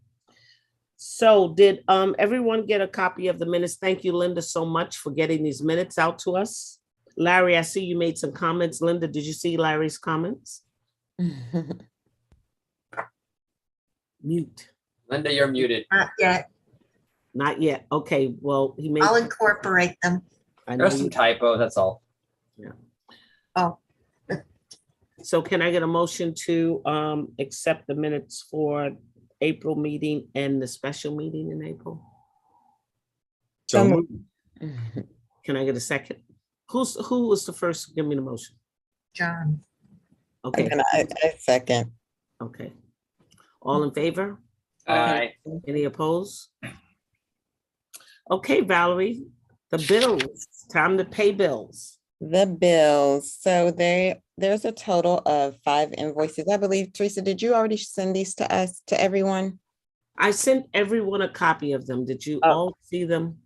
So did everyone get a copy of the minutes? Thank you, Linda, so much for getting these minutes out to us. Larry, I see you made some comments. Linda, did you see Larry's comments? Mute. Linda, you're muted. Not yet. Not yet. Okay, well, he made. I'll incorporate them. There's some typo, that's all. Yeah. Oh. So can I get a motion to accept the minutes for April meeting and the special meeting in April? So moved. Can I get a second? Who was the first to give me the motion? John. Okay. I second. Okay. All in favor? Aye. Any opposed? Okay, Valerie, the bills, time to pay bills. The bills. So there's a total of 5 invoices. I believe, Teresa, did you already send these to us, to everyone? I sent everyone a copy of them. Did you all see them?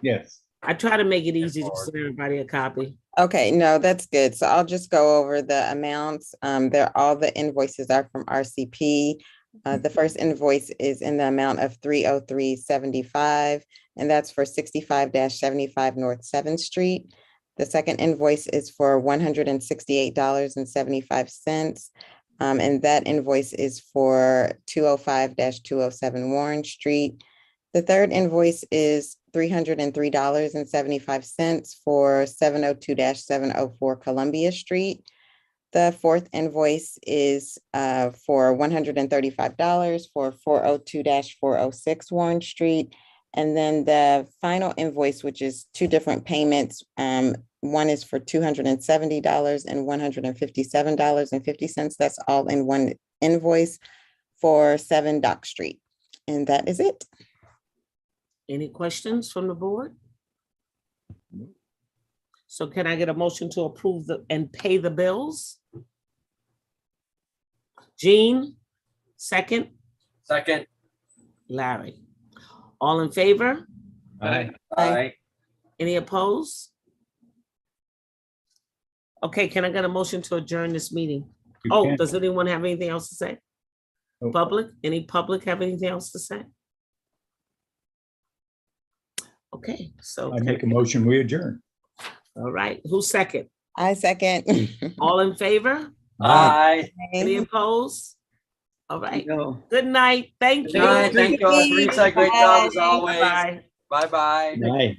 Yes. I try to make it easy to send everybody a copy. Okay, no, that's good. So I'll just go over the amounts. All the invoices are from RCP. The first invoice is in the amount of $303.75, and that's for 65-75 North 7th Street. The second invoice is for $168.75. And that invoice is for 205-207 Warren Street. The third invoice is $303.75 for 702-704 Columbia Street. The fourth invoice is for $135 for 402-406 Warren Street. And then the final invoice, which is 2 different payments, one is for $270 and $157.50. That's all in one invoice for 7 Dock Street. And that is it. Any questions from the board? So can I get a motion to approve and pay the bills? Jean, second. Second. Larry. All in favor? Aye. Aye. Any opposed? Okay, can I get a motion to adjourn this meeting? You Does anyone have anything else to say? Nope. Public? Any public have anything else to say? Okay, so. I make a motion, we adjourn. All right, who's second? I second. All in favor? Aye. Any opposed? All right. No. Good night. Thank you. Good night. Thank you, Teresa. Great job as always. Bye. Bye-bye. Aye.